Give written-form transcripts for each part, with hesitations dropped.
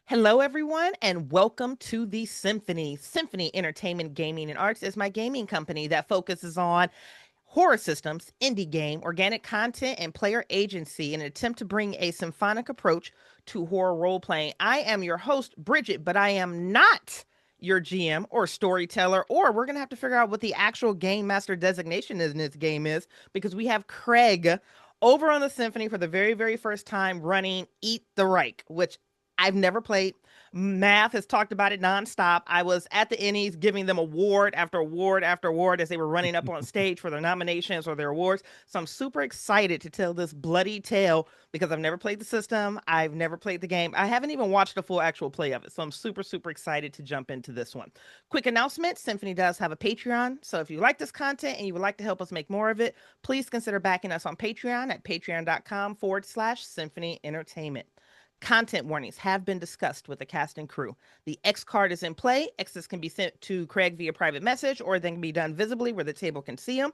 Hello, everyone, and welcome to the Symphony. Symphony Entertainment, Gaming, and Arts is my gaming company that focuses on horror systems, indie game, organic content, and player agency in an attempt to bring a symphonic approach to horror role playing. I am your host, Bridgett, but I am not your GM or storyteller, or we're going to have to figure out what the actual game master designation in this game is because we have Craig over on the Symphony for the very, very first time running Eat the Reich, which I've never played. Math has talked about it nonstop. I was at the Ennies giving them award after award after award as they were running up on stage for their nominations or their awards. So I'm super excited to tell this bloody tale because I've never played the system. I've never played the game. I haven't even watched a full actual play of it. So I'm super, super excited to jump into this one. Quick announcement, Symphony does have a Patreon. So if you like this content and you would like to help us make more of it, please consider backing us on Patreon at patreon.com/Symphony Entertainment. Content warnings have been discussed with the cast and crew. The X card is in play. X's can be sent to Craig via private message, or they can be done visibly where the table can see them.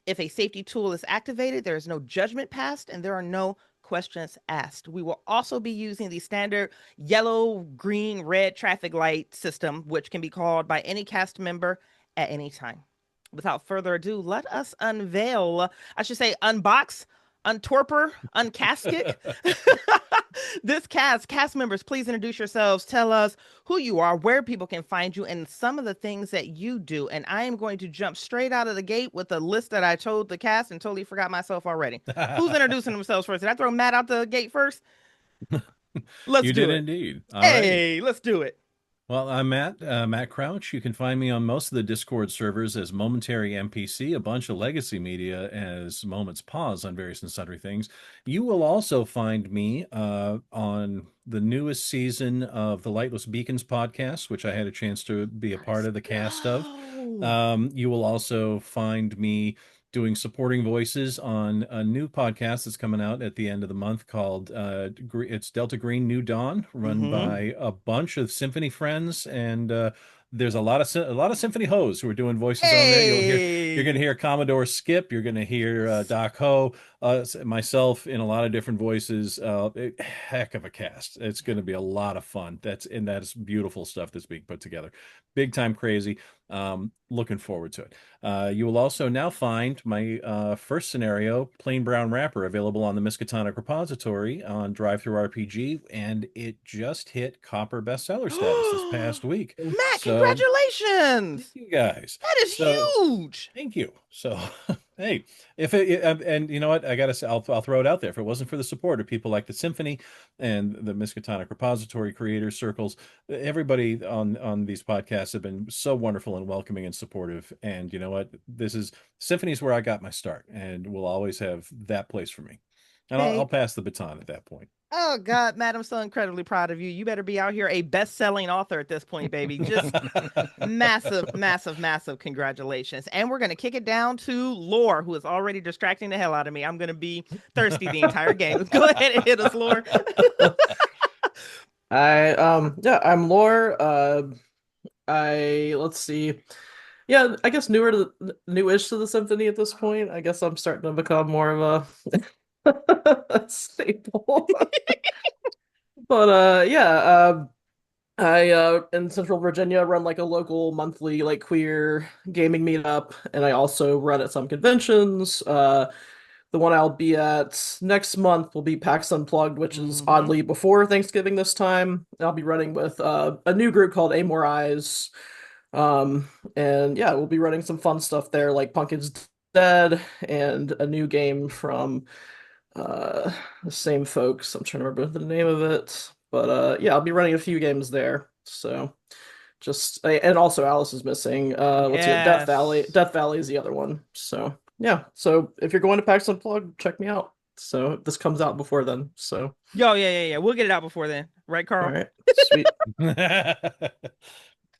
If a safety tool is activated, there is no judgment passed and there are no questions asked. We will also be using the standard yellow, green, red traffic light system, which can be called by any cast member at any time. Without further ado, let us unveil, I should say, unbox, untorpor, uncasket. This cast members, please introduce yourselves. Tell us who you are, where people can find you, and some of the things that you do. And I am going to jump straight out of the gate with a list that I told the cast and totally forgot myself already. Who's introducing themselves first? Did I throw Matt out the gate first? Let's You do did it. indeed. All righty. Hey, let's do it. Well, I'm Matt Crouch. You can find me on most of the Discord servers as Momentary NPC, a bunch of legacy media as Moments Pause on various and sundry things. You will also find me on the newest season of the Lightless Beacons podcast, which I had a chance to be a part Let's of the cast of. go. You will also find me doing supporting voices on a new podcast that's coming out at the end of the month called it's Delta Green New Dawn, run Mm-hmm. by a bunch of Symphony friends, and there's a lot of Symphony hoes who are doing voices on there. You're going to Hey. hear Commodore Skip, you're going to hear Doc Ho, myself in a lot of different voices. Heck of a cast. It's going to be a lot of fun. That's beautiful stuff that's being put together. Big time crazy. Looking forward to it. You will also now find my first scenario, Plain Brown Wrapper, available on the Miskatonic Repository on Drive Through RPG, and it just hit Copper bestseller status this past week. Matt, So thank congratulations. you guys. That is So huge. thank you. So hey, if and you know what, I gotta say, I'll throw it out there. If it wasn't for the support of people like the Symphony and the Miskatonic Repository creators circles, everybody on these podcasts have been so wonderful and welcoming and supportive. And you know what, this is Symphony's where I got my start, and will always have that place for me. And I'll Hey. pass the baton at that point. Oh God, Matt, I'm so incredibly proud of you. You better be out here a best-selling author at this point, baby. Just massive, massive, massive congratulations. And we're gonna kick it down to Lore, who is already distracting the hell out of me. I'm gonna be thirsty the entire game. Go ahead and hit us, Lore. I'm Lore. I let's see. Yeah, I guess newish to the symphony at this point. I guess I'm starting to become more of a staple. But I in Central Virginia run like a local monthly like queer gaming meetup, and I also run at some conventions. The one I'll be at next month will be PAX Unplugged, which is Mm-hmm. oddly before Thanksgiving this time. I'll be running with a new group called A More Eyes. And yeah, we'll be running some fun stuff there, like Pumpkin's Dead and a new game from the same folks. I'm trying to remember the name of it. But yeah, I'll be running a few games there. So just and also Alice is missing. Let's see, Death Valley. Yes. Death Valley is the other one. So yeah. So if you're going to PAX Unplugged, check me out. So this comes out before then. So Yo, yeah, yeah, yeah. We'll get it out before then. Right, all Carl? right, sweet.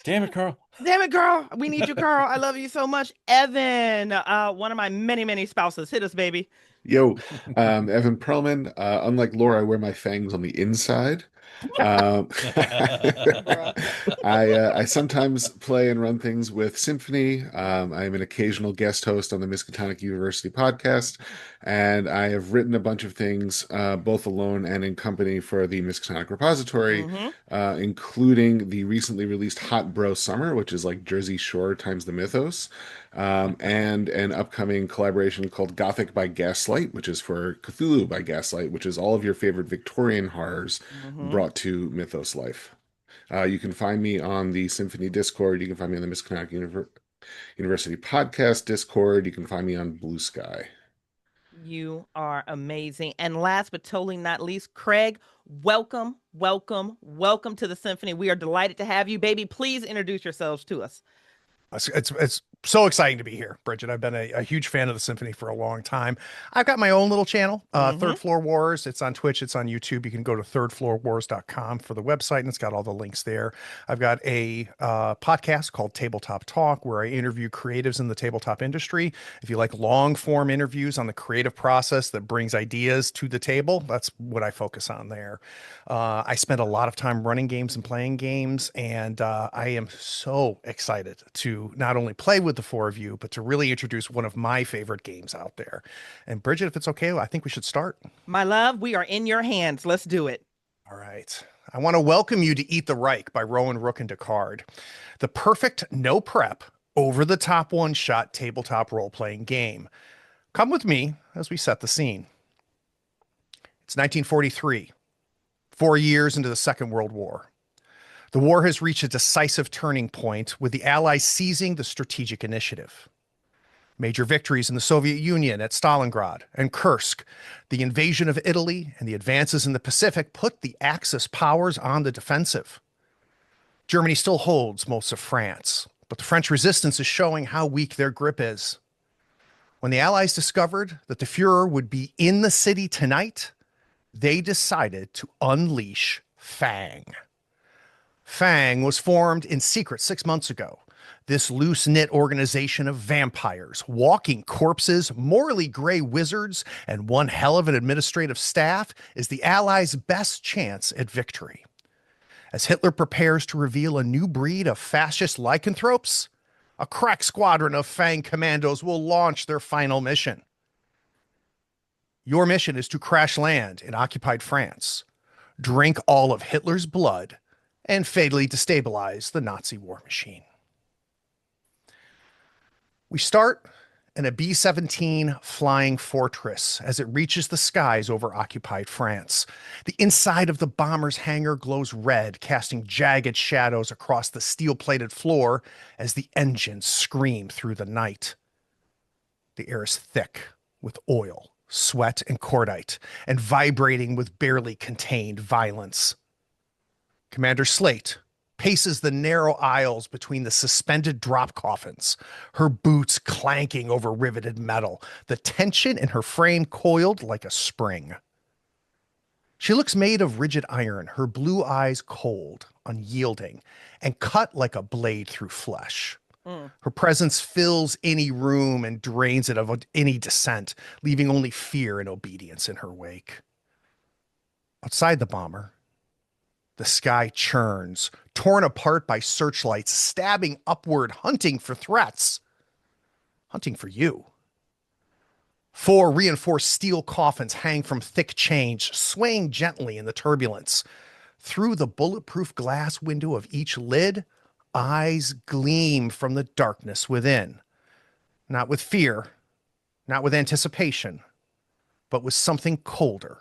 Damn it, Carl. Damn it, girl. We need you, Carl. I love you so much. Evan, one of my many, many spouses. Hit us, baby. Yo, Evan Perlman. Unlike Laura, I wear my fangs on the inside. Um, Bruh. I sometimes play and run things with Symphony. I am an occasional guest host on the Miskatonic University podcast, and I have written a bunch of things, both alone and in company for the Miskatonic Repository, Mm-hmm. including the recently released Hot Bro Summer, which is like Jersey Shore times the mythos, and an upcoming collaboration called Gothic by Gaslight, which is for Cthulhu by Gaslight, which is all of your favorite Victorian horrors Mm-hmm. brought to mythos life. You can find me on the Symphony Discord. You can find me on the Miskatonic University Podcast Discord. You can find me on Blue Sky. You are amazing. And last but totally not least, Craig, welcome, welcome, welcome to the Symphony. We are delighted to have you, baby. Please introduce yourselves to us. It's so exciting to be here, Bridgett. I've been a huge fan of the Symphony for a long time. I've got my own little channel, Mm-hmm. Third Floor Wars. It's on Twitch, it's on YouTube. You can go to thirdfloorwars.com for the website, and it's got all the links there. I've got a podcast called Tabletop Talk, where I interview creatives in the tabletop industry. If you like long form interviews on the creative process that brings ideas to the table, that's what I focus on there. I spend a lot of time running games and playing games, and I am so excited to not only play with the four of you, but to really introduce one of my favorite games out there. And Bridgett, if it's okay, I think we should start. My love, we are in your hands. Let's do it. All right. I want to welcome you to Eat the Reich by Rowan Rook and Descartes, the perfect no prep, over the top one shot tabletop role playing game. Come with me as we set the scene. It's 1943, 4 years into the Second World War. The war has reached a decisive turning point, with the Allies seizing the strategic initiative. Major victories in the Soviet Union at Stalingrad and Kursk, the invasion of Italy, and the advances in the Pacific put the Axis powers on the defensive. Germany still holds most of France, but the French resistance is showing how weak their grip is. When the Allies discovered that the Fuhrer would be in the city tonight, they decided to unleash Fang. Fang was formed in secret 6 months ago. This loose-knit organization of vampires, walking corpses, morally gray wizards, and one hell of an administrative staff is the Allies' best chance at victory. As Hitler prepares to reveal a new breed of fascist lycanthropes, a crack squadron of Fang commandos will launch their final mission. Your mission is to crash land in occupied France, drink all of Hitler's blood, and fatally destabilize the Nazi war machine. We start in a B-17 flying fortress as it reaches the skies over occupied France. The inside of the bomber's hangar glows red, casting jagged shadows across the steel-plated floor as the engines scream through the night. The air is thick with oil, sweat, and cordite, and vibrating with barely contained violence. Commander Slate paces the narrow aisles between the suspended drop coffins, her boots clanking over riveted metal, the tension in her frame coiled like a spring. She looks made of rigid iron, her blue eyes cold, unyielding, and cut like a blade through flesh. Her presence fills any room and drains it of any dissent, leaving only fear and obedience in her wake. Outside the bomber, the sky churns, torn apart by searchlights, stabbing upward, hunting for threats. Hunting for you. 4 reinforced steel coffins hang from thick chains, swaying gently in the turbulence. Through the bulletproof glass window of each lid, eyes gleam from the darkness within. Not with fear, not with anticipation, but with something colder,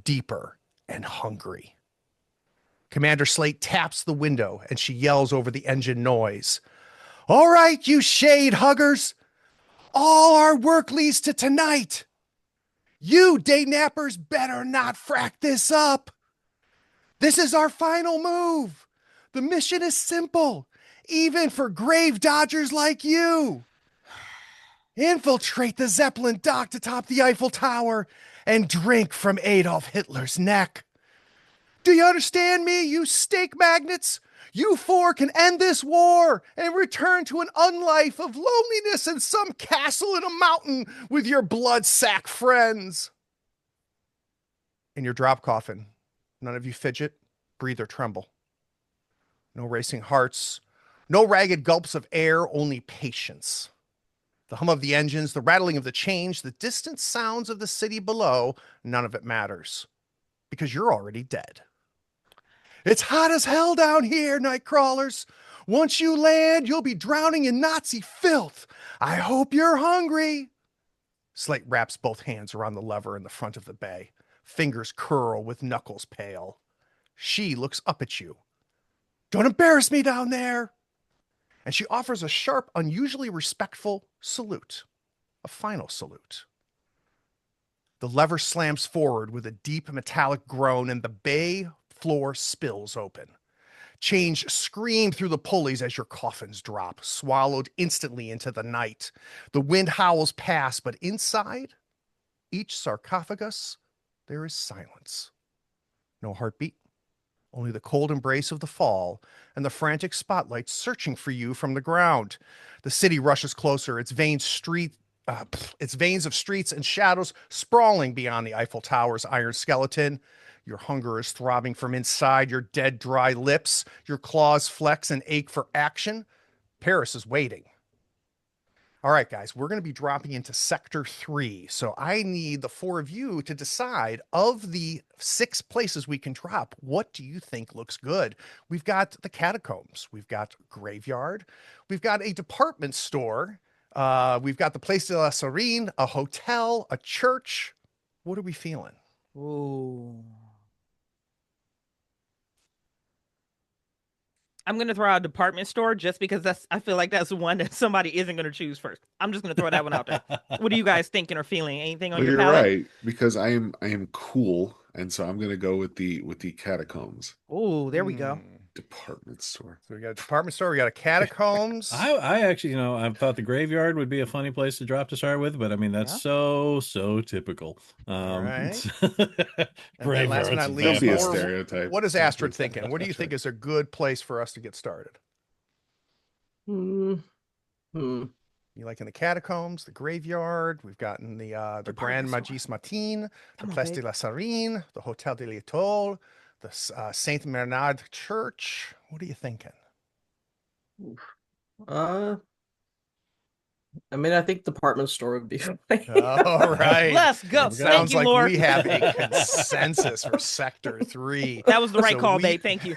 deeper, and hungry. Commander Slate taps the window and she yells over the engine noise. All right, you shade huggers. All our work leads to tonight. You day nappers better not frack this up. This is our final move. The mission is simple, even for grave dodgers like you. Infiltrate the Zeppelin dock to top the Eiffel Tower and drink from Adolf Hitler's neck. Do you understand me, you steak magnets? You 4 can end this war and return to an unlife of loneliness in some castle in a mountain with your blood sack friends. In your drop coffin, None of you fidget, breathe, or tremble. No racing hearts, no ragged gulps of air, only patience. The hum of the engines, the rattling of the chains, the distant sounds of the city below, none of it matters, because you're already dead. It's hot as hell down here, night crawlers. Once you land, you'll be drowning in Nazi filth. I hope you're hungry. Slate wraps both hands around the lever in the front of the bay. Fingers curl with knuckles pale. She looks up at you. Don't embarrass me down there. And she offers a sharp, unusually respectful salute. A final salute. The lever slams forward with a deep metallic groan and the bay floor spills open. Change scream through the pulleys as your coffins drop, swallowed instantly into the night. The wind howls past, but inside each sarcophagus, there is silence. No heartbeat, only the cold embrace of the fall and the frantic spotlight searching for you from the ground. The city rushes closer, its veins of streets and shadows sprawling beyond the Eiffel Tower's iron skeleton. Your hunger is throbbing from inside your dead, dry lips. Your claws flex and ache for action. Paris is waiting. All right, guys, we're going to be dropping into Sector 3. So I need the four of you to decide, of the 6 places we can drop, what do you think looks good? We've got the catacombs. We've got graveyard. We've got a department store. We've got the Place de la Serene, a hotel, a church. What are we feeling? Ooh. I'm going to throw out a department store just because I feel like that's the one that somebody isn't going to choose first. I'm just going to throw that one out there. What are you guys thinking or feeling? Anything on Well, your you're palate? right, because I am cool, and so I'm gonna go with the catacombs Oh, there we go. department store. So we got a department store, we got a catacombs. I actually, I thought the graveyard would be a funny place to drop to start with, but I mean that's so typical. Right. Graveyard. last but not Don't least, be a Or- stereotype. What is Don't be a Astrid thinking? What do you think stereotype. is a good place for us to get started? Hmm. You like in the catacombs, the graveyard? We've gotten the Grand Department store. Magis Matin, the Come on, Place babe. de la Serene, the Hotel de l'Etoile, the Saint Bernard Church. What are you thinking? I mean, I think department store would be fine. All right. Let's go. It Thank sounds you, like Lord. we have a consensus for Sector 3. That was the right So call, we- babe. Thank you.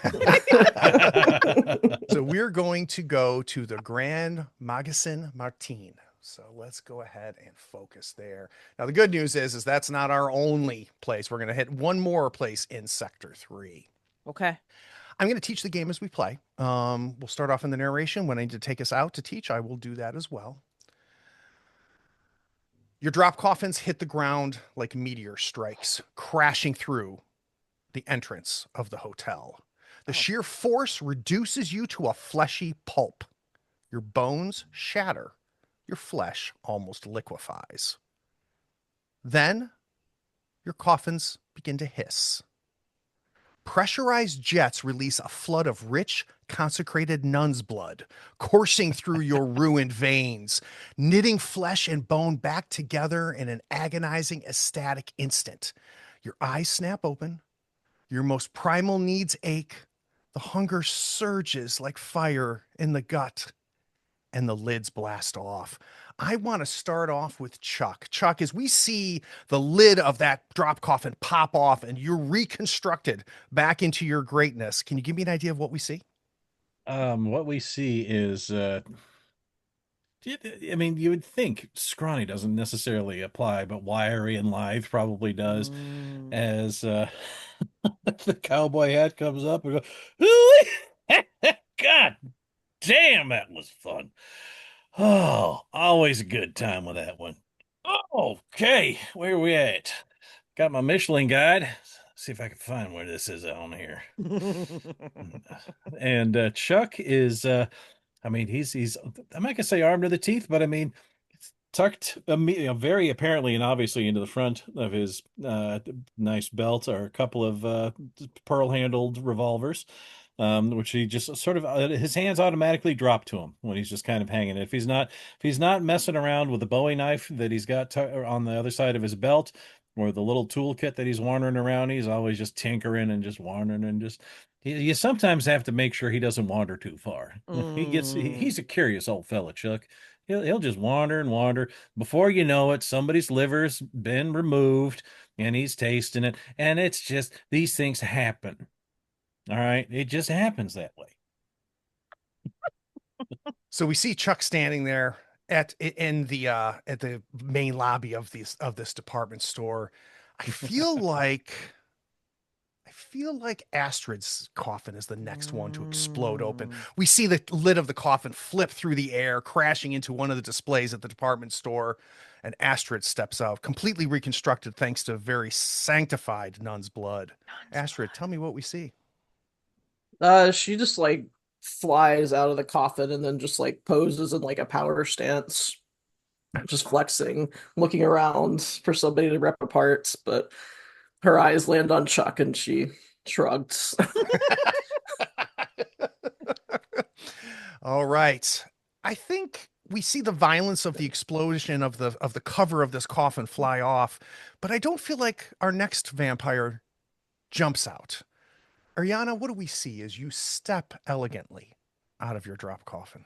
So we're going to go to the Grand Magasin Martin. So let's go ahead and focus there. Now, the good news is that's not our only place. We're going to hit one more place in Sector 3. Okay. I'm going to teach the game as we play. We'll start off in the narration. When I need to take us out to teach, I will do that as well. Your drop coffins hit the ground like meteor strikes, crashing through the entrance of the hotel. The sheer force reduces you to a fleshy pulp. Your bones shatter. Your flesh almost liquefies. Then your coffins begin to hiss. Pressurized jets release a flood of rich, consecrated nun's blood, coursing through your ruined veins, knitting flesh and bone back together in an agonizing, ecstatic instant. Your eyes snap open. Your most primal needs ache. The hunger surges like fire in the gut, and the lids blast off. I want to start off with Chuck. Chuck, as we see the lid of that drop coffin pop off and you're reconstructed back into your greatness, can you give me an idea of what we see? What we see is, I mean, you would think scrawny doesn't necessarily apply, but wiry and lithe probably does. Mm. As the cowboy hat comes up and goes, God damn, that was fun. Oh, always a good time with that one. Okay, where are we at? Got my Michelin guide. See if I can find where this is on here. And Chuck is, I mean, he's I'm not gonna say armed to the teeth, but I mean, it's tucked very apparently and obviously into the front of his nice belt are a couple of pearl-handled revolvers. Which he just sort of his hands automatically drop to him when he's just kind of hanging it. If he's not messing around with the Bowie knife that he's got on the other side of his belt, or the little toolkit that he's wandering around. He's always just tinkering and just wandering and just. You sometimes have to make sure he doesn't wander too far. He's a curious old fella, Chuck. He'll just wander and wander. Before you know it, somebody's liver's been removed and he's tasting it. And it's just these things happen. All right. It just happens that way. So we see Chuck standing there at the main lobby of this department store. I feel like Astrid's coffin is the next one to explode open. We see the lid of the coffin flip through the air, crashing into one of the displays at the department store, and Astrid steps out, completely reconstructed thanks to very sanctified nun's blood. Astrid, tell me what we see. She just like flies out of the coffin and then just like poses in like a power stance, just flexing, looking around for somebody to rip apart, but her eyes land on Chuck and she shrugs. All right. I think we see the violence of the explosion of the cover of this coffin fly off, but I don't feel like our next vampire jumps out. Ariana, what do we see as you step elegantly out of your drop coffin?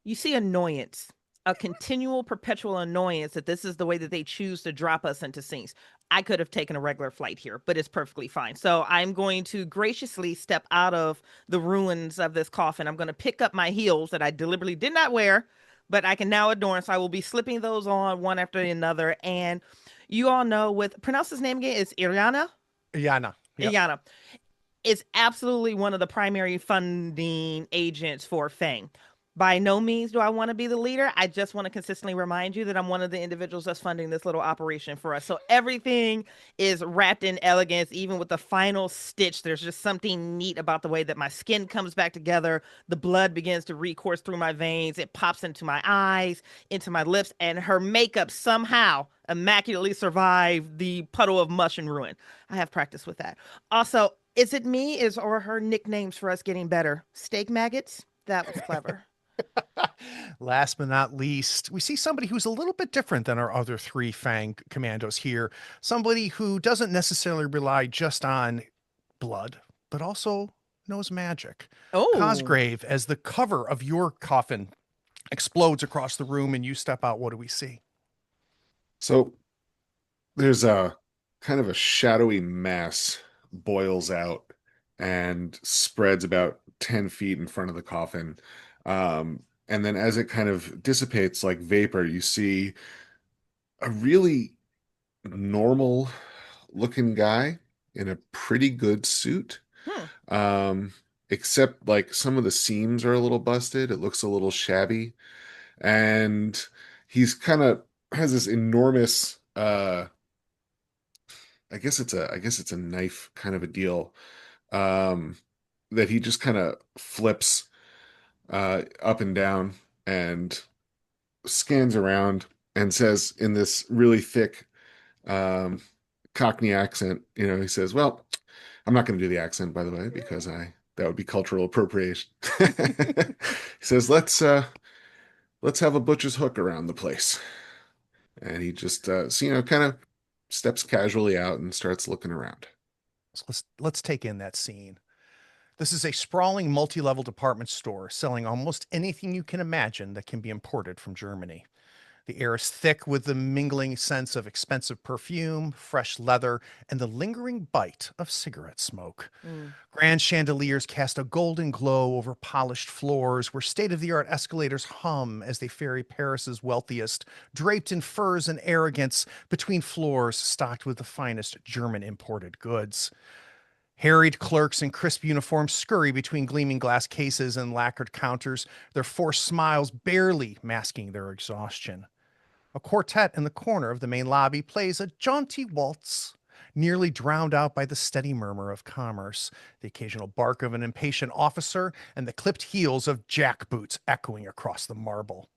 You see annoyance, a continual, perpetual annoyance that this is the way that they choose to drop us into scenes. I could have taken a regular flight here, but it's perfectly fine. So I'm going to graciously step out of the ruins of this coffin. I'm going to pick up my heels that I deliberately did not wear, but I can now adorn. So I will be slipping those on one after another. And you all know pronounce his name again, is Iriana? Iriana. Yep. Iriana is absolutely one of the primary funding agents for Fang. By no means do I want to be the leader. I just want to consistently remind you that I'm one of the individuals that's funding this little operation for us. So everything is wrapped in elegance, even with the final stitch. There's just something neat about the way that my skin comes back together. The blood begins to recourse through my veins. It pops into my eyes, into my lips, and her makeup somehow immaculately survived the puddle of mush and ruin. I have practice with that. Also, is it me? Or her nicknames for us getting better? Steak maggots? That was clever. Last but not least, we see somebody who's a little bit different than our other three Fang commandos here. Somebody who doesn't necessarily rely just on blood, but also knows magic. Oh. Cosgrave, as the cover of your coffin explodes across the room and you step out, what do we see? So there's a kind of a shadowy mass boils out and spreads about 10 feet in front of the coffin. And then as it kind of dissipates like vapor, you see a really normal looking guy in a pretty good suit. Except like some of the seams are a little busted. It looks a little shabby. And he's kind of has this enormous I guess it's a knife kind of a deal. That he just kind of flips up and down and scans around and says in this really thick Cockney accent, he says, "Well, I'm not going to do the accent, by the way, because that would be cultural appropriation." He says, let's have a butcher's hook around the place." And he just kind of steps casually out and starts looking around. So let's take in that scene. This is a sprawling multi-level department store selling almost anything you can imagine that can be imported from Germany. The air is thick with the mingling sense of expensive perfume, fresh leather, and the lingering bite of cigarette smoke. Grand chandeliers cast a golden glow over polished floors where state-of-the-art escalators hum as they ferry Paris's wealthiest, draped in furs and arrogance between floors stocked with the finest German imported goods. Harried clerks in crisp uniforms scurry between gleaming glass cases and lacquered counters, their forced smiles barely masking their exhaustion. A quartet in the corner of the main lobby plays a jaunty waltz, nearly drowned out by the steady murmur of commerce, the occasional bark of an impatient officer, and the clipped heels of jackboots echoing across the marble.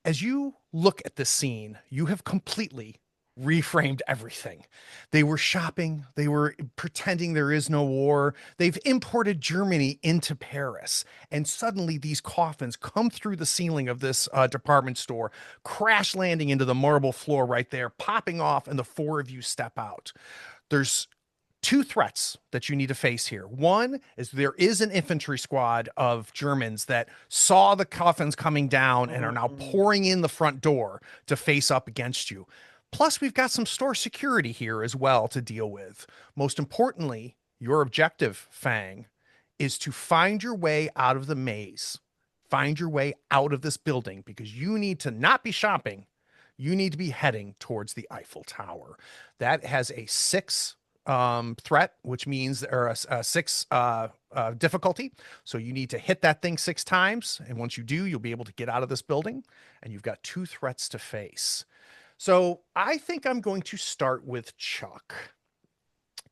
As you look at this scene, you have completely reframed everything. They were shopping, they were pretending there is no war. They've imported Germany into Paris. And suddenly these coffins come through the ceiling of this department store, crash landing into the marble floor right there, popping off, and the four of you step out. There's two threats that you need to face here. One is there is an infantry squad of Germans that saw the coffins coming down and are now pouring in the front door to face up against you. Plus, we've got some store security here as well to deal with. Most importantly, your objective, Fang, is to find your way out of the maze. Find your way out of this building because you need to not be shopping. You need to be heading towards the Eiffel Tower. That has a 6 threat, which means or a 6 difficulty. So you need to hit that thing 6 times. And once you do, you'll be able to get out of this building. And you've got 2 threats to face. So I think I'm going to start with Chuck.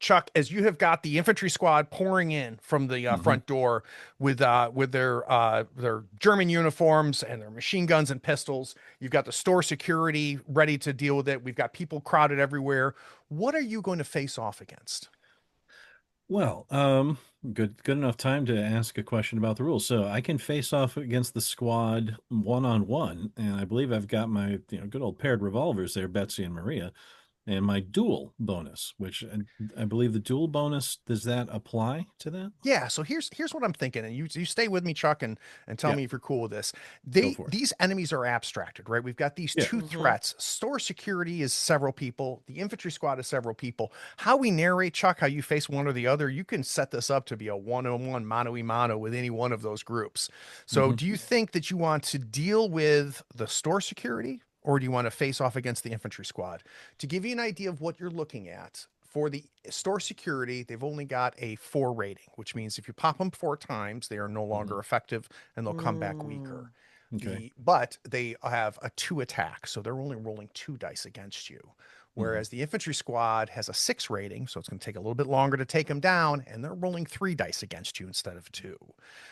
Chuck, as you have got the infantry squad pouring in from the front door with their German uniforms and their machine guns and pistols, you've got the store security ready to deal with it. We've got people crowded everywhere. What are you going to face off against? Well, good enough time to ask a question about the rules. So I can face off against the squad one-on-one, and I believe I've got my good old paired revolvers there, Betsy and Maria, and my duel bonus, which I believe the duel bonus, does that apply to that? Yeah, so here's what I'm thinking, and you stay with me, Chuck, and tell Yeah. me if you're cool with this. Go for it. These enemies are abstracted, right? We've got these Yeah. 2 threats. Store security is several people. The infantry squad is several people. How we narrate, Chuck, how you face one or the other, you can set this up to be a one-on-one, mano-a-mano with any one of those groups. So do you think that you want to deal with the store security, or do you want to face off against the infantry squad? To give you an idea of what you're looking at, for the store security, they've only got a 4 rating, which means if you pop them 4 times, they are no longer effective and they'll come back weaker. Okay. But they have a 2 attack, so they're only rolling 2 dice against you. Whereas the infantry squad has a 6 rating, so it's going to take a little bit longer to take them down, and they're rolling 3 dice against you instead of 2.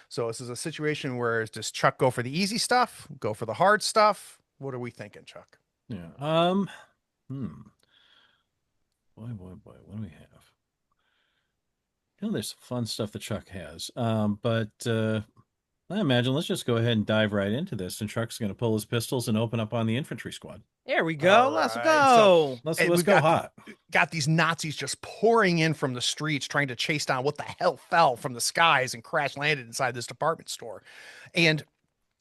So this is a situation where does Chuck go for the easy stuff, go for the hard stuff? What are we thinking, Chuck? Yeah. Boy, what do we have? There's some fun stuff that Chuck has. But I imagine let's just go ahead and dive right into this. And Chuck's going to pull his pistols and open up on the infantry squad. There we go. Let's right, go. Let's And go we've got hot. Got these Nazis just pouring in from the streets, trying to chase down what the hell fell from the skies and crash landed inside this department store. And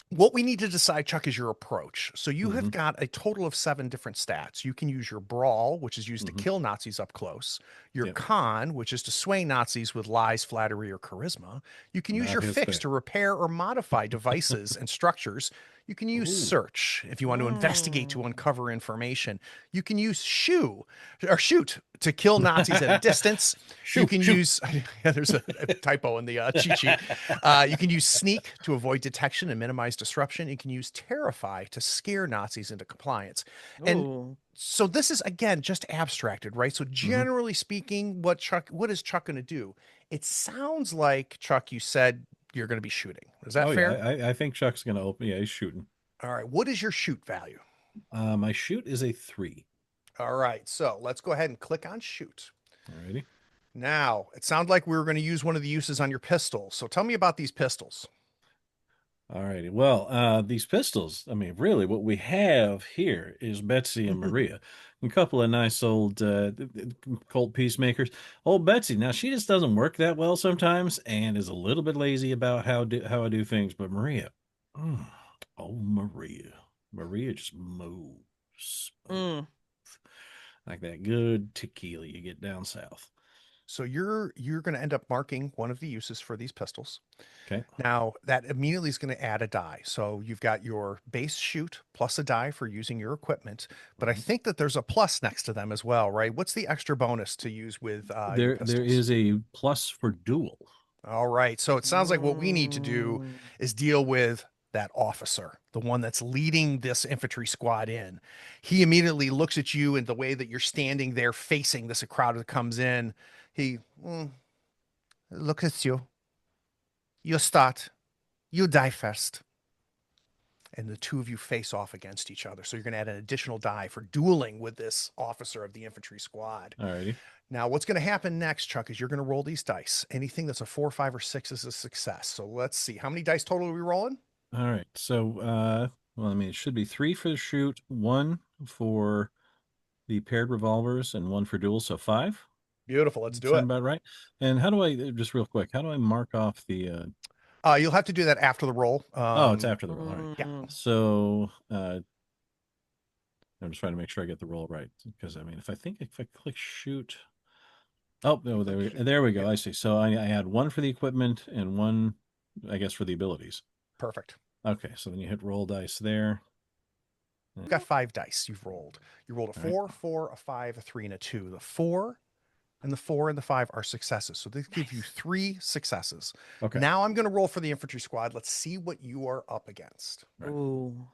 what we need to decide, Chuck, is your approach. So you have got a total of 7 different stats. You can use your brawl, which is used to kill Nazis up close. Your con, which is to sway Nazis with lies, flattery, or charisma. You can use Not your his fix thing. to repair or modify devices and structures. You can use search if you want to investigate to uncover information. You can use shoot to kill Nazis at a distance. You can use there's a typo in the cheat sheet. You can use sneak to avoid detection and minimize disruption. You can use terrify to scare Nazis into compliance. And so this is again just abstracted, right? So generally speaking, what is Chuck going to do? It sounds like, Chuck, you said you're going to be shooting. Is that fair? Yeah, I think Chuck's going to open. Yeah, he's shooting. All right. What is your shoot value? My shoot is a 3. All right. So let's go ahead and click on shoot. Alrighty. Now, it sounded like we were going to use one of the uses on your pistols. So tell me about these pistols. Alrighty. Well, these pistols, I mean, really what we have here is Betsy and Maria. A couple of nice old Colt Peacemakers. Old Betsy, now she just doesn't work that well sometimes and is a little bit lazy about how I do things. But Maria, Maria just moves like that good tequila you get down south. So you're going to end up marking one of the uses for these pistols. Okay. Now that immediately is going to add a die. So you've got your base shoot plus a die for using your equipment, but I think that there's a plus next to them as well, right? What's the extra bonus to use with your There pistols? is a plus for duel. All right. So it sounds like what we need to do is deal with that officer, the one that's leading this infantry squad in. He immediately looks at you and the way that you're standing there facing this crowd that comes in. He looks at you. You start. You die first. and the two of you face off against each other. So you're going to add an additional die for dueling with this officer of the infantry squad. All righty. Now, what's going to happen next, Chuck, is you're going to roll these dice. Anything that's a 4, 5, or 6 is a success. So let's see. How many dice total are we rolling? All right. So, well, I mean, it should be 3 for the shoot, 1 for the paired revolvers, and 1 for duels. So 5. Beautiful. Let's do Sound it. about right? And how do I, just real quick, how do I mark off the... You'll have to do that after the roll. Oh, it's after the roll. All right. Yeah. So I'm just trying to make sure I get the roll right, because I mean, if I click shoot, oh no, there we go. I see. So I had 1 for the equipment and 1, I guess, for the abilities. Perfect. Okay, so then you hit roll dice there. You've got 5 dice you've rolled. You rolled a 4, 4, a 5, a 3, and a 2. The 4 and the 4 and the 5 are successes. So they give you 3 successes. Okay. Now I'm going to roll for the infantry squad. Let's see what you are up against. Right. Ooh.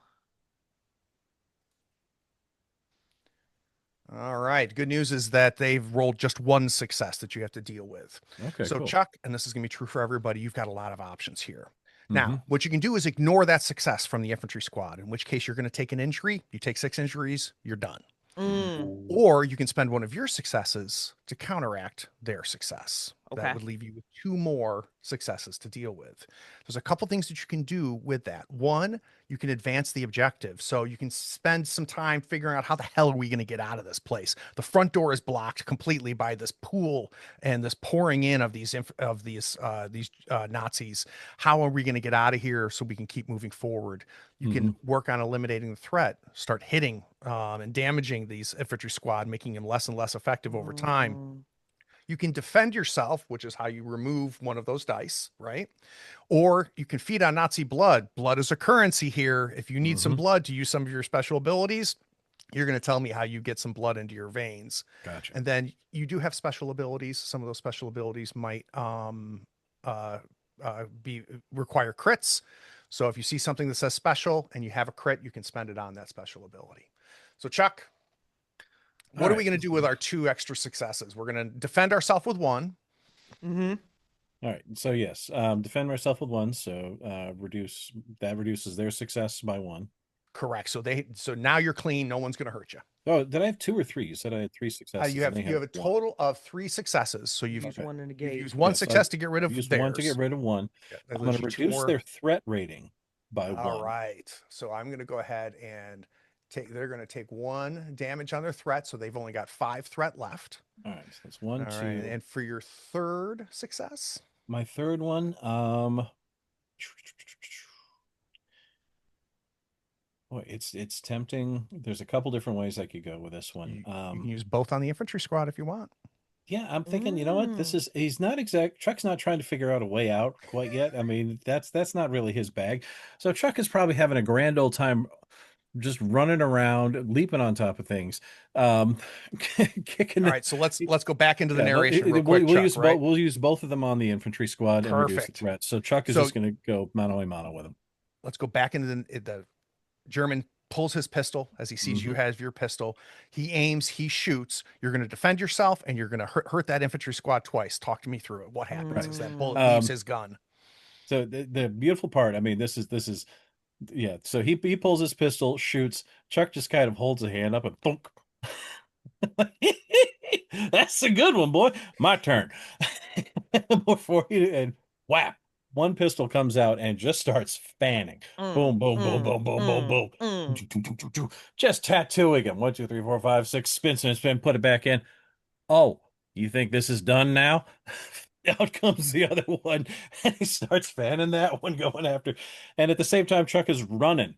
All right. Good news is that they've rolled just 1 success that you have to deal with. Okay. So cool. Chuck, and this is going to be true for everybody, you've got a lot of options here. Mhm. Now, what you can do is ignore that success from the infantry squad, in which case you're going to take an injury. You take 6 injuries, you're done. Mm. Or you can spend one of your successes to counteract their success. Okay. That would leave you with 2 more successes to deal with. There's a couple things that you can do with that. One, you can advance the objective. So you can spend some time figuring out how the hell are we going to get out of this place. The front door is blocked completely by this pool and this pouring in of these Nazis. How are we going to get out of here so we can keep moving forward? You can work on eliminating the threat, start hitting and damaging these infantry squad, making them less and less effective over time. You can defend yourself, which is how you remove one of those dice, right? Or you can feed on Nazi blood. Blood is a currency here. If you need some blood to use some of your special abilities, you're going to tell me how you get some blood into your veins. Gotcha. And then you do have special abilities. Some of those special abilities might require crits. So if you see something that says special and you have a crit, you can spend it on that special ability. So Chuck, what are we going to do with our 2 extra successes? We're going to defend ourselves with 1. Mm-hmm. All right. So yes, defend myself with 1. So reduces their success by 1. Correct. So now you're clean. No one's going to hurt you. Oh, did I have 2 or 3? You said I had 3 successes. You have a 1. total of 3 successes. So you've Use one in the gate. used 1 success to get rid of Used theirs. 1 to get rid of 1. That I'm going to leaves you 2 reduce more. their threat rating by 1. All right. So I'm going to go ahead and they're going to take 1 damage on their threat. So they've only got 5 threat left. All right. So that's 1, 2. All right. And for your 3rd success? My 3rd one, boy, it's tempting. There's a couple different ways I could go with this one. You can use both on the infantry squad if you want. Yeah, I'm thinking, you know what? He's not Chuck's not trying to figure out a way out quite yet. I mean, that's not really his bag. So Chuck is probably having a grand old time just running around, leaping on top of things, kicking. All right, so let's go back into the narration real quick. We'll use both of them on the infantry squad and reduce the threat. So Chuck is just going to go mano a mano with him. Let's go back into the German pulls his pistol as he sees you have your pistol. He aims, he shoots. You're going to defend yourself, and you're going to hurt that infantry squad twice. Talk to me through it. What happens as that bullet leaves his gun? So the beautiful part, I mean, this is. Yeah, so he pulls his pistol, shoots. Chuck just kind of holds a hand up and thunk. That's a good one, boy. My turn. Before you and whap, 1 pistol comes out and just starts fanning. Boom, boom, boom, boom, boom, boom, boom. Just tattooing him. 1, 2, 3, 4, 5, 6. Spin. Put it back in. Oh, you think this is done now? Out comes the other one, and he starts fanning that one going after. And at the same time, Chuck is running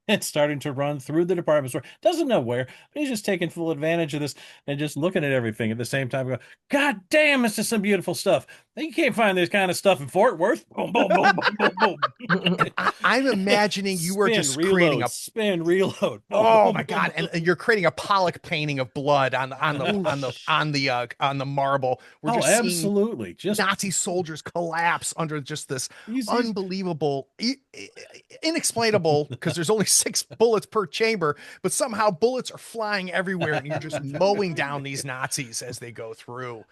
and starting to run through the department store. Doesn't know where, but he's just taking full advantage of this and just looking at everything at the same time. Going, God damn, this is some beautiful stuff. You can't find this kind of stuff in Fort Worth. Boom, boom, boom, boom, boom, boom. I'm imagining you were just creating a spin, reload. Oh my God! And you're creating a Pollock painting of blood on the marble. We're just absolutely seeing Nazi soldiers collapse under just this unbelievable, inexplainable, because there's only 6 bullets per chamber, but somehow bullets are flying everywhere, and you're just mowing down these Nazis as they go through.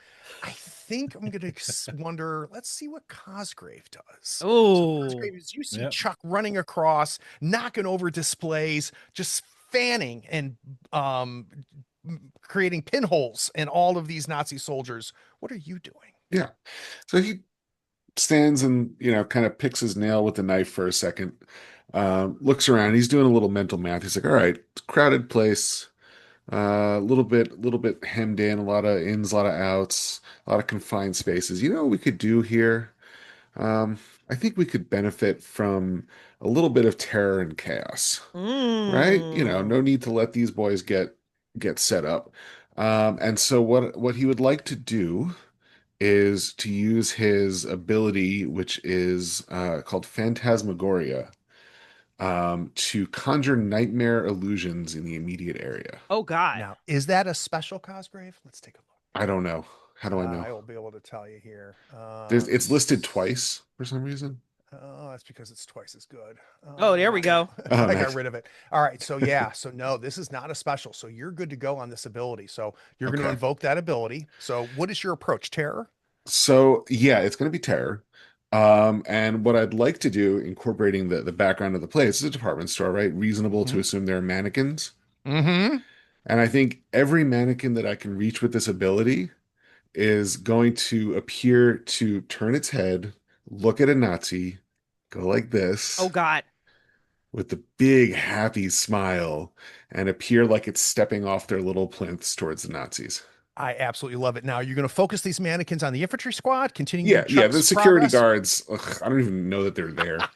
I think I'm going to wonder. Let's see what Cosgrave does. So Oh, Cosgrave is you see Yep. Chuck running across, knocking over displays, just fanning and um, creating pinholes in all of these Nazi soldiers. What are you doing? Yeah. So he stands and, kind of picks his nail with the knife for a second, looks around. He's doing a little mental math. He's like, all right, it's a crowded place, a little bit hemmed in, a lot of ins, a lot of outs, a lot of confined spaces. You know what we could do here? Um, I think we could benefit from a little bit of terror and chaos, right? No mm. need to let these boys get set up. And so what he would like to do is to use his ability, which is called Phantasmagoria, to conjure nightmare illusions in the immediate area. Oh God. Now, is that a special Cosgrave? Let's take a look. I don't know. How do I know? I will be able to tell you here. It's listed twice for some reason. Oh, that's because it's twice as good. Oh, there we go. Oh, I nice. got rid of it. All right. So yeah. So no, this is not a special. So you're good to go on this ability. So you're going to Okay. invoke that ability. So what is your approach? Terror? So yeah, it's going to be terror. And what I'd like to do, incorporating the background of the place, it's a department store, right? Reasonable to assume there are mannequins. Mm-hmm. And I think every mannequin that I can reach with this ability is going to appear to turn its head, look at a Nazi, go like this Oh God. with the big happy smile, and appear like it's stepping off their little plinths towards the Nazis. I absolutely love it. Now you're going to focus these mannequins on the infantry squad, continuing Yeah, yeah, the Chuck's security progress? guards, I don't even know that they're there. All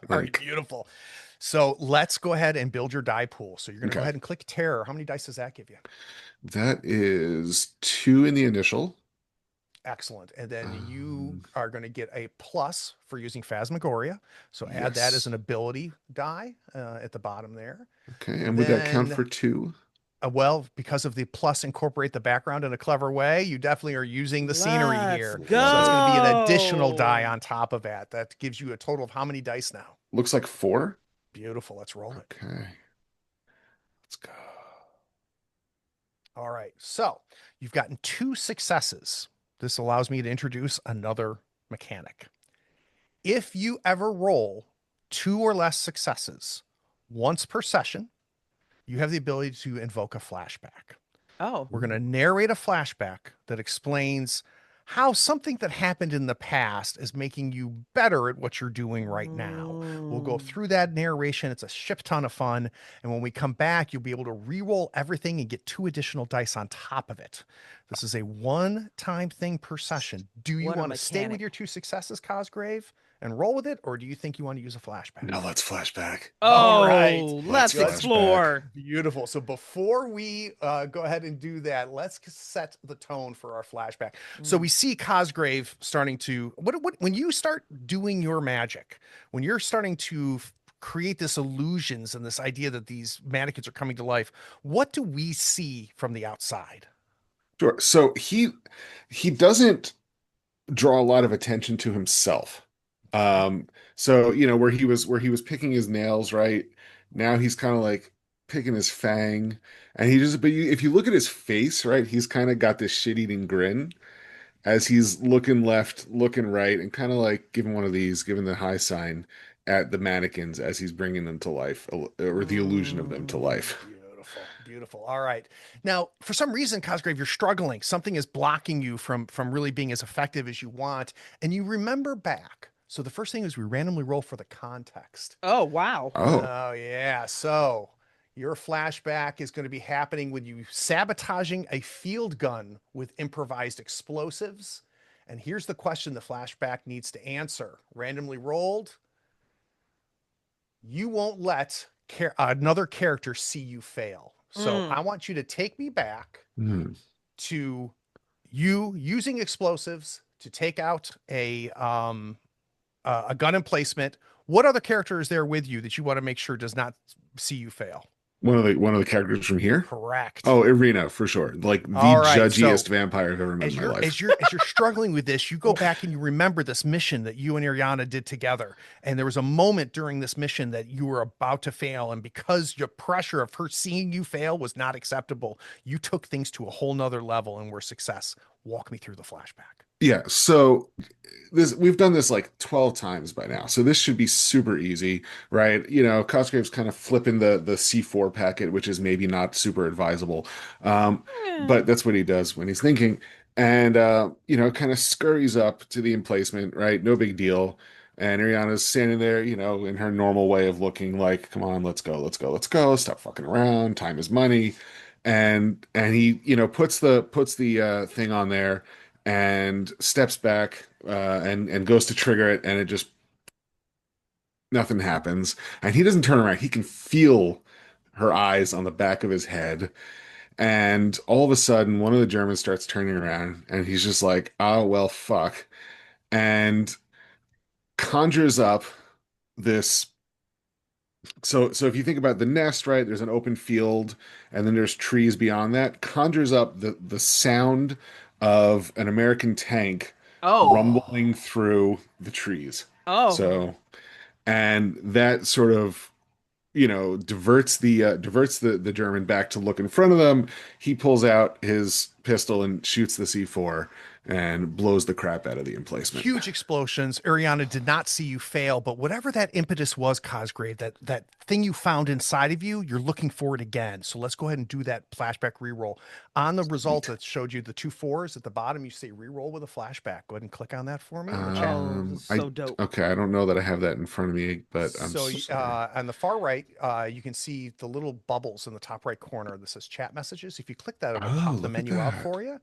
right, Like, beautiful. So let's go ahead and build your die pool. So you're going to go Okay. ahead and click terror. How many dice does that give you? that is 2 in the initial. Excellent. And then you Um, are going to get a plus for using Phasmagoria. So add that as Yes. an ability die at the bottom there. Okay, and would that count Then- for 2? Well, because of the plus incorporate the background in a clever way, you definitely are using the scenery Let's here. go. So that's going to be an additional die on top of that. That gives you a total of how many dice now? Looks like 4. Beautiful. Let's roll it. Okay. Let's go. All right. So you've gotten 2 successes. This allows me to introduce another mechanic. If you ever roll 2 or less successes once per session, you have the ability to invoke a flashback. Oh. We're going to narrate a flashback that explains how something that happened in the past is making you better at what you're doing right now. We'll go Mm. through that narration. It's a shit ton of fun. And when we come back, you'll be able to re-roll everything and get 2 additional dice on top of it. This is a one-time thing per session. Do you What a want to stay with mechanic. your 2 successes, Cosgrave, and roll with it? Or do you think you want to use a flashback? Now let's flashback. Oh, All right. let's Let's explore. Beautiful. So before we go ahead and do that, let's set the tone for our flashback. So we see Cosgrave starting to what when you start doing your magic, when you're starting to create this illusions and this idea that these mannequins are coming to life, what do we see from the outside? Sure. So he doesn't draw a lot of attention to himself. So where he was picking his nails, right? Now he's kind of like picking his fang, and if you look at his face, right, he's kind of got this shit-eating grin as he's looking left, looking right, and kind of like giving the high sign at the mannequins as he's bringing them to life, or the illusion of them to life. Beautiful, beautiful. All right. Now, for some reason, Cosgrave, you're struggling. Something is blocking you from really being as effective as you want, and you remember back. So the first thing is we randomly roll for the context. Oh, wow. Oh, Oh yeah. So your flashback is going to be happening when you sabotaging a field gun with improvised explosives. And here's the question the flashback needs to answer. Randomly rolled. You won't let another character see you fail. So I want you to take me back hmm. to you using explosives to take out a gun emplacement. What other character is there with you that you want to make sure does not see you fail? One of the characters from here. Correct. Oh, Irina, for sure. Like the All right, judgiest so vampire I've ever met as in my you're life. as you're struggling with this, you go back and you remember this mission that you and Iriana did together. And there was a moment during this mission that you were about to fail. And because your pressure of her seeing you fail was not acceptable, you took things to a whole nother level and were success. Walk me through the flashback. Yeah, so we've done this like 12 times by now. So this should be super easy, right? Cosgrave's kind of flipping the C4 packet, which is maybe not super advisable. But that's what he does when he's thinking. And kind of scurries up to the emplacement, right? No big deal. And Ariana's standing there, in her normal way of looking like, come on, let's go, let's go, let's go. Stop fucking around. Time is money. And he, puts the thing on there and steps back and goes to trigger it, and it just nothing happens. And he doesn't turn around. He can feel her eyes on the back of his head. And all of a sudden, one of the Germans starts turning around, and he's just like, "Oh well, fuck," and conjures up this. So if you think about the nest, right, there's an open field, and then there's trees beyond that. Conjures up the sound of an American tank Oh. rumbling through the trees. Oh. So, and that sort of, diverts the German back to look in front of them. He pulls out his pistol and shoots the C4 and blows the crap out of the emplacement. Huge explosions. Ariana did not see you fail, but whatever that impetus was, Cosgrave, that thing you found inside of you, you're looking for it again. So let's go ahead and do that flashback reroll. On the result that showed you the 2 4s at the bottom, you say reroll with a flashback. Go ahead and click on that for me in the chat. Oh, this is so dope. Okay, I don't know that I have that in front of me, but I'm So sorry. on the far right, you can see the little bubbles in the top right corner that says chat messages. If you click that, it'll pop the Look at menu out that. for you.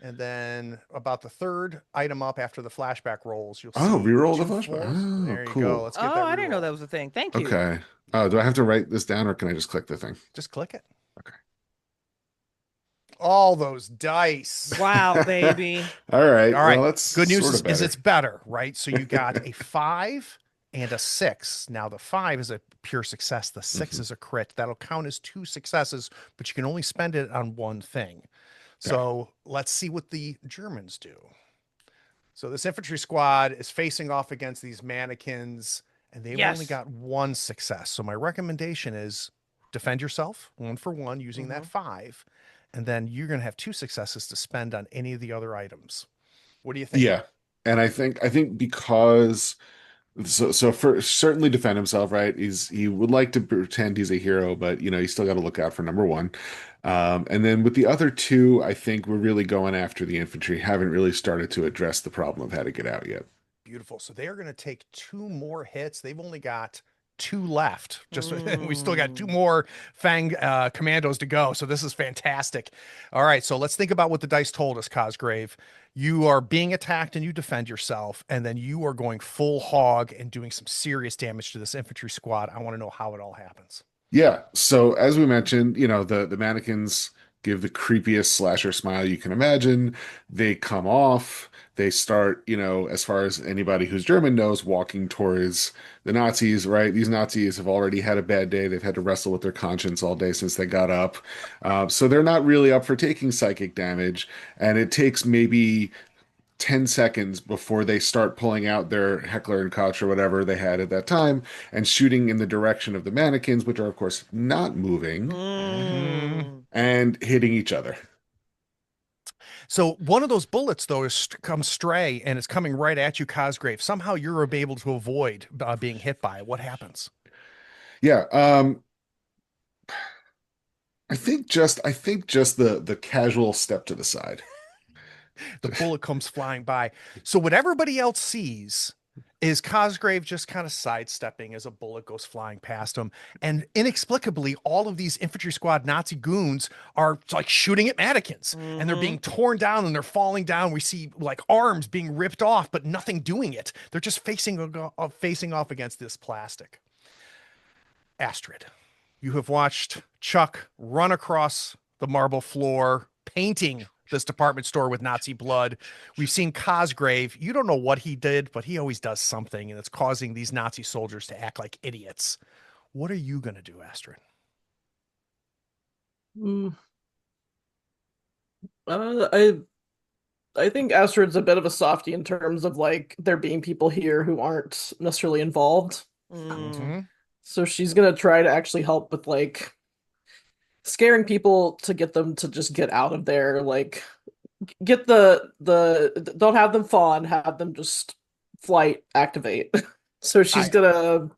And then about the third item up after the flashback rolls, you'll see Reroll the 2 flashback. 4s. Oh, There you go. cool. Let's Oh, get that I didn't know reroll. that was a thing. Thank you. Okay. Do I have to write this down, or can I just click the thing? Just click it. Okay. All those dice. Wow, baby. All right. All right. Well, that's Good news sort is, of better. it's better, right? So you got a 5 and a 6. Now the 5 is a pure success. The 6 is a crit. That'll count as 2 successes, but you can only spend it on one thing. So let's see what the Germans do. So this infantry squad is facing off against these mannequins, and they've only Yes. got 1 success. So my recommendation is defend yourself 1 for 1 using that 5, and then you're going to have 2 successes to spend on any of the other items. What do you think? Yeah. And I think because so for certainly defend himself, right? He would like to pretend he's a hero, but he's still got to look out for number one. And then with the other two, I think we're really going after the infantry. Haven't really started to address the problem of how to get out yet. Beautiful. So they are going to take 2 more hits. They've only got 2 left. Just we still got 2 more Fang commandos to go. So this is fantastic. All right. So let's think about what the dice told us, Cosgrave. You are being attacked and you defend yourself, and then you are going full hog and doing some serious damage to this infantry squad. I want to know how it all happens. Yeah. So as we mentioned, the mannequins give the creepiest slasher smile you can imagine. They come off. They start, as far as anybody who's German knows, walking towards the Nazis, right? These Nazis have already had a bad day. They've had to wrestle with their conscience all day since they got up. So they're not really up for taking psychic damage. And it takes maybe 10 seconds before they start pulling out their Heckler and Koch or whatever they had at that time and shooting in the direction of the mannequins, which are, of course, not moving, and hitting each other. So one of those bullets, though, comes stray and it's coming right at you, Cosgrave. Somehow you're able to avoid being hit by it. What happens? Yeah, I think just the casual step to the side. The bullet comes flying by. So what everybody else sees is Cosgrave just kind of sidestepping as a bullet goes flying past him. And inexplicably, all of these infantry squad Nazi goons are like shooting at mannequins, and they're being torn down and they're falling down. We see like arms being ripped off, but nothing doing it. They're just facing off against this plastic. Astrid, you have watched Chuck run across the marble floor painting this department store with Nazi blood. We've seen Cosgrave. You don't know what he did, but he always does something, and it's causing these Nazi soldiers to act like idiots. What are you going to do, Astrid? I think Astrid's a bit of a softie in terms of like there being people here who aren't necessarily involved. So she's gonna try to actually help with like scaring people to get them to just get out of there, like get don't have them fawn, have them just flight activate. So she's I gonna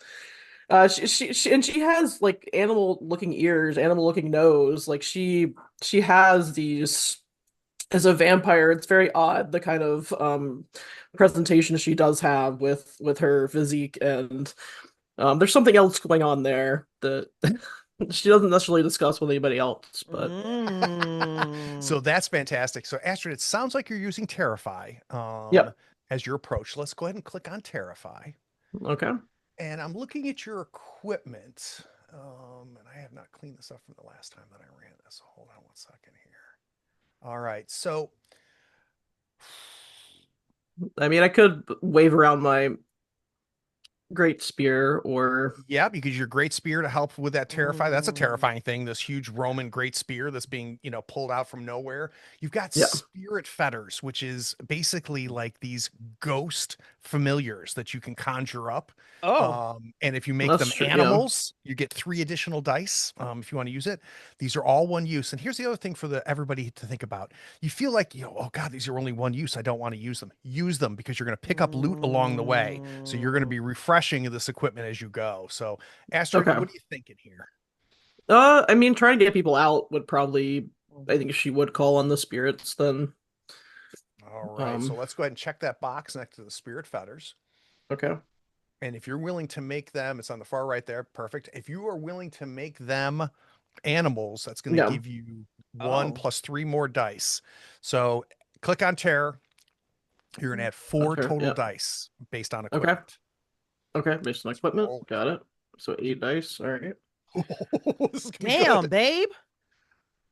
and she has like animal looking ears, animal looking nose. Like she has these as a vampire. It's very odd the kind of presentation she does have with her physique, and there's something else going on there that she doesn't necessarily discuss with anybody else, but So Mm. that's fantastic. So Astrid, it sounds like you're using Terrify yep. as your approach. Let's go ahead and click on Terrify. Okay. And I'm looking at your equipment. And I have not cleaned this up from the last time that I ran this. So hold on one second here. All right. So I mean, I could wave around my great spear or yeah, because your great spear to help with that terrify. That's a Mm. terrifying thing. This huge Roman great spear that's being, pulled out from nowhere. You've got yeah. spirit fetters, which is basically like these ghost familiars that you can conjure up. Oh. And if you make That's them true. Yeah. animals, you get 3 additional dice. If you want to use it, these are all one use. And here's the other thing for everybody to think about. You feel like, oh God, these are only one use. I don't want to use them. Use them because you're going to pick up loot along the way. So you're going to Mm. be refreshing this equipment as you go. So Astrid, Okay. what are you thinking here? I mean, trying to get people out would probably, I think she would call on the spirits then. All right, so Um, let's go ahead and check that box next to the spirit fetters. okay. And if you're willing to make them, it's on the far right there. Perfect. If you are willing to make them animals, that's going to Yeah. give you one Oh. plus 3 more dice. So click on terror. You're going to add 4 Okay. total Yeah. dice based on Okay. equipment. Okay. Based on equipment. Oh, Got it. So 8 dice. All right. this is going to be Damn, good. babe.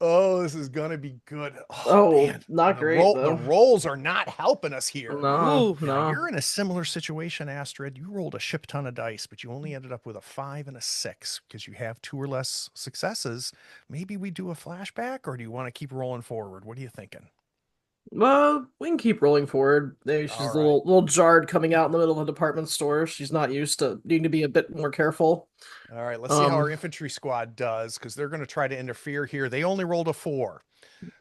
Oh, this is gonna be good. Oh Oh, man, not great the though. rolls are not helping us here. No, Oof. Now no. you're in a similar situation, Astrid. You rolled a ship ton of dice, but you only ended up with a 5 and a 6 because you have 2 or less successes. Maybe we do a flashback, or do you want to keep rolling forward? What are you thinking? Well, we can keep rolling forward. Maybe All she's a right. little jarred coming out in the middle of a department store. She's not used to needing to be a bit more careful. All right, let's see how our Um, infantry squad does because they're going to try to interfere here. They only rolled a 4.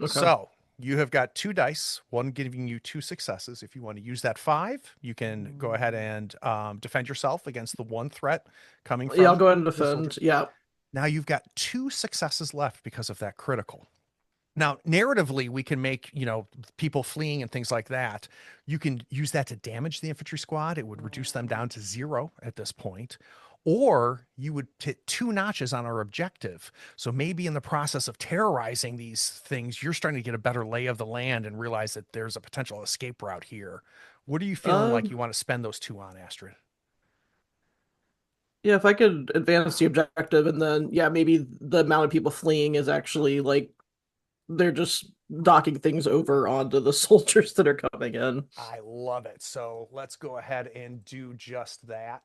okay. So you have got 2 dice, one giving you 2 successes. If you want to use that 5, you can go ahead and defend yourself against the one threat coming Yeah, I'll from go ahead and the soldier. defend. Yeah. Now you've got 2 successes left because of that critical. Now, narratively, we can make, people fleeing and things like that. You can use that to damage the infantry squad. It would reduce them down to 0 at this point. Or you would hit 2 notches on our objective. So maybe in the process of terrorizing these things, you're starting to get a better lay of the land and realize that there's a potential escape route here. What are you feeling like Um, you want to spend those 2 on, Astrid? yeah, if I could advance the objective and then yeah, maybe the amount of people fleeing is actually like they're just knocking things over onto the soldiers that are coming in. I love it. So let's go ahead and do just that.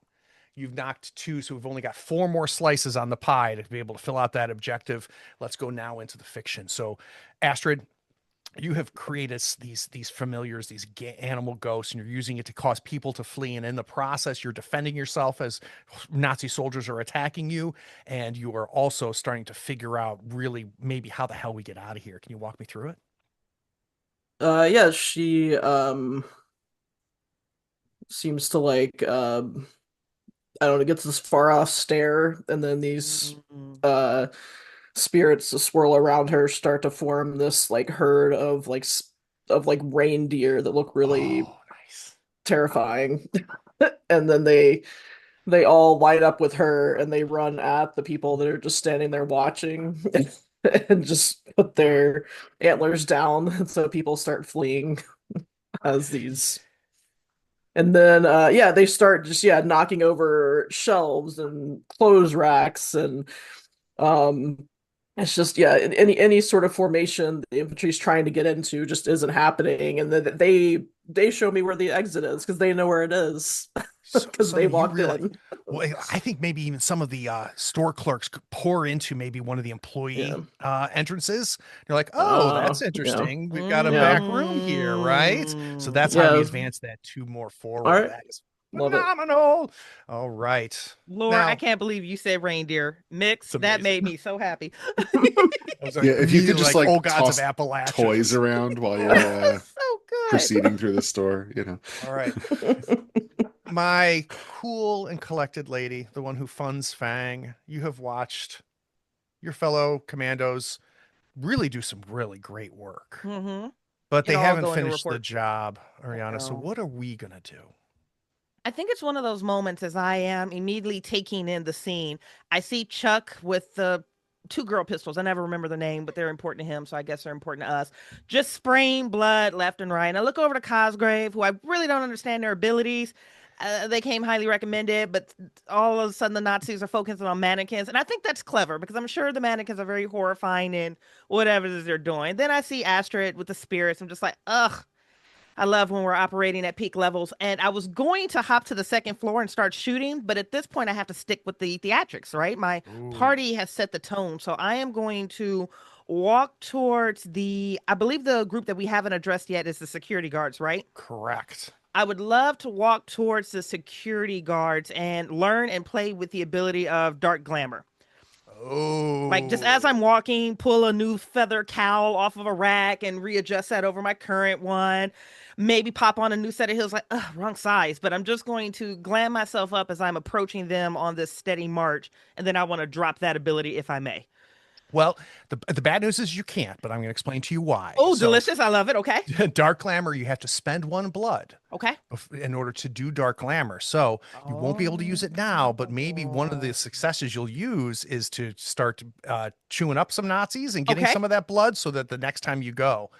You've knocked 2, so we've only got 4 more slices on the pie to be able to fill out that objective. Let's go now into the fiction. So, Astrid, you have created these familiars, these animal ghosts, and you're using it to cause people to flee. And in the process, you're defending yourself as Nazi soldiers are attacking you, and you are also starting to figure out really maybe how the hell we get out of here. Can you walk me through it? Yeah, she seems to like I don't know, gets this far off stare and then these Mm. uh spirits that swirl around her start to form this like herd of of like reindeer that look really Oh, nice. terrifying. And then they all light up with her and they run at the people that are just standing there watching and just put their antlers down. And so people start fleeing as these. And then yeah, they start just yeah, knocking over shelves and clothes racks and um it's just yeah, any sort of formation the infantry's trying to get into just isn't happening. And then they show me where the exit is because they know where it is because So they you walked really, in. well, I think maybe even some of the store clerks could pour into maybe one of the employee Yeah. entrances. You're like, oh, that's Yeah. interesting. We've got a Yeah. back room here, right? So Mm. that's how we Yeah. advance that 2 more All forward. right. That is Love it. Phenomenal. All right. Lord, Now, I can't believe you said reindeer. Mix, It's that made amazing. me so happy. I was like, Yeah, if you could immediately just like, like oh, gods of toss Appalachia. toys around while you're So good. proceeding through the store, you know. All right. My cool and collected lady, the one who funds Fang, you have watched your fellow commandos really do some really great work, Mm-hmm. but they It'll all haven't go in the finished the report. job, Ariana. So know. what are we gonna do? I think it's one of those moments as I am immediately taking in the scene. I see Chuck with the two girl pistols. I never remember the name, but they're important to him, so I guess they're important to us. Just spraying blood left and right. And I look over to Cosgrave, who I really don't understand their abilities. They came highly recommended, but all of a sudden the Nazis are focusing on mannequins. And I think that's clever because I'm sure the mannequins are very horrifying in whatever it is they're doing. Then I see Astrid with the spirits. I'm just like, ugh. I love when we're operating at peak levels. And I was going to hop to the second floor and start shooting, but at this point, I have to stick with the theatrics, right? My Ooh, party has set the tone. So I am going to walk towards I believe the group that we haven't addressed yet is the security guards, right? correct. I would love to walk towards the security guards and learn and play with the ability of dark glamour. Oh, Like just as I'm walking, pull a new feather cowl off of a rack and readjust that over my current one. Maybe pop on a new set of heels, like, ugh, wrong size. But I'm just going to glam myself up as I'm approaching them on this steady march. And then I want to drop that ability if I may. well, the bad news is you can't, but I'm going to explain to you why. Oh, So, delicious. I love it. Okay. dark glamour, you have to spend one blood Okay. in order to do dark glamour. So you won't be able to use it now, but maybe one of the Oh. successes you'll use is to start chewing up some Nazis and getting Okay. some of that blood so that the next time you go,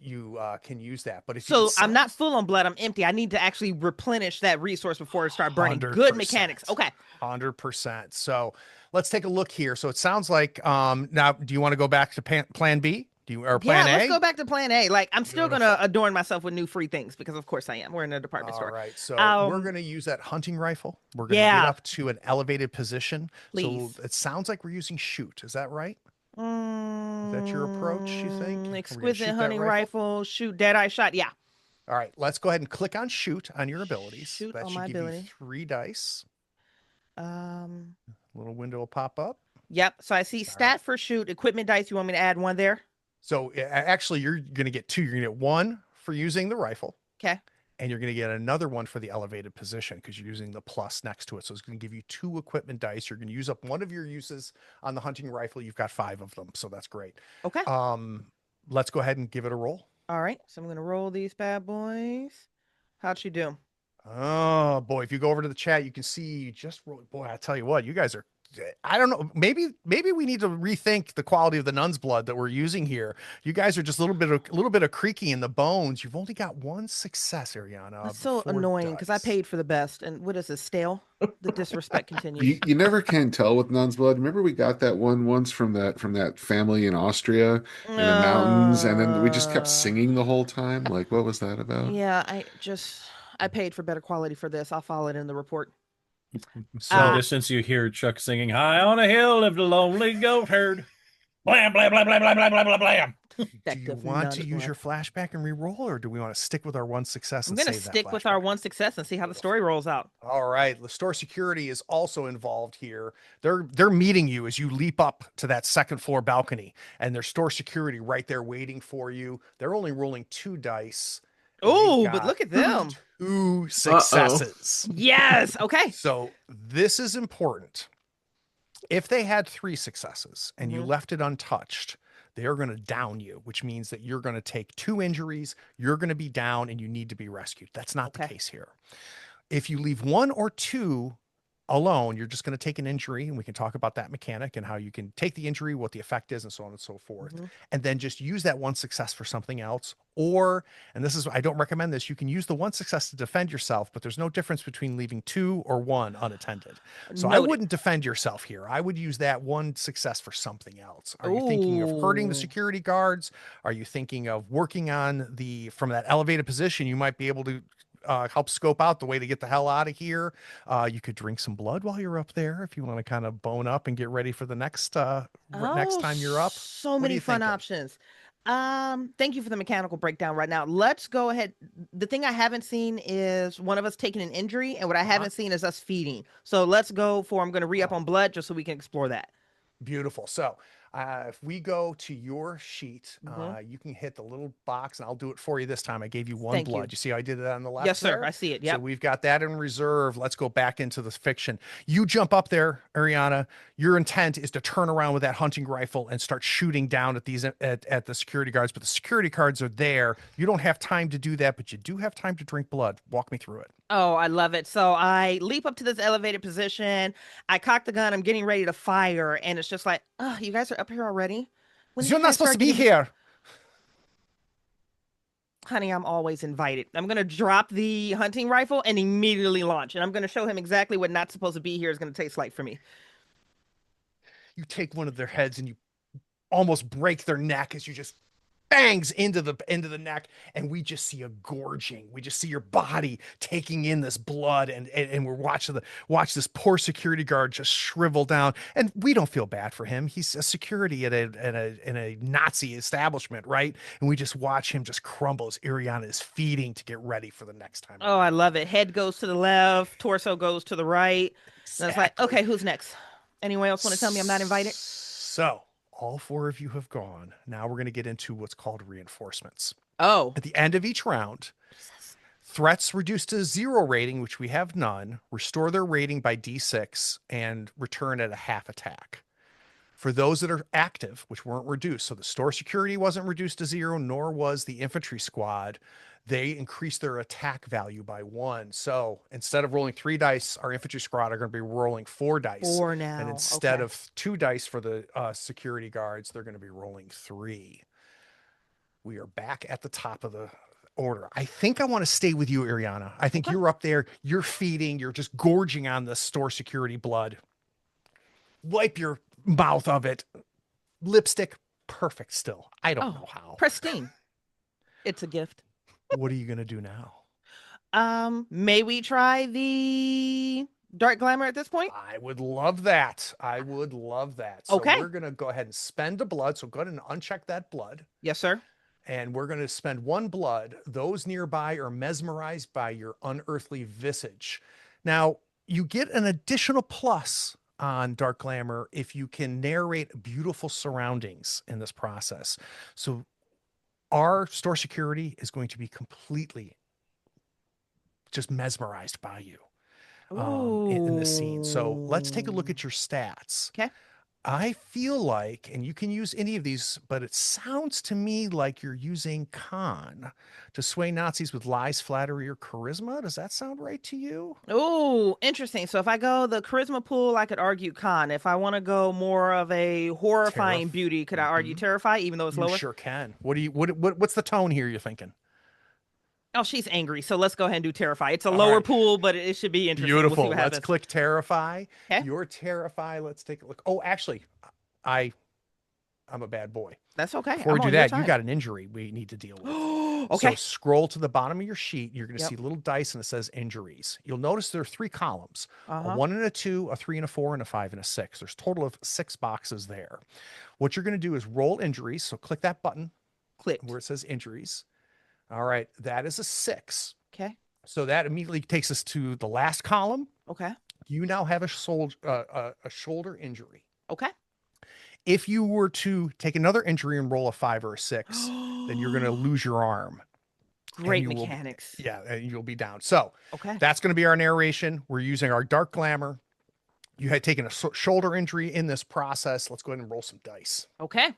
you can use that. But if you So I'm not decide- full on blood. I'm empty. I need to actually replenish that resource before I start burning. Good 100%. mechanics. Okay. 100%. So let's take a look here. So it sounds like now, do you want to go back to plan B? Or plan Yeah, A? let's go back to plan A. Like, I'm still going to Beautiful. adorn myself with new free things because, of course, I am. We're in a department All store. right, so we're Um, going to use that hunting rifle. We're going to get Yeah. up to an elevated position. Please. So it sounds like we're using shoot. Is that right? Is that your approach, you think? Are we gonna Exquisite shoot that hunting rifle, shoot, dead eye shot. Yeah. All right, let's go ahead and click on shoot on your abilities. Shoot That on should my give ability. you 3 dice. Um, Little window will pop up. yep. So I see stat for shoot, equipment dice. You want me to add one there? So actually, you're going to get 2. You're going to get 1 for using the rifle, Okay. and you're going to get another one for the elevated position because you're using the plus next to it. So it's going to give you 2 equipment dice. You're going to use up one of your uses on the hunting rifle. You've got 5 of them, so that's great. Okay. Let's go ahead and give it a roll. All right. So I'm going to roll these bad boys. How'd you do? Oh boy, if you go over to the chat, you can see you just rolled. Boy, I tell you what, you guys are. I don't know. Maybe we need to rethink the quality of the nun's blood that we're using here. You guys are just a little bit of creaky in the bones. You've only got 1 success, Ariana. That's so 4 annoying because I dice. paid for the best. And what is this, stale? The disrespect continues. You never can tell with nun's blood. Remember we got that one once from that family in Austria in the mountains, and then we just kept singing the whole time. Like, what was that about? Yeah, I paid for better quality for this. I'll follow it in the report. Some distance you hear Chuck singing, "High on a hill lived a lonely goat herd." Blam, blam, blam, blam, blam, blam, blam, blam, blam. Do you Effective want to nun's use blood. your flashback and re-roll, or do we want to stick with our 1 success? I'm And going to save that stick with our flashback? 1 success and see how the story rolls out. All right, the store security is also involved here. They're meeting you as you leap up to that second floor balcony, and there's store security right there waiting for you. They're only rolling 2 dice. and they Oh, but got look at them. 2 successes. Yes. Okay. So this is important. If they had 3 successes and you Mhm. left it untouched, they are going to down you, which means that you're going to take 2 injuries, you're going to be down, and you need to be rescued. That's not the Okay. case here. If you leave 1 or 2 alone, you're just going to take an injury, and we can talk about that mechanic and how you can take the injury, what the effect is, and so on and so forth. Mhm. And then just use that 1 success for something else. Or, and this is, I don't recommend this, you can use the 1 success to defend yourself, but there's no difference between leaving 2 or 1 unattended. So I Noted. wouldn't defend yourself here. I would use that 1 success for something else. Are you thinking of hurting the Ooh. security guards? Are you thinking of working on from that elevated position? You might be able to help scope out the way to get the hell out of here. You could drink some blood while you're up there if you want to kind of bone up and get ready for the next time you're up. So What are many you fun thinking? options. Thank you for the mechanical breakdown right now. Let's go ahead. The thing I haven't seen is one of us taking an injury, and what I haven't seen is us feeding. So let's go for, I'm going to re-up on blood just so we can explore that. Beautiful. So if we go to your sheet, Mhm. you can hit the little box, and I'll do it for you this time. I gave you one Thank you. blood. You see how I did it on the left Yes, sir. there? I see it. So Yep. we've got that in reserve. Let's go back into the fiction. You jump up there, Ariana. Your intent is to turn around with that hunting rifle and start shooting down at these at the security guards, but the security guards are there. You don't have time to do that, but you do have time to drink blood. Walk me through it. Oh, I love it. So I leap up to this elevated position. I cock the gun. I'm getting ready to fire. And it's just like, oh, you guys are up here already? When did You're you not guys supposed to start be getting here. Honey, I'm always invited. I'm going to drop the hunting rifle and immediately launch. And I'm going to show him exactly what not supposed to be here is going to taste like for me. You take one of their heads and you almost break their neck as you just bangs into the neck, and we just see a gorging. We just see your body taking in this blood, and we're watch this poor security guard just shrivel down. And we don't feel bad for him. He's a security at a Nazi establishment, right? And we just watch him just crumble as Iriana is feeding to get ready for the next time. Oh, I love it. Head goes to the left, torso goes to the right. And it's like, Exactly. okay, who's next? Anyone else want to tell me I'm not invited? So all four of you have gone. Now we're going to get into what's called reinforcements. Oh, At the end of each round, threats reduced to 0 rating, which we have none, restore their rating by D6 and return at a half attack. For those that are active, which weren't reduced, so the store security wasn't reduced to 0, nor was the infantry squad, they increased their attack value by 1. So instead of rolling 3 dice, our infantry squad are going to be rolling 4 dice. 4 now. And instead Okay. of 2 dice for the security guards, they're going to be rolling 3. We are back at the top of the order. I think I want to stay with you, Ariana. I think Okay. you're up there. You're feeding. You're just gorging on the store security blood. Wipe your mouth of it. Lipstick, perfect still. I don't know how. Pristine. It's a gift. What are you going to do now? May we try the dark glamour at this point? I would love that. I would love that. So Okay. we're going to go ahead and spend the blood. So go ahead and uncheck that blood. Yes, sir. And we're going to spend 1 blood. Those nearby are mesmerized by your unearthly visage. Now, you get an additional plus on Dark Glamour if you can narrate beautiful surroundings in this process. So our store security is going to be completely just mesmerized by you in this scene. So let's take a look at your stats. Okay. I feel like, and you can use any of these, but it sounds to me like you're using con to sway Nazis with lies, flattery, or charisma. Does that sound right to you? Oh, interesting. So if I go the charisma pool, I could argue con. If I want to go more of a horrifying beauty, could I argue terrify, even though it's You lower? sure can. What's the tone here you're thinking? Oh, she's angry. So let's go ahead and do terrify. It's a lower right. pool, but it should be interesting. We'll see Beautiful. what Let's happens. click terrify. Okay. You're terrify. Let's take a look. Oh, actually, I'm a bad boy. That's okay. Before we I'm do on your that, you side. got an injury we need to deal with. Okay. So scroll to the bottom of your sheet. You're going to Yep. see a little dice and it says injuries. You'll notice there are 3 columns, Uh-huh. a 1 and a 2, a 3 and a 4, and a 5 and a 6. There's a total of 6 boxes there. What you're going to do is roll injuries. So click that button Clicked. where it says injuries. All right. That is a 6. Okay. So that immediately takes us to the last column. Okay. You now have a shoulder injury. Okay. If you were to take another injury and roll a 5 or a 6, then you're going to lose your arm. Great you will- mechanics. Yeah, and you'll be down. So Okay. that's going to be our narration. We're using our dark glamour. You had taken a shoulder injury in this process. Let's go ahead and roll some dice. Okay.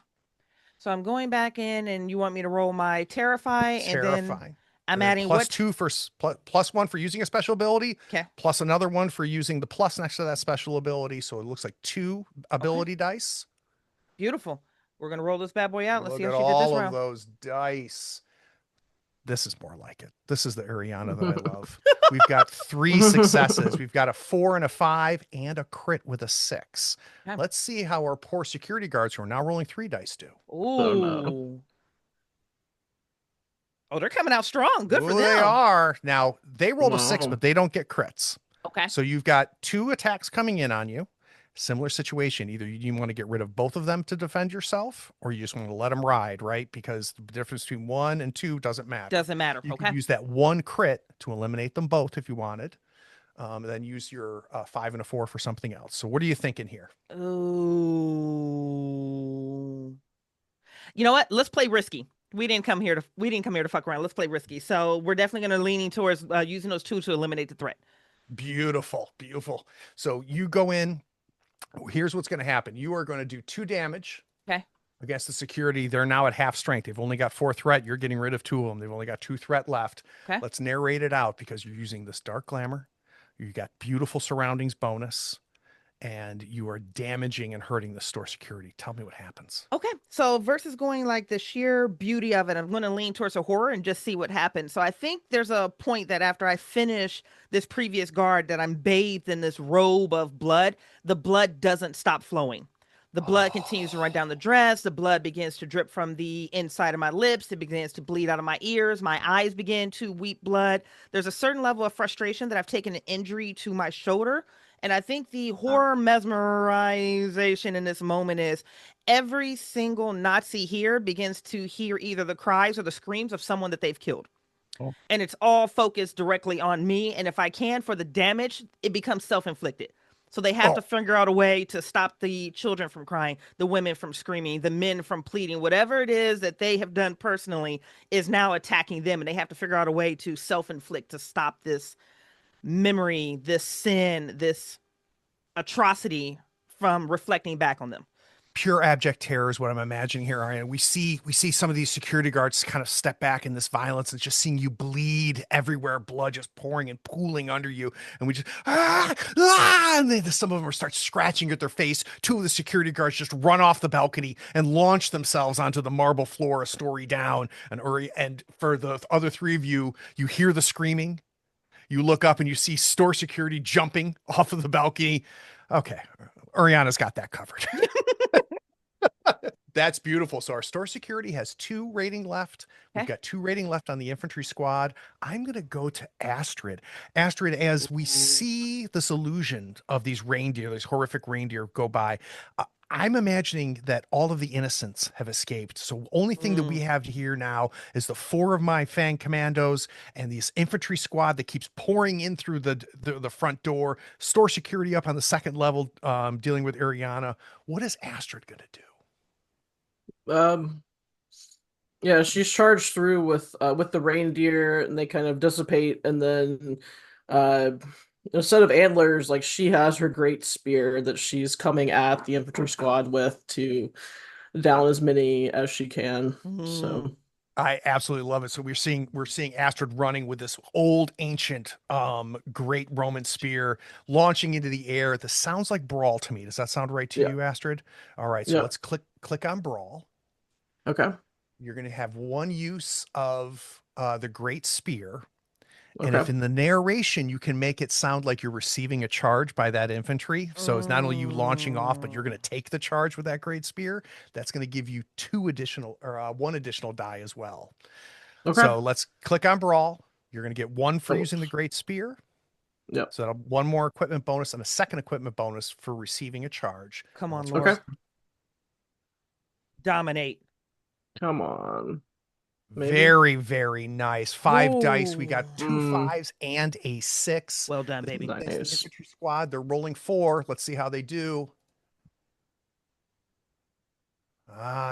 So I'm going back in, and you want me to roll my terrify, and then Terrifying. I'm And then adding plus what? 2 for plus 1 for using a special ability. Okay. Plus another 1 for using the plus next to that special ability. So it looks like 2 ability dice. Beautiful. We're gonna roll this bad boy out. Let's Look see at how she did all this of round. those dice. This is more like it. This is the Ariana that I love. We've got 3 successes. We've got a 4 and a 5 and a crit with a 6. Okay. Let's see how our poor security guards who are now rolling 3 dice do. Ooh. no. Oh, they're coming out strong. Good for Ooh, them. They are. Now, they rolled a 6, Wow. but they don't get crits. Okay. So you've got 2 attacks coming in on you. Similar situation. Either you want to get rid of both of them to defend yourself, or you just want to let them ride, right? Because the difference between 1 and 2 doesn't matter. Doesn't matter. You Okay. could use that 1 crit to eliminate them both if you wanted. Then use your 5 and a 4 for something else. So what are you thinking here? Ooh. You know what? Let's play risky. We didn't come here to fuck around. Let's play risky. So we're definitely going to leaning towards using those 2 to eliminate the threat. Beautiful, beautiful. So you go in. Here's what's going to happen. You are going to do 2 damage. Okay. Against the security. They're now at half strength. They've only got 4 threat. You're getting rid of 2 of them. They've only got 2 threat left. Okay. Let's narrate it out because you're using this dark glamour. You got beautiful surroundings bonus, and you are damaging and hurting the store security. Tell me what happens. Okay. So versus going like the sheer beauty of it, I'm going to lean towards a horror and just see what happens. So I think there's a point that after I finish this previous guard that I'm bathed in this robe of blood, the blood doesn't stop flowing. The blood continues to run down the dress. The blood begins to drip from the inside of my lips. It begins to bleed out of my ears. My eyes begin to weep blood. There's a certain level of frustration that I've taken an injury to my shoulder. And I think the horror mesmerization in this moment is every single Nazi here begins to hear either the cries or the screams of someone that they've killed. Oh. And it's all focused directly on me. And if I can, for the damage, it becomes self-inflicted. So they have to figure out a way to stop the children from crying, the women from screaming, the men from pleading. Whatever it is that they have done personally is now attacking them. And they have to figure out a way to self-inflict to stop this memory, this sin, this atrocity from reflecting back on them. Pure abject terror is what I'm imagining here, Ariana. We see some of these security guards kind of step back in this violence and just seeing you bleed everywhere, blood just pouring and pooling under you. And we just, and then some of them start scratching at their face. 2 of the security guards just run off the balcony and launch themselves onto the marble floor a story down. And for the other 3 of you, you hear the screaming. You look up and you see store security jumping off of the balcony. Okay, Ariana's got that covered. That's beautiful. So our store security has 2 rating left. We've got 2 rating left on the infantry squad. I'm going to go to Astrid. Astrid, as we see this illusion of these reindeer, these horrific reindeer go by, I'm imagining that all of the innocents have escaped. So only thing that we have here now is the 4 of my Fang commandos and this infantry squad that keeps pouring in through the front door. Store security up on the 2nd level, dealing with Ariana. What is Astrid going to do? Yeah, she's charged through with the reindeer, and they kind of dissipate, and then instead of antlers, like, she has her great spear that she's coming at the infantry squad with to down as many as she can. So I absolutely love it. So we're seeing Astrid running with this old ancient great Roman spear launching into the air. This sounds like Brawl to me. Does that sound right to you, Astrid? All right, so let's click on Brawl. Okay. You're going to have 1 use of the great spear. And if in the narration you can make it sound like you're receiving a charge by that infantry, so it's not only you launching off, but you're going to take the charge with that great spear, that's going to give you 1 additional die as well. Okay. So let's click on Brawl. You're going to get 1 for using the great spear. Yep. So 1 more equipment bonus and a 2nd equipment bonus for receiving a charge. Come on, Lord. Okay. Dominate. Come on. Maybe. Very, very nice. 5 dice. We got 2 5s and a 6. Well done, baby. Nice. The infantry squad, they're rolling 4. Let's see how they do.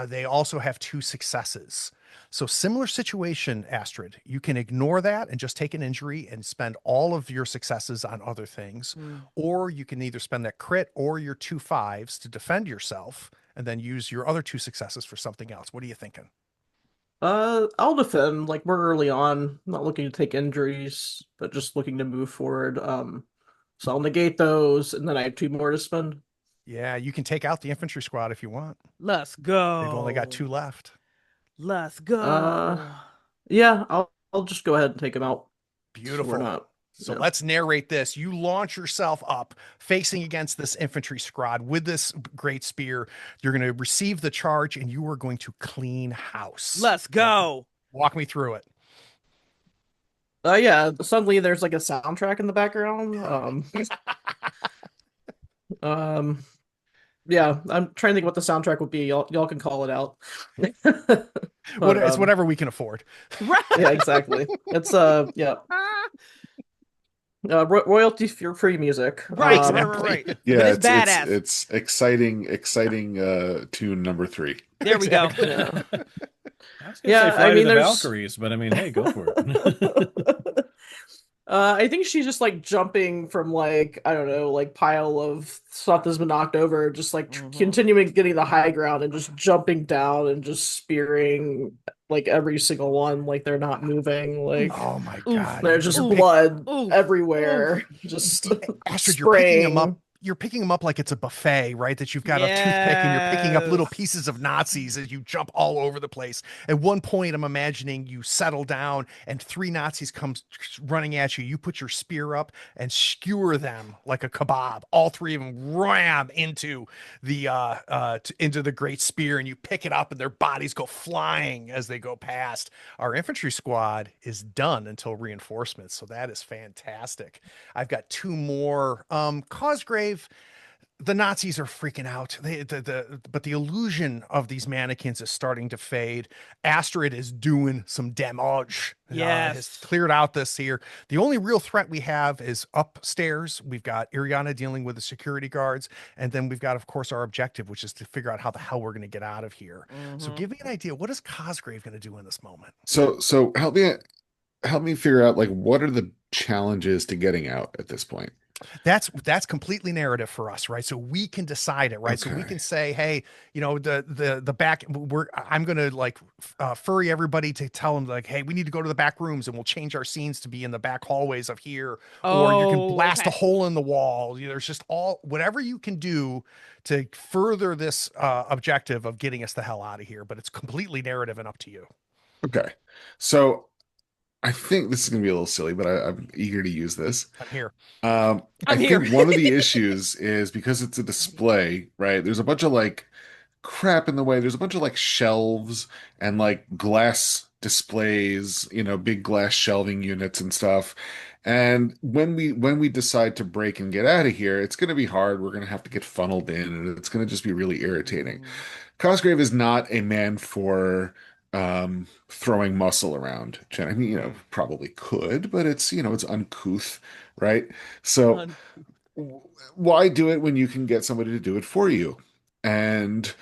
They also have 2 successes. So similar situation, Astrid. You can ignore that and just take an injury and spend all of your successes on other things. Or you can either spend that crit or your 2 5s to defend yourself and then use your other 2 successes for something else. What are you thinking? I'll defend. Like, we're early on, not looking to take injuries, but just looking to move forward. So I'll negate those, and then I have 2 more to spend. Yeah, you can take out the infantry squad if you want. Let's go. They've only got 2 left. Let's go. Yeah, I'll just go ahead and take them out. Beautiful. So let's narrate this. You launch yourself up facing against this infantry squad with this great spear. You're going to receive the charge and you are going to clean house. Let's go. Walk me through it. Yeah, suddenly there's like a soundtrack in the background. Yeah, I'm trying to think what the soundtrack would be. Y'all can call it out. What But it's whatever we can afford. Right. yeah, exactly. It's yeah, royalty free music. Right, right, right, Exactly. right. But Yeah, it's badass. it's exciting tune number 3. There we go. Exactly. Yeah. I was gonna say Yeah, I Fly to mean the there's Valkyries, but I mean, hey, go for it. I think she's just like jumping from like I don't know, like pile of stuff that's been knocked over, just like Hmm. continuing getting the high ground and just jumping down and just spearing like every single one, like they're not moving, like Oh my Oof. God. there's just You're Oof. blood Oof. everywhere, Oof. just Astrid, you're picking them up. spraying. You're picking them up like it's a buffet, right? That you've got a toothpick and you're picking up little Yes. pieces of Nazis as you jump all over the place. At one point, I'm imagining you settle down and 3 Nazis come running at you. You put your spear up and skewer them like a kebab. All 3 of them ram into the great spear, and you pick it up, and their bodies go flying as they go past. Our infantry squad is done until reinforcements, so that is fantastic. I've got 2 more. Cosgrave, the Nazis are freaking out. But the illusion of these mannequins is starting to fade. Astrid is doing some damage. Has Yes. cleared out this here. The only real threat we have is upstairs. We've got Iriana dealing with the security guards, and then we've got, of course, our objective, which is to figure out how the hell we're going to get out of here. So, Hmm. give me an idea. What is Cosgrave going to do in this moment? So help me figure out like what are the challenges to getting out at this point. That's completely narrative for us, right? So we can decide it, right? So we Okay. can say, hey, the back, I'm gonna like furry everybody to tell them like, hey, we need to go to the back rooms, and we'll change our scenes to be in the back hallways of here, or you can Oh, blast a okay. hole in the wall. There's just all whatever you can do to further this objective of getting us the hell out of here, but it's completely narrative and up to you. Okay. So I think this is going to be a little silly, but I'm eager to use this. I'm here. I I'm here. think one of the issues is because it's a display, right? There's a bunch of like crap in the way. There's a bunch of like shelves and like glass displays, big glass shelving units and stuff. And when we decide to break and get out of here, it's going to be hard. We're going to have to get funneled in, and it's going to just be really irritating. Mhm. Cosgrave is not a man for throwing muscle around. I mean, probably could, but it's uncouth, right? So Un- why do it when you can get somebody to do it for you? And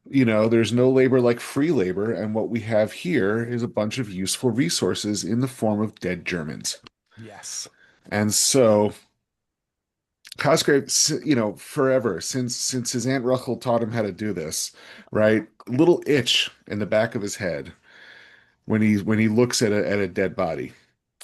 there's no labor like free labor, and what we have here is a bunch of useful resources in the form of dead Germans. Yes. And so Cosgrave, forever since his Aunt Rachel taught him how to do this, right? Little itch in the back of his head when he looks at a dead body,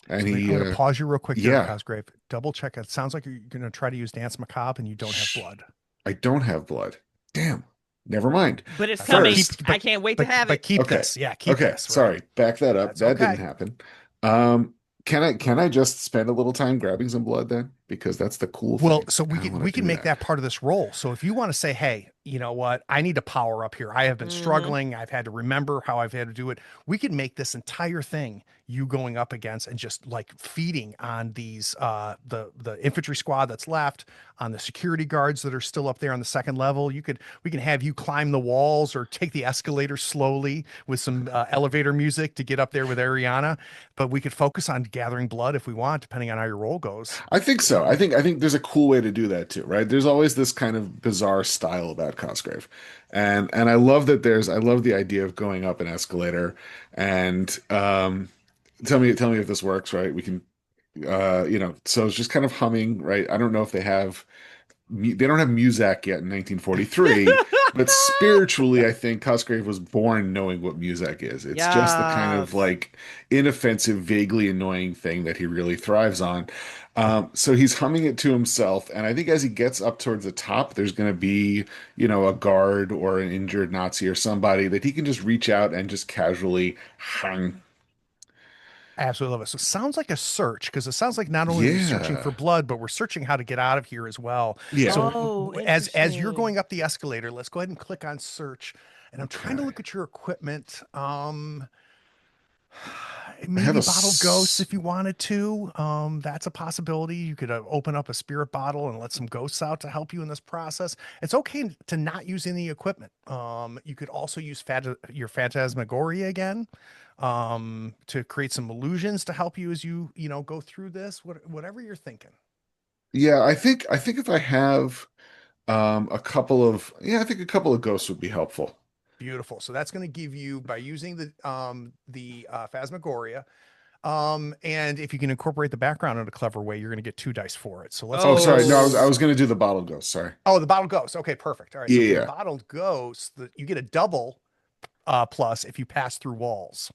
and So I'm he going to pause you real quick there, yeah, Cosgrave. Double check. It sounds like you're going to try to use Dance Macabre and you don't have shh, blood. I don't have blood. Damn, never mind. But it's That's all right. coming. First, I can't wait to have it. Keep okay, this. Yeah, keep okay, this. Right. sorry, back that up. That's That didn't okay. happen. Um, can I just spend a little time grabbing some blood then? Because that's the cool Well, thing. so we I can want we to can do make that. that part of this role. So if you want to say, hey, you know what, I need to power up here. I have been Hmm. struggling. I've had to remember how I've had to do it. We can make this entire thing you going up against and just like feeding on these the infantry squad that's left, on the security guards that are still up there on the second level. We can have you climb the walls or take the escalator slowly with some elevator music to get up there with Ariana. But we could focus on gathering blood if we want, depending on how your role goes. I think so. I think there's a cool way to do that too, right? There's always this kind of bizarre style about Cosgrave. And I love the idea of going up an escalator and tell me if this works, right? We can so it's just kind of humming, right? I don't know if they don't have Muzak yet in 1943, but spiritually, I think Cosgrave was born knowing what Muzak is. It's just the kind of Yes. like inoffensive, vaguely annoying thing that he really thrives on. So he's humming it to himself, and I think as he gets up towards the top, there's going to be, a guard or an injured Nazi or somebody that he can just reach out and just casually hang. I absolutely love it. So it sounds like a search because it sounds like not only are we searching for Yeah, blood, but we're searching how to get out of here as well. yeah. So Oh, as you're interesting. going up the escalator, let's go ahead and click on search. And I'm trying to Okay. look at your equipment. Maybe bottled ghosts if you wanted to. That's a possibility. You could open up a spirit bottle and let some ghosts out to help you in this process. It's okay to not use any equipment. You could also use your phantasmagoria again, to create some illusions to help you as you go through this. Whatever you're thinking. Yeah, I think if I have I think a couple of ghosts would be helpful. Beautiful. So that's going to give you, by using the phantasmagoria. And if you can incorporate the background in a clever way, you're going to get 2 dice for it. So let's. Oh, sorry. No, I Oh. was going to do the bottled ghost. Sorry. Oh, the bottled ghost. Okay, perfect. All right. So Yeah, for the yeah. bottled ghost, you get a double plus if you pass through walls.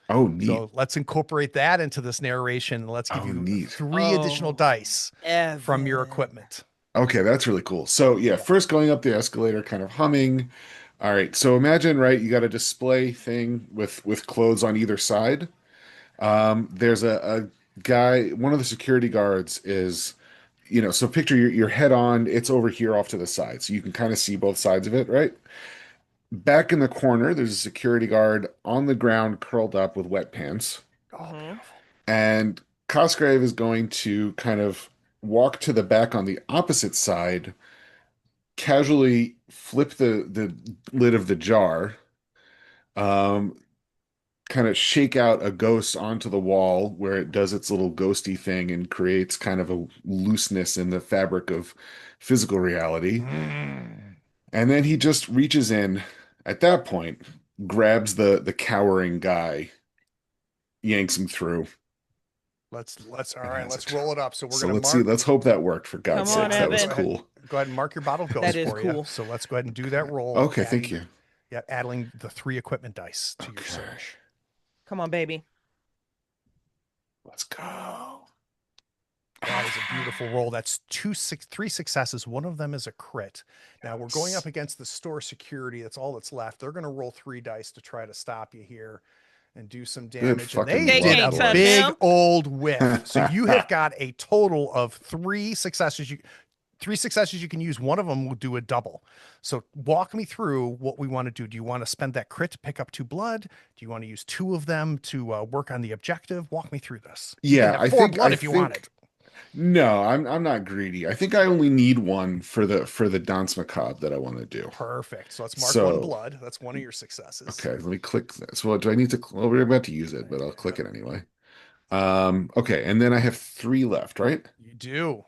Oh, neat. So let's incorporate that into this narration. Let's give you neat. 3 additional dice from your Evan. equipment. Okay, that's really cool. So yeah, first going up the escalator, kind of humming. All right. So imagine, right, you got a display thing with clothes on either side. There's a guy, one of the security guards is, so picture your head on, it's over here off to the side. So you can kind of see both sides of it, right? Back in the corner, there's a security guard on the ground, curled up with wet pants. Oh, beautiful. And Cosgrave is going to kind of walk to the back on the opposite side, casually flip the lid of the jar, um, kind of shake out a ghost onto the wall where it does its little ghosty thing and creates kind of a looseness in the fabric of physical reality. And then he just reaches in at that point, grabs the cowering guy, yanks him through. Let's all right, let's roll it up. So we're So gonna let's see. Let's hope that worked, for God's Come on, sakes. That was Evan. cool. go ahead and mark your bottled ghost That is for you. cool. So let's go ahead and do that roll. Okay, thank you. Yeah, adding the 3 equipment dice to your Okay. search. Come on, baby. Let's go. That is a beautiful roll. That's 3 successes. One of them is a crit. Now we're going up against the store security. That's all that's left. They're going to roll 3 dice to try to stop you here and do some damage. And fucking they They did can't a touch big him. old whiff. So you have got a total of 3 successes. 3 successes you can use. One of them will do a double. So walk me through what we want to do. Do you want to spend that crit to pick up 2 blood? Do you want to use 2 of them to work on the objective? Walk me through this. You Yeah, can have I 4 think blood if you wanted. No, I'm not greedy. I think I only need 1 for the Danse Macabre that I want to do. Perfect. So let's mark So- 1 blood. That's one of your successes. Okay, let me click this. Well, do I need to? Well, we're about to use it, but I'll click it anyway. Okay, and then I have 3 left, right? You do.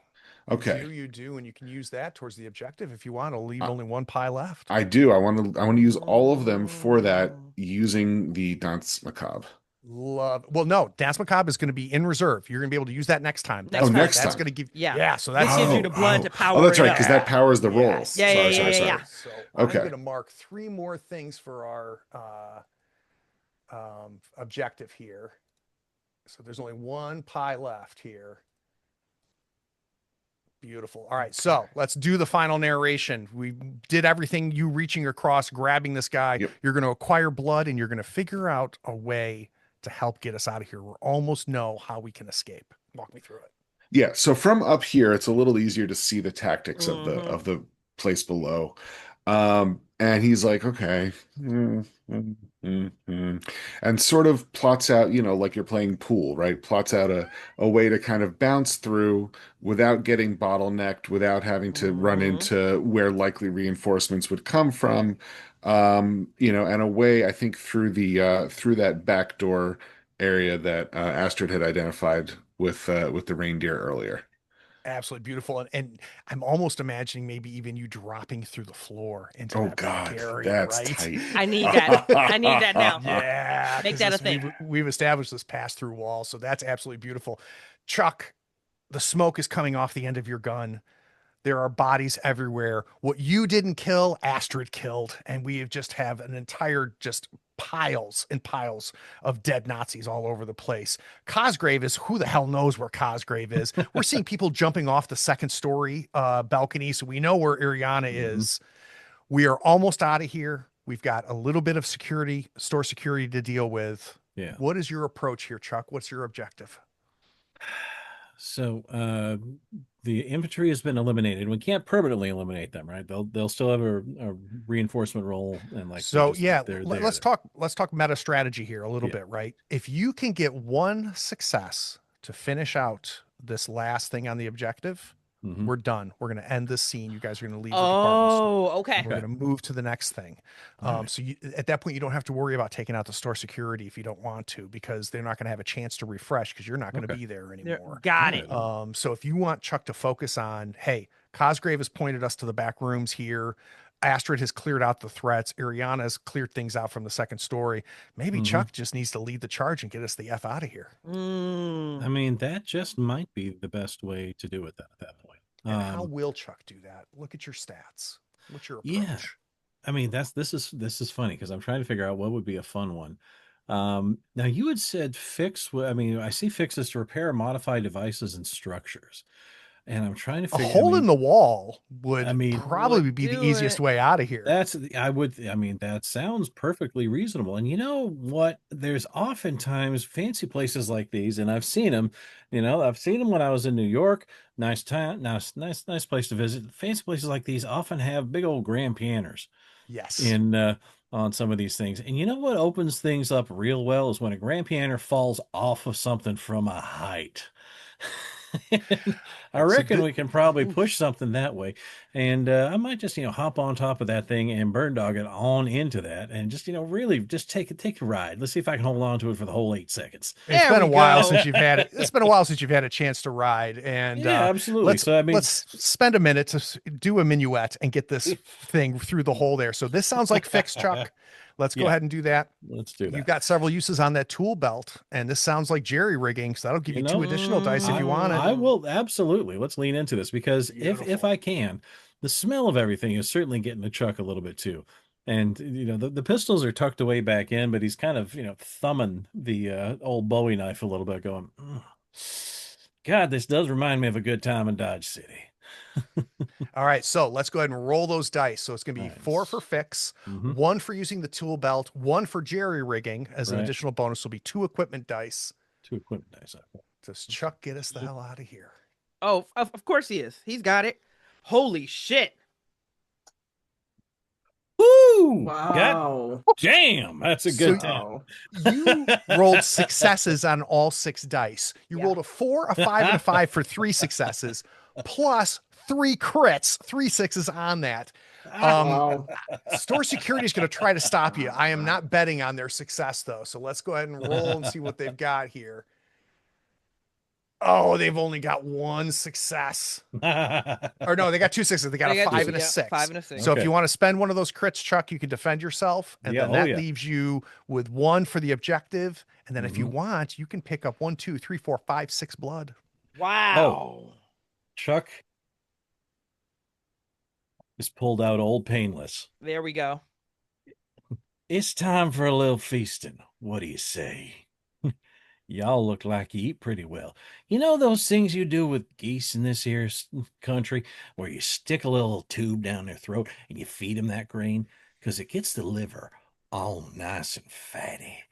Okay, You do, and you can use that towards the objective if you want. I'll leave Uh, only 1 pie left. I do. I want to use all of them for that using the Danse Macabre. Love. Well, no, Danse Macabre is going to be in reserve. You're going to be able to use that next time. Next time. Next That's time. going to give. Yeah. So that's This gives you the blood to power that's it right, up. because that powers the roll. Yes. Yeah, Sorry, yeah, sorry, yeah, sorry. yeah. So Okay. I'm going to mark 3 more things for our objective here. So there's only 1 pie left here. Beautiful. All right, so let's do the final narration. We did everything, you reaching across, grabbing this guy. Yep. You're going to acquire blood, and you're going to figure out a way to help get us out of here. We almost know how we can escape. Walk me through it. Yeah, so from up here, it's a little easier to see the tactics of Mhm. the place below. And he's like, okay, and sort of plots out, like you're playing pool, right? Plots out a way to kind of bounce through without getting bottlenecked, without having to run Mhm. into where likely reinforcements would come from. And a way, I think, through that back door area that Astrid had identified with the reindeer earlier. Absolutely beautiful. And I'm almost imagining maybe even you dropping through the floor into Oh that back God, area, that's right? tight. I need that. I need that now. Yeah. Make 'cause that a this- thing. We've established this pass-through wall, so that's absolutely beautiful. Chuck, the smoke is coming off the end of your gun. There are bodies everywhere. What you didn't kill, Astrid killed, and we just have an entire just piles and piles of dead Nazis all over the place. Cosgrave is, who the hell knows where Cosgrave is? We're seeing people jumping off the 2nd story balcony, so we know where Iriana is. We are almost out of here. We've got a little bit of store security to deal with. Yeah. What is your approach here, Chuck? What's your objective? So the infantry has been eliminated. We can't permanently eliminate them, right? They'll still have a reinforcement role, and like So yeah, they're let's there. talk meta strategy here a little Yeah. bit, right? If you can get one success to finish out this last thing on the objective, Mhm. we're done. We're going to end this scene. You guys are going to leave the department store. Oh, okay. And we're going to move to the next thing. All right. So at that point, you don't have to worry about taking out the store security if you don't want to, because they're not going to have a chance to refresh because you're not going to Okay. be there anymore. Got it. So if you want Chuck to focus on, hey, Cosgrave has pointed us to the back rooms here. Astrid has cleared out the threats. Ariana has cleared things out from the second story. Maybe Mhm. Chuck just needs to lead the charge and get us the F out of here. I mean, that just might be the best way to do it then at that point. And how will Chuck do that? Look at your stats. What's your approach? Yeah. I mean, this is funny because I'm trying to figure out what would be a fun one. Now you had said fix. I mean, I see fixes to repair and modify devices and structures, and I'm trying to A figure. hole in the wall would I mean, probably would be the do easiest it. way out of here. I mean, that sounds perfectly reasonable. And you know what? There's oftentimes fancy places like these, and I've seen them. I've seen them when I was in New York. Nice town, nice place to visit. Fancy places like these often have big old grand pianos Yes. on some of these things. And you know what opens things up real well is when a grand piano falls off of something from a height. I reckon we can probably push something that way. And I might just, hop on top of that thing and burn dog it on into that and just, really just take a ride. Let's see if I can hold on to it for the whole 8 seconds. It's been a while since you've had it. It's been a while since you've had a chance to ride. And yeah, absolutely. let's spend a minute to do a minuet and get this thing through the hole there. So this sounds like fix, Chuck. Let's go ahead and do that. Let's do that. You've got several uses on that tool belt, and this sounds like jerry rigging, so that'll give you 2 additional dice if you want it. I will absolutely. Let's lean into this because if I can, the smell of everything is certainly getting to Chuck a little bit too. And the pistols are tucked away back in, but he's kind of thumbing the old Bowie knife a little bit, going, God, this does remind me of a good time in Dodge City. All right, so let's go ahead and roll those dice. So it's going to be 4 for fix, 1 for using the tool belt, 1 for jerry rigging as an additional bonus. Will be 2 equipment dice. 2 equipment dice. Does Chuck get us the hell out of here? Oh, of course he is. He's got it. Holy shit. Woo! Wow. God damn, that's a good time. You rolled successes on all 6 dice. You rolled a 4, a 5, and a 5 for 3 successes, plus 3 crits, 3 sixes on that. Store security is going to try to stop you. I am not betting on their success, though. So let's go ahead and roll and see what they've got here. Oh, they've only got 1 success. Or no, they got 2 sixes. They got a 5 and a 6. 5 and a 6. So if you want to spend one of those crits, Chuck, you can defend yourself. And then that leaves you with 1 for the objective. And then if you want, you can pick up 1, 2, 3, 4, 5, 6 blood. Wow. Chuck just pulled out Old Painless. There we go. It's time for a little feasting. What do you say? Y'all look like you eat pretty well. You know those things you do with geese in this here country where you stick a little tube down their throat and you feed them that grain? Because it gets the liver all nice and fatty.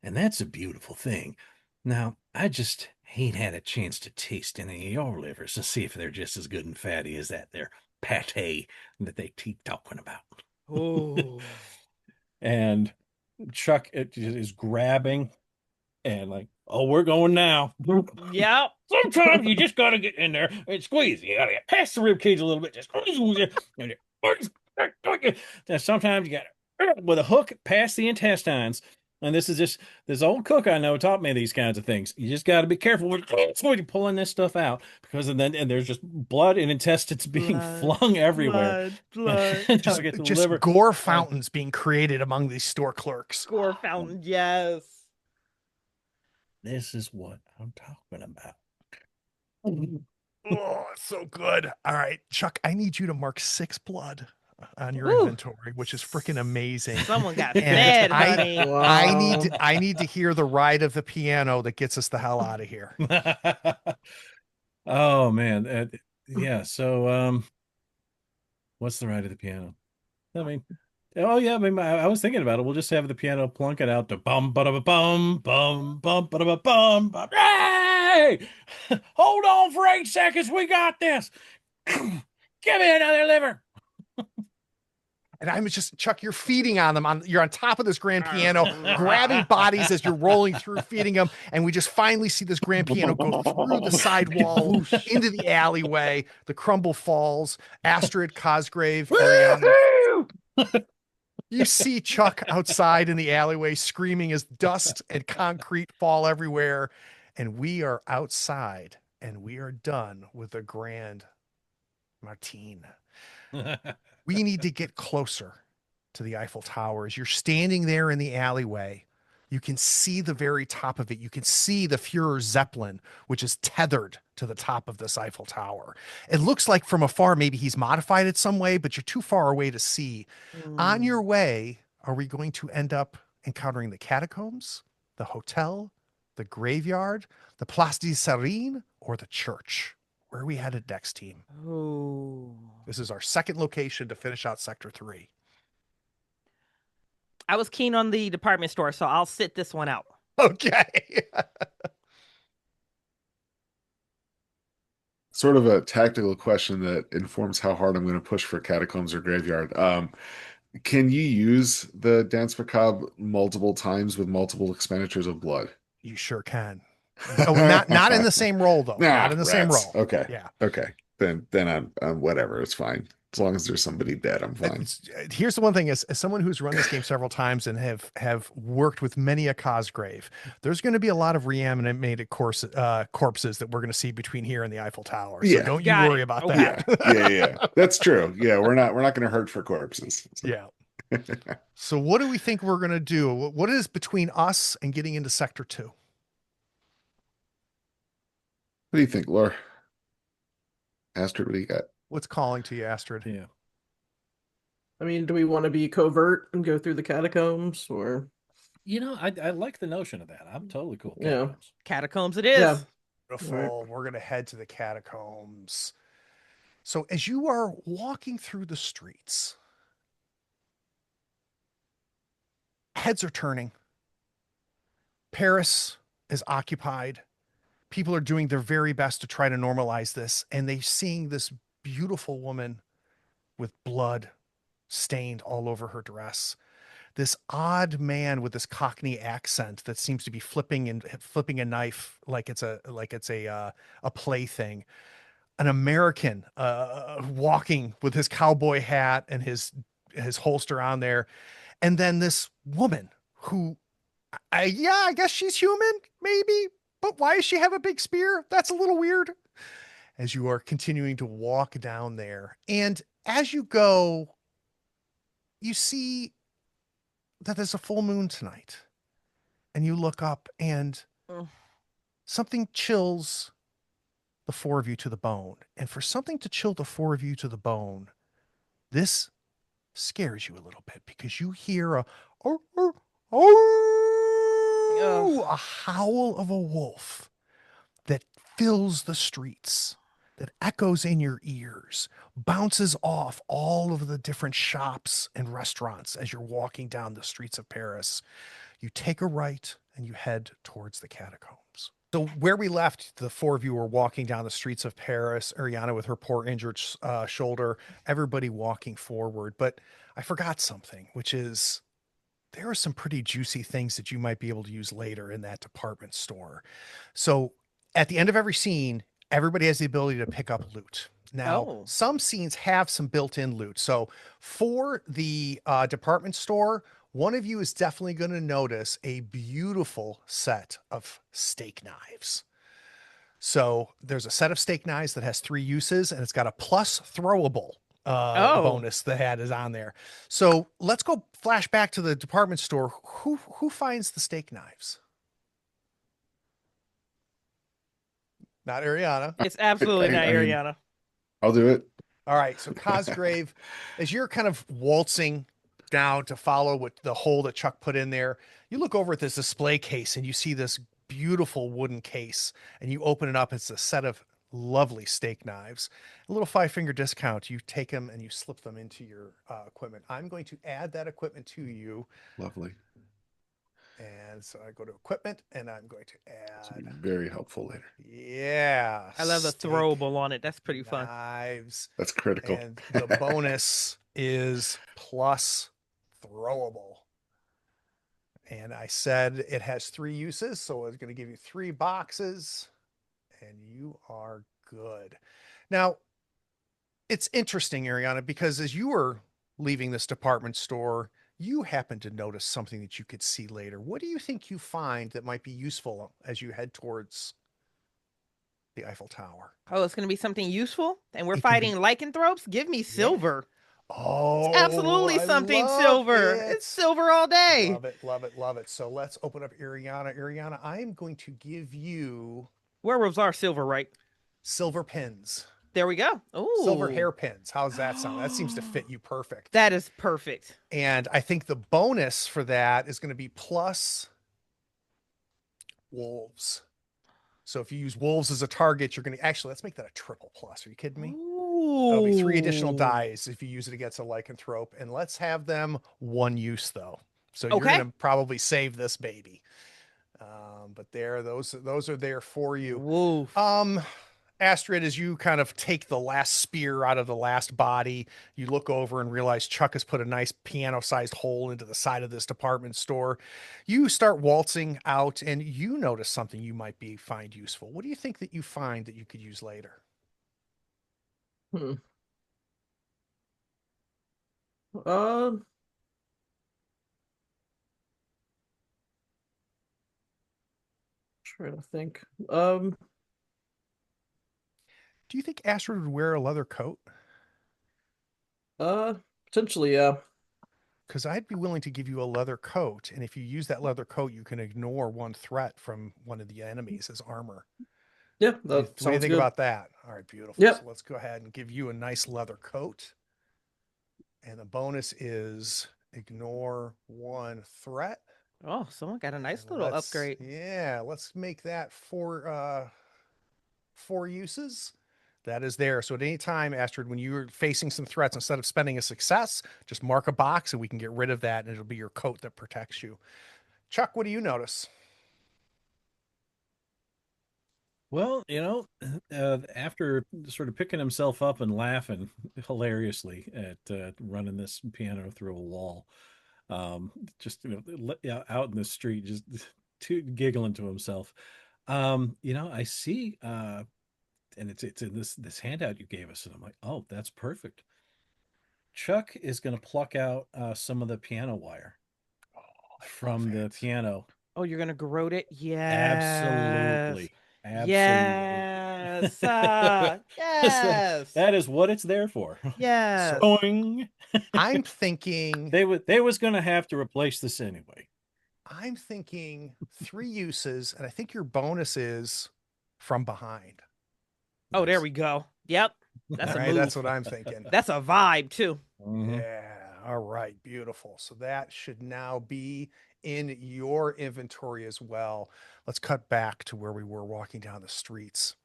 And that's a beautiful thing. Now, I just ain't had a chance to taste any of your livers to see if they're just as good and fatty as that there pate that they keep talking about. Oh. And Chuck is grabbing and like, oh, we're going now. Yep. Sometimes you just gotta get in there and squeeze. You gotta get past the rib cage a little bit. Just squeeze. And sometimes you gotta with a hook past the intestines. And this old cook I know taught me these kinds of things. You just got to be careful when you're pulling this stuff out because and there's just blood and intestines being flung everywhere. Blood. Just gore fountains being created among these store clerks. Gore fountain, yes. This is what I'm talking about. Oh, it's so good. All right, Chuck, I need you to mark 6 blood on your inventory, which is freaking amazing. Someone got fed, honey. I need to hear the ride of the piano that gets us the hell out of here. Oh man. Yeah. So, what's the ride of the piano? I mean, I was thinking about it. We'll just have the piano plunk it out to bum ba bum bum bum ba bum bum. Hey, hold on for 8 seconds. We got this. Give me another liver. And I'm just, Chuck, you're feeding on them. You're on top of this grand piano, grabbing bodies as you're rolling through, feeding them. And we just finally see this grand piano go through the sidewall into the alleyway. The crumble falls. Astrid, Cosgrave, Ariana. You see Chuck outside in the alleyway screaming as dust and concrete fall everywhere. And we are outside and we are done with the grand Martine. We need to get closer to the Eiffel Tower. As you're standing there in the alleyway, you can see the very top of it. You can see the Führer Zeppelin, which is tethered to the top of this Eiffel Tower. It looks like from afar, maybe he's modified it some way, but you're too far away to see. On your way, are we going to end up encountering the catacombs, the hotel, the graveyard, the Place de Serene, or the church? Where are we headed next, team? Ooh. This is our second location to finish out Sector 3. I was keen on the department store, so I'll sit this one out. Okay. Sort of a tactical question that informs how hard I'm going to push for catacombs or graveyard. Can you use the Dance Macabre multiple times with multiple expenditures of blood? You sure can. Oh, not in the same role though. Nah, not in the same rats. role. Okay. Yeah. Okay. Then I'm whatever. It's fine. As long as there's somebody dead, I'm fine. Here's the one thing: as someone who's run this game several times and have worked with many a Cosgrave, there's going to be a lot of reanimated corpses that we're going to see between here and the Eiffel Tower. So Yeah. don't you Got worry it. about Okay. that. Yeah. That's true. Yeah, we're not going to hurt for corpses. So. Yeah. So what do we think we're going to do? What is between us and getting into Sector 2? What do you think, Laura? Astrid, what do you got? What's calling to you, Astrid? Yeah. I mean, do we want to be covert and go through the catacombs, or I like the notion of that. I'm totally cool. Yeah. Catacombs. Catacombs it is. Yeah. Beautiful. We're going to head to the catacombs. So as you are walking through the streets, heads are turning. Paris is occupied. People are doing their very best to try to normalize this, and they're seeing this beautiful woman with blood stained all over her dress. This odd man with this Cockney accent that seems to be flipping a knife like it's a plaything. An American walking with his cowboy hat and his holster on there, and then this woman who, I guess she's human, maybe, but why does she have a big spear? That's a little weird. As you are continuing to walk down there, and as you go, you see that there's a full moon tonight, and you look up and something chills the four of you to the bone. And for something to chill the four of you to the bone, this scares you a little bit because you hear a howl of a wolf that fills the streets, that echoes in your ears, bounces off all of the different shops and restaurants as you're walking down the streets of Paris. You take a right and you head towards the catacombs. So where we left, the four of you were walking down the streets of Paris, Ariana with her poor injured shoulder, everybody walking forward. But I forgot something, which is there are some pretty juicy things that you might be able to use later in that department store. So at the end of every scene, everybody has the ability to pick up loot. Now, some scenes have some built-in loot. So for the department store, one of you is definitely going to notice a beautiful set of steak knives. So there's a set of steak knives that has 3 uses, and it's got a plus throwable bonus that is on there. So let's go flash back to the department store. Who finds the steak knives? Not Ariana. It's absolutely not I mean, Ariana. I'll do it. All right. So Cosgrave, as you're kind of waltzing down to follow what the hole that Chuck put in there, you look over at this display case and you see this beautiful wooden case, and you open it up. It's a set of lovely steak knives. A little 5-finger discount. You take them and you slip them into your equipment. I'm going to add that equipment to you. Lovely. And so I go to equipment and I'm going to This will add, be very helpful later. yeah, I love the steak, throwable on it. That's pretty fun. knives. That's critical. And the bonus is plus throwable. And I said it has 3 uses, so it's going to give you 3 boxes, and you are good. Now, it's interesting, Ariana, because as you were leaving this department store, you happened to notice something that you could see later. What do you think you find that might be useful as you head towards the Eiffel Tower? Oh, it's going to be something useful, and we're It can be, fighting lycanthropes. Give me yeah. silver. It's Oh, absolutely I something love silver. It's it. silver all day. Love it, love it, love it. So let's open up Ariana. Ariana, I am going to give you Werewolves are silver, right? silver pins, There we go. silver Ooh. hairpins. How's that sound? That seems to fit you perfect. That is perfect. And I think the bonus for that is going to be plus wolves. So if you use wolves as a target, you're going to actually, let's make that a triple plus. Are you kidding me? Ooh. That'll be 3 additional dies if you use it against a lycanthrope. And let's have them 1 use though. So you're Okay. going to probably save this baby. But those are there for you. Woof. Astrid, as you kind of take the last spear out of the last body, you look over and realize Chuck has put a nice piano-sized hole into the side of this department store. You start waltzing out and you notice something you might find useful. What do you think that you find that you could use later? Hmm. Uh, Trying to think. Do you think Astrid would wear a leather coat? Potentially, yeah. Because I'd be willing to give you a leather coat, and if you use that leather coat, you can ignore 1 threat from one of the enemies as armor. Yeah, What do you that sounds think good. about that? All right, beautiful. Yep. So let's go ahead and give you a nice leather coat. And the bonus is ignore 1 threat. Oh, someone got a nice And little upgrade. Yeah, let's make that 4 uses. That is there. So at any time, Astrid, when you're facing some threats, instead of spending a success, just mark a box and we can get rid of that, and it'll be your coat that protects you. Chuck, what do you notice? Well, after sort of picking himself up and laughing hilariously at running this piano through a wall, just out in the street, just giggling to himself. I see, and it's in this handout you gave us, and I'm like, oh, that's perfect. Chuck is going to pluck out some of the piano wire from the piano. Oh, you're going to garrote it? Yes. Absolutely. Absolutely. Yes. So Yes. that is what it's there for. Yes. Boing. I'm thinking They was gonna have to replace this anyway. 3 uses, and I think your bonus is from behind. Oh, there Nice. we go. Yep. That's All a right, move. that's what I'm thinking. That's a vibe too. Mhm. Yeah. All right. Beautiful. So that should now be in your inventory as well. Let's cut back to where we were walking down the streets.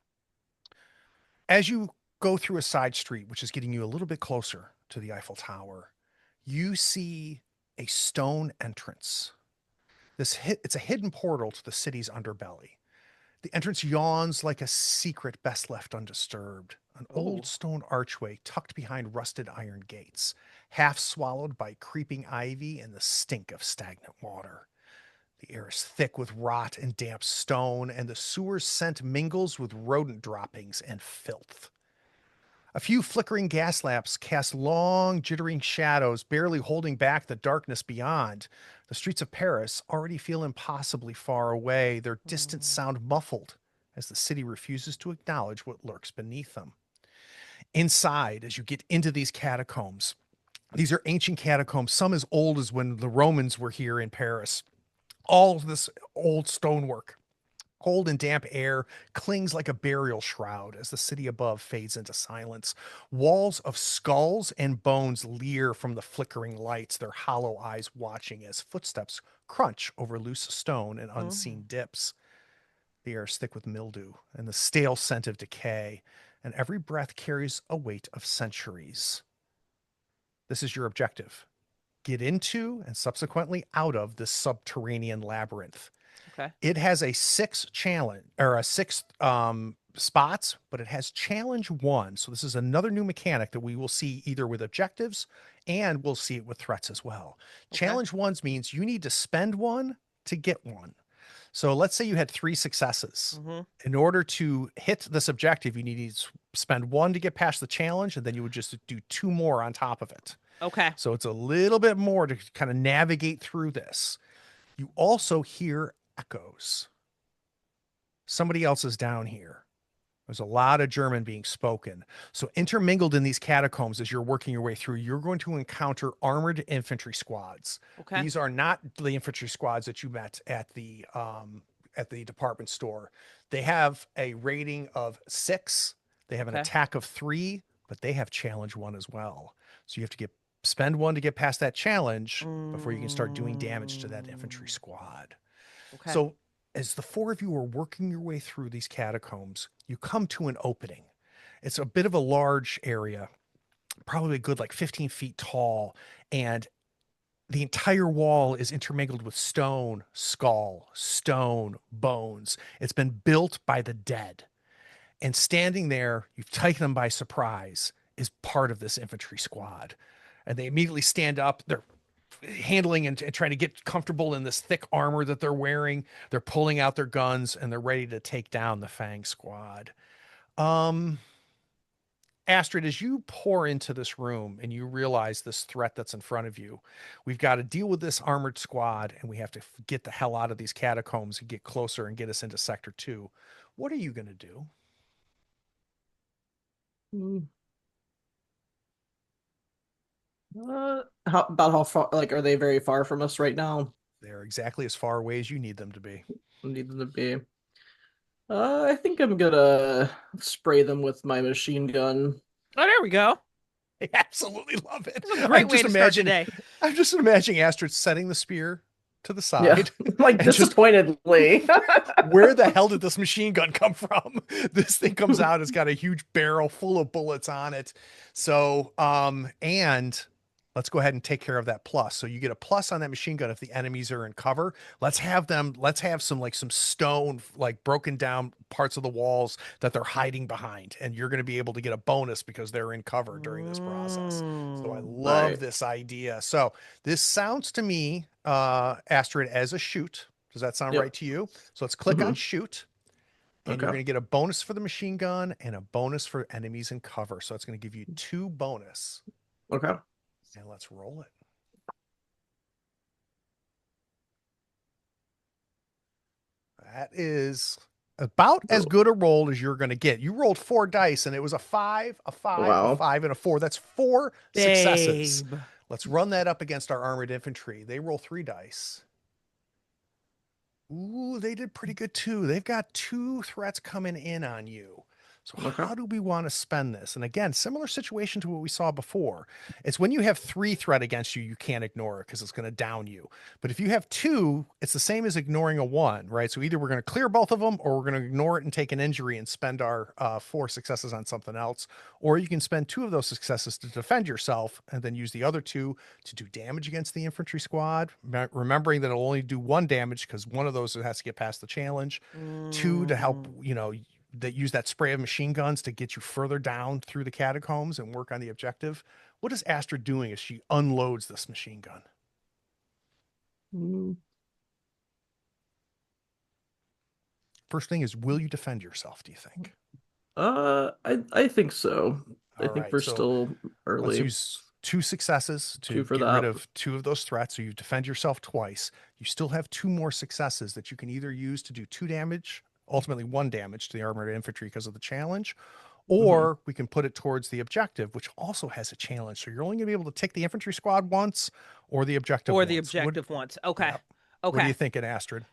As you go through a side street, which is getting you a little bit closer to the Eiffel Tower, you see a stone entrance. It's a hidden portal to the city's underbelly. The entrance yawns like a secret best left undisturbed, an old stone archway tucked behind rusted iron gates, half swallowed by creeping ivy and the stink of stagnant water. The air is thick with rot and damp stone, and the sewer's scent mingles with rodent droppings and filth. A few flickering gas lamps cast long, jittering shadows, barely holding back the darkness beyond. The streets of Paris already feel impossibly far away, their distant sound muffled as the city refuses to acknowledge what lurks beneath them. Inside, as you get into these catacombs, these are ancient catacombs, some as old as when the Romans were here in Paris. All of this old stonework. Cold and damp air clings like a burial shroud as the city above fades into silence. Walls of skulls and bones leer from the flickering lights, their hollow eyes watching as footsteps crunch over loose stone and unseen dips. The air is thick with mildew and the stale scent of decay, and every breath carries a weight of centuries. This is your objective. get into and subsequently out of this subterranean labyrinth. Okay. It has a 6 challenge or a 6 spots, but it has challenge 1. So this is another new mechanic that we will see either with objectives and we'll see it with threats as well. Okay. Challenge 1s means you need to spend 1 to get 1. So let's say you had 3 successes. Mhm. In order to hit this objective, you need to spend 1 to get past the challenge, and then you would just do 2 more on top of it. Okay. So it's a little bit more to kind of navigate through this. You also hear echoes. Somebody else is down here. There's a lot of German being spoken. So intermingled in these catacombs as you're working your way through, you're going to encounter armored infantry squads. Okay. These are not the infantry squads that you met at the department store. They have a rating of 6. They have an Okay. attack of 3, but they have challenge 1 as well. So you have to spend 1 to get past that challenge before you can start doing damage to that infantry squad. Okay. So as the 4 of you are working your way through these catacombs, you come to an opening. It's a bit of a large area, probably a good like 15 feet tall, and the entire wall is intermingled with stone, skull, stone, bones. It's been built by the dead. And standing there, you've taken them by surprise, is part of this infantry squad. And they immediately stand up. They're handling and trying to get comfortable in this thick armor that they're wearing. They're pulling out their guns and they're ready to take down the Fang squad. Astrid, as you pour into this room and you realize this threat that's in front of you, we've got to deal with this armored squad and we have to get the hell out of these catacombs and get closer and get us into Sector 2. What are you going to do? How far, like, are they very far from us right now? They're exactly as far away as you need them to be. Need them to be. I think I'm gonna spray them with my machine gun. Oh, there we go. I absolutely love it. It's a great way to start the day. I'm just imagining Astrid setting the spear to the Yeah, side. like And just- disappointedly. Where the hell did this machine gun come from? This thing comes out, it's got a huge barrel full of bullets on it. So, and let's go ahead and take care of that plus. So you get a plus on that machine gun if the enemies are in cover. Let's have some stone, like broken down parts of the walls that they're hiding behind. And you're going to be able to get a bonus because they're in cover during this process. So I love this idea. So this sounds to me, Astrid, as a shoot. Does that sound right to you? So let's click on shoot. And you're going to get a bonus for the machine gun and a bonus for enemies in cover. So it's going to give you 2 bonus. Okay. And let's roll it. That is about as good a roll as you're going to get. You rolled 4 dice and it was a 5, a 5, a 5, and a 4. That's 4 successes. Let's run that up against our armored infantry. They roll 3 dice. Ooh, they did pretty good too. They've got 2 threats coming in on you. So how do we want to spend this? And again, similar situation to what we saw before. It's when you have 3 threat against you, you can't ignore it because it's going to down you. But if you have 2, it's the same as ignoring a 1, right? So either we're going to clear both of them or we're going to ignore it and take an injury and spend our 4 successes on something else. Or you can spend 2 of those successes to defend yourself and then use the other 2 to do damage against the infantry squad. Remembering that it'll only do 1 damage because one of those has to get past the challenge. 2 to help, that use that spray of machine guns to get you further down through the catacombs and work on the objective. What is Astrid doing as she unloads this machine gun? First thing is, will you defend yourself, do you think? I think so. I think we're still early. Let's use 2 successes to get rid of 2 of those threats. So you defend yourself twice. You still have 2 more successes that you can either use to do 2 damage, ultimately 1 damage to the armored infantry because of the challenge, or we can put it towards the objective, which also has a challenge. So you're only going to be able to take the infantry squad once or the objective once. Once. Okay. Yep. Okay. What are you thinking, Astrid?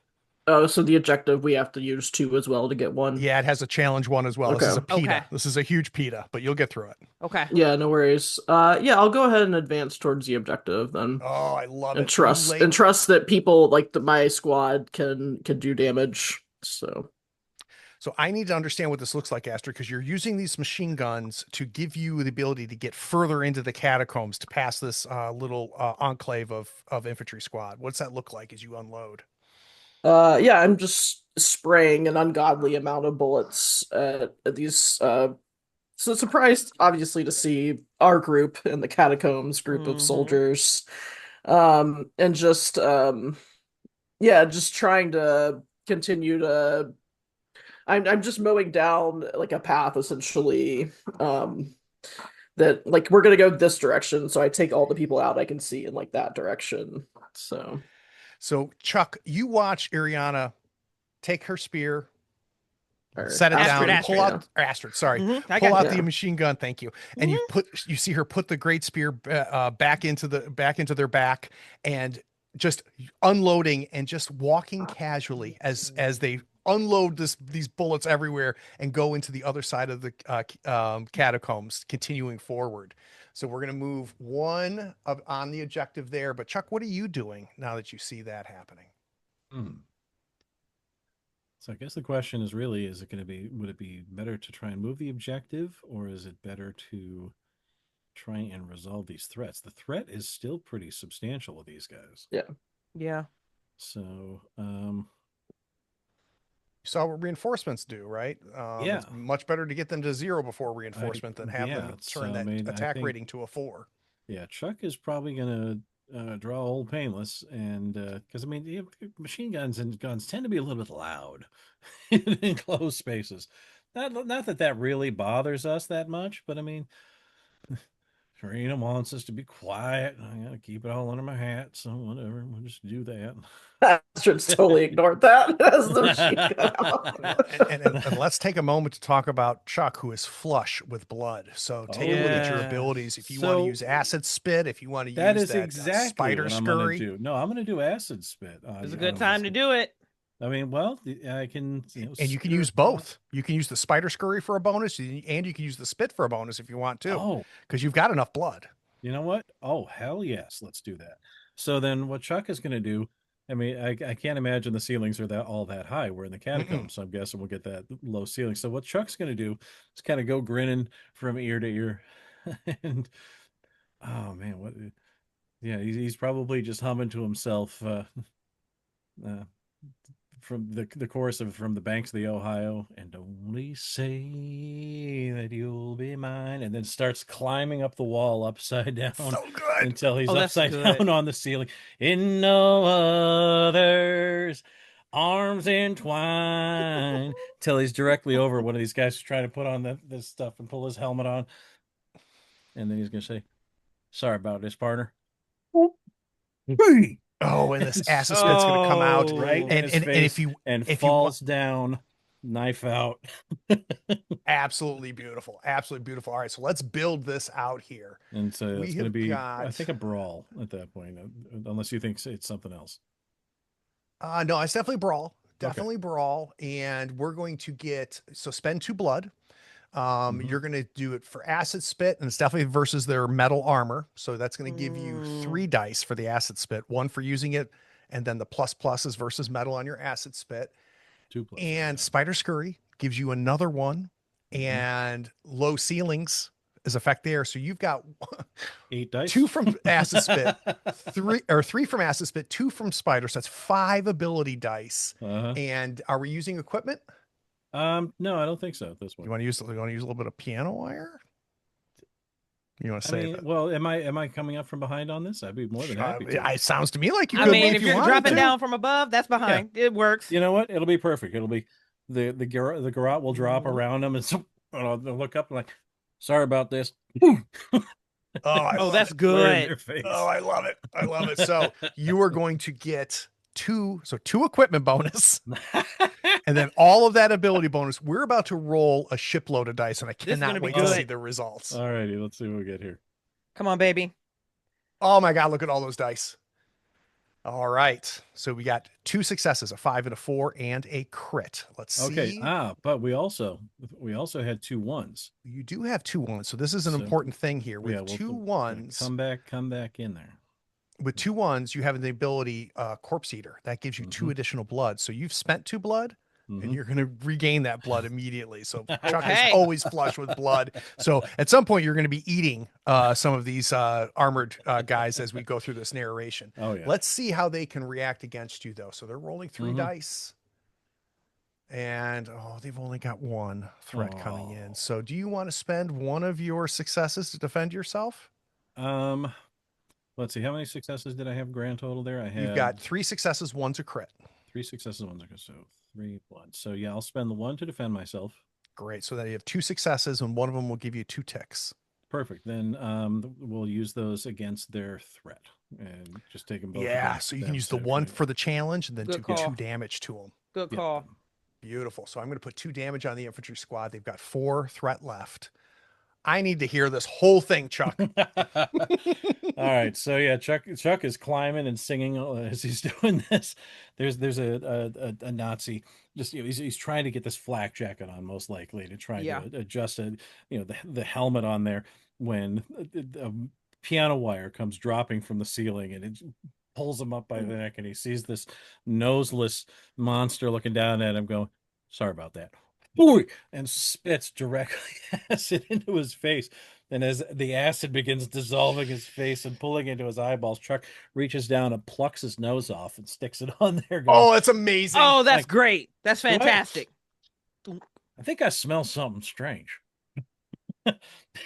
Oh, so the objective, we have to use 2 as well to get 1? Yeah, it has a challenge 1 as well. This is a PETA. This is a huge PETA, but you'll get through it. Okay. Yeah, no worries. Yeah, I'll go ahead and advance towards the objective then. Oh, I love and it. Trust that people like my squad can do damage. So So I need to understand what this looks like, Aster, because you're using these machine guns to give you the ability to get further into the catacombs to pass this little enclave of infantry squad. What's that look like as you unload? Yeah, I'm just spraying an ungodly amount of bullets at these. So surprised, obviously, to see our group in the catacombs group of soldiers, and just yeah, just trying to continue to. I'm just mowing down like a path essentially. That like we're gonna go this direction, so I take all the people out I can see in like that direction. So Chuck, you watch Iriana take her spear, Or set it Astrid, down, pull yeah. out or Astrid, sorry, I pull got out you. the machine gun. Thank you. And you see her put the great spear back into their back, and just unloading and just walking casually as they unload these bullets everywhere and go into the other side of the catacombs, continuing forward. So we're going to move on the objective there. But Chuck, what are you doing now that you see that happening? So I guess the question is really, would it be better to try and move the objective, or is it better to try and resolve these threats? The threat is still pretty substantial with these guys. Yeah. So, You saw what reinforcements do, right? Yeah. It's much better to get them to 0 before reinforcement than have them so, turn I mean, I attack think- rating to a 4. yeah, Chuck is probably going to draw Old Painless, and because I mean, machine guns and guns tend to be a little bit loud in enclosed spaces. Not that really bothers us that much, but I mean, Karina wants us to be quiet. I gotta keep it all under my hat, so whatever. We'll just do that. Astrid's totally ignored that as the machine gun out. And let's take a moment to talk about Chuck, who is flush with blood. So take a look at your Yeah. abilities. If you want to use acid spit, if you want to That use is that exactly spider what I'm gonna scurry. do. No, I'm gonna do acid spit. It's a good time to do it. I mean, well, I can, And you can use both. You can use the spider scurry for a bonus, and you can use the spit for a bonus if you want to, Oh, because you've got enough blood. you know what? Oh, hell yes, let's do that. So then, what Chuck is gonna do? I mean, I can't imagine the ceilings are all that high. We're in the catacombs, so I'm guessing we'll get that low ceiling. So what Chuck's gonna do is kind of go grinning from ear to ear, and oh man, what? Yeah, he's probably just humming to himself. From the chorus of "From the Banks of the Ohio," and only say that you'll be mine, and then starts climbing up the wall upside down So good. until he's Oh, that's upside good. down on the ceiling. In no other's arms entwined, till he's directly over one of these guys who's trying to put on this stuff and pull his helmet on, and then he's gonna say, "Sorry about this, partner." Oh, and this acid spit's going to come out. Right in And, his and face, if you if you falls down, knife out. absolutely beautiful, absolutely beautiful. All right, so let's build this out here. And so We it's going to have be, got- I think, a brawl at that point, unless you think it's something else. No, it's definitely brawl, definitely brawl, and we're going to spend 2 blood. You're going to do it for acid spit, and it's definitely versus their metal armor. So that's going to give you 3 dice for the acid spit, 1 for using it, and then the plus is versus metal on your acid spit. 2 plus. And spider scurry gives you another 1, and low ceilings is effect there. So you've got 8 dice. 2 from acid spit, 3 from acid spit, 2 from spider. So that's 5 ability dice. And are we using equipment? No, I don't think so at this point. You want to use a little bit of piano wire? You want to I say mean, that? well, am I coming up from behind on this? I'd be more than happy to. It sounds to me like you I could mean, be if you you're wanted dropping to. down from above, that's behind. It works. You know what? It'll be perfect. It'll be the garrote will drop around them, and so they'll look up and like, sorry about this. Oh, that's Right in their good. face. Oh, I love it. I love it. So you are going to get 2 equipment bonus, and then all of that ability bonus. We're about to roll a shipload of dice, and I is cannot gonna be wait to see good. the results. All righty, let's see what we get here. Come on, baby. Oh my God, look at all those dice. All right. So we got 2 successes, a 5 and a 4, and a crit. Let's see. Okay. But we also had 2 1s. You do have 2 1s. So this is an So, important thing here. With Yeah, 2 we'll 1s, come back in there. with 2 1s, you have the ability Corpse Eater. That gives you 2 additional blood. So you've spent 2 blood. and you're going to regain that blood immediately. So Chuck is Okay. always flush with blood. So at some point, you're going to be eating some of these armored guys as we go through this narration. Oh yeah. Let's see how they can react against you, though. So they're rolling 3 Mhm. dice. And they've only got 1 threat coming in. So do you want to spend one of your successes to defend yourself? Let's see. How many successes did I have grand total there? I You've had got 3 successes, 1's a crit. 3 successes, 1 so 3, 1. So yeah, I'll spend the 1 to defend myself. Great. So that you have 2 successes, and one of them will give you 2 ticks. Perfect. Then we'll use those against their threat and just take them both. Yeah. against So you them can use the instead of 1 trying- for the challenge, and then Good to call. 2 damage to them. Good Yeah. call. Beautiful. So I'm going to put 2 damage on the infantry squad. They've got 4 threat left. I need to hear this whole thing, Chuck. All right, so yeah, Chuck is climbing and singing as he's doing this. There's a Nazi, just he's trying to get this flak jacket on, most likely to try Yeah. to adjust the helmet on there when a piano wire comes dropping from the ceiling and it pulls him up by the neck, and he sees this noseless monster looking down at him, going, "Sorry about that." And spits directly acid into his face. And as the acid begins dissolving his face and pulling into his eyeballs, Chuck reaches down and plucks his nose off and sticks it on there. Going, That's amazing. Oh, that's Like, great. That's what? fantastic. I think I smell something strange.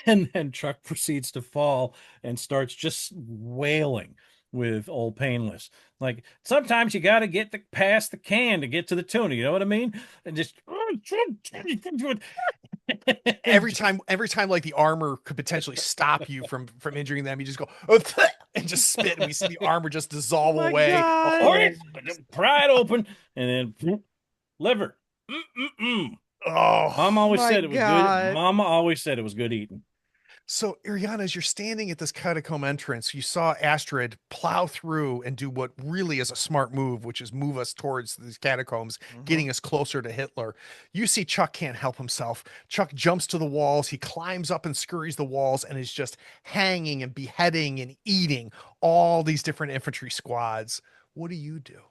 And then Chuck proceeds to fall and starts just wailing with old Painless. Like, sometimes you got to get past the can to get to the tuna. You know what I mean? And just every time like the armor could potentially stop you from injuring them, you just go and just spit, and we see the armor just dissolve my away. God. pry it open, and then liver. Mm-mm-mm. Oh, Mom always my said it was God. good. Mama always said it was good eating. so Iriana, as you're standing at this catacomb entrance, you saw Astrid plow through and do what really is a smart move, which is move us towards these catacombs, getting us closer to Hitler. You see Chuck can't help himself. Chuck jumps to the walls. He climbs up and scurries the walls and is just hanging and beheading and eating all these different infantry squads. What do you do?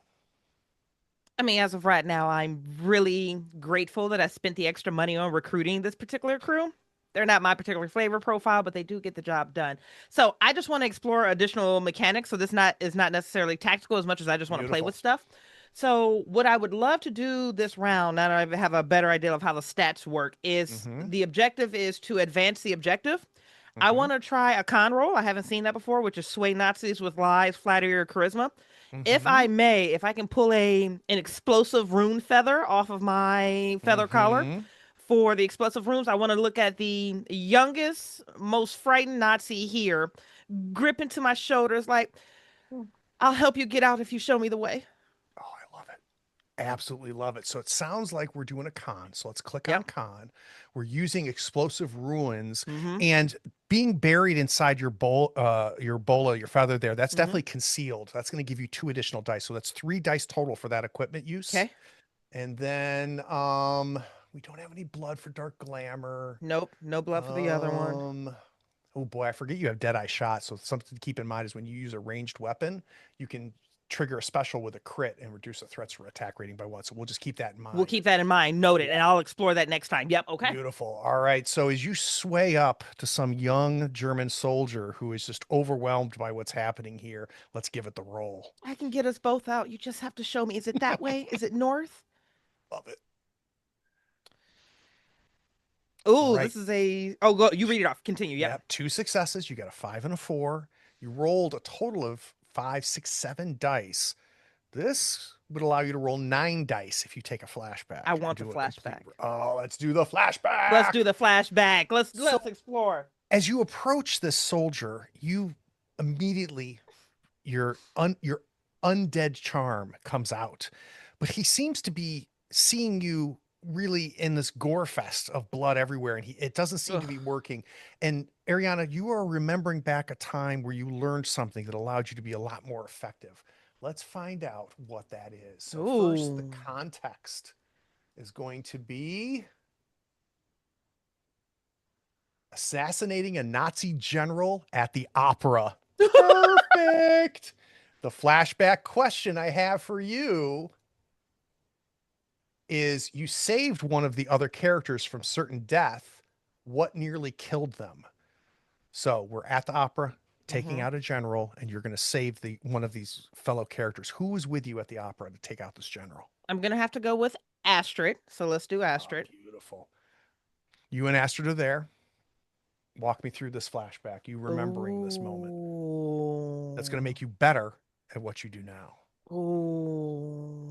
I mean, as of right now, I'm really grateful that I spent the extra money on recruiting this particular crew. They're not my particular flavor profile, but they do get the job done. So I just want to explore additional mechanics. So this is not necessarily tactical as much as I just want to play Beautiful. with stuff. So what I would love to do this round, now that I have a better idea of how the stats work, is the objective is to advance the objective. I want to try a con roll. I haven't seen that before, which is sway Nazis with lies, flattery, or charisma. If I may, if I can pull an explosive rune feather off of my feather collar for the explosive runes, I want to look at the youngest, most frightened Nazi here, grip into my shoulders like, I'll help you get out if you show me the way. Oh, I love it. Absolutely love it. So it sounds like we're doing a con. So let's click on con. We're using explosive ruins and being buried inside your bola, your feather there. That's definitely concealed. That's going to give you 2 additional dice. So that's 3 dice total for that equipment use. Okay. And then we don't have any blood for dark glamour. Nope. No blood for the other one. Oh boy, I forget you have Deadeye shot. So something to keep in mind is when you use a ranged weapon, you can trigger a special with a crit and reduce a threat's attack rating by 1. So we'll just keep that in mind. We'll keep that in mind. Noted. And I'll explore that next time. Yep. Okay. Beautiful. All right. So as you sway up to some young German soldier who is just overwhelmed by what's happening here, let's give it the roll. I can get us both out. You just have to show me. Is it that way? Is it north? Love it. Oh, right. this is a. Oh, go. You read it off. Continue. Yep. 2 successes. You got a 5 and a 4. You rolled a total of 5, 6, 7 dice. This would allow you to roll 9 dice if you take a flashback. I and want do the a flashback. let's do the flashback. Let's do the flashback. Let's explore. As you approach this soldier, you immediately your undead charm comes out, but he seems to be seeing you really in this gore fest of blood everywhere, and it doesn't seem to be working. And Ariana, you are remembering back a time where you learned something that allowed you to be a lot more effective. Let's find out what that is. So first, the context is going to be assassinating a Nazi general at the opera. Perfect. The flashback question I have for you is you saved one of the other characters from certain death. What nearly killed them? So we're at the opera, taking out a general, and you're going to save one of these fellow characters. Who was with you at the opera to take out this general? I'm going to have to go with Astrid. So let's do Astrid. Oh, beautiful. You and Astrid are there. Walk me through this flashback. You remembering this moment. That's going to make you better at what you do now. Ooh.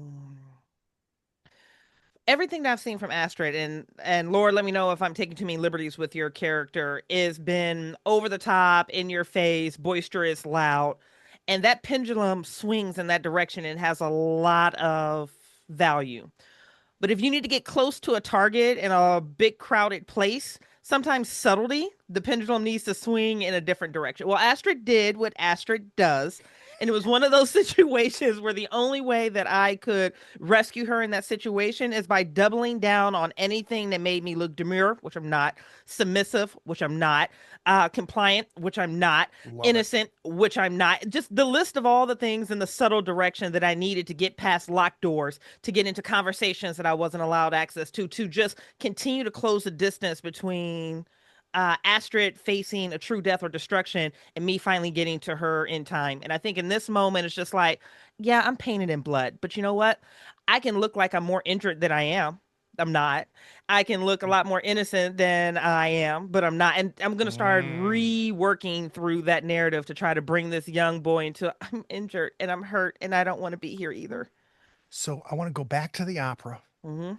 Everything that I've seen from Astrid, and Lord, let me know if I'm taking too many liberties with your character, is been over the top, in your face, boisterous, loud. And that pendulum swings in that direction and has a lot of value. But if you need to get close to a target in a big crowded place, sometimes subtlety, the pendulum needs to swing in a different direction. Well, Astrid did what Astrid does. And it was one of those situations where the only way that I could rescue her in that situation is by doubling down on anything that made me look demure, which I'm not, submissive, which I'm not, compliant, which I'm not, innocent, which I'm not. Just the list of all the things in the subtle direction that I needed to get past locked doors, to get into conversations that I wasn't allowed access to just continue to close the distance between Astrid facing a true death or destruction and me finally getting to her in time. And I think in this moment, it's just like, yeah, I'm painted in blood, but you know what? I can look like I'm more injured than I am. I'm not. I can look a lot more innocent than I am, but I'm not. And I'm going to start reworking through that narrative to try to bring this young boy into, I'm injured and I'm hurt and I don't want to be here either. So I want to go back to the opera.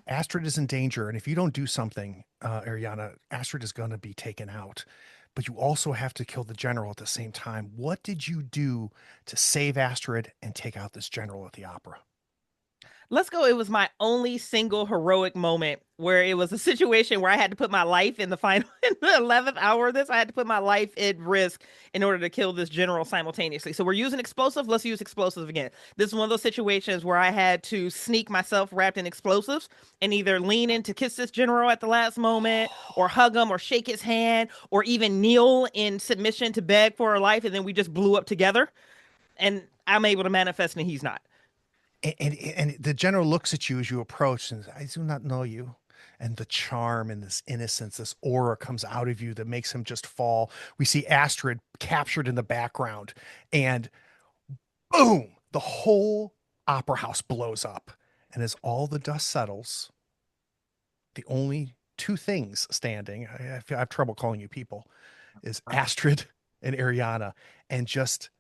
Astrid is in danger, and if you don't do something, Ariana, Astrid is going to be taken out. But you also have to kill the general at the same time. What did you do to save Astrid and take out this general at the opera? Let's go. It was my only single heroic moment where it was a situation where I had to put my life in the final, in the 11th hour of this, I had to put my life at risk in order to kill this general simultaneously. So we're using explosive. Let's use explosives again. This is one of those situations where I had to sneak myself wrapped in explosives and either lean in to kiss this general at the last moment or hug him or shake his hand or even kneel in submission to beg for her life. And then we just blew up together and I'm able to manifest and he's not. And the general looks at you as you approach and says, I do not know you. And the charm and this innocence, this aura comes out of you that makes him just fall. We see Astrid captured in the background and boom, the whole opera house blows up. And as all the dust settles, the only two things standing, I have trouble calling you people, is Astrid and Ariana and just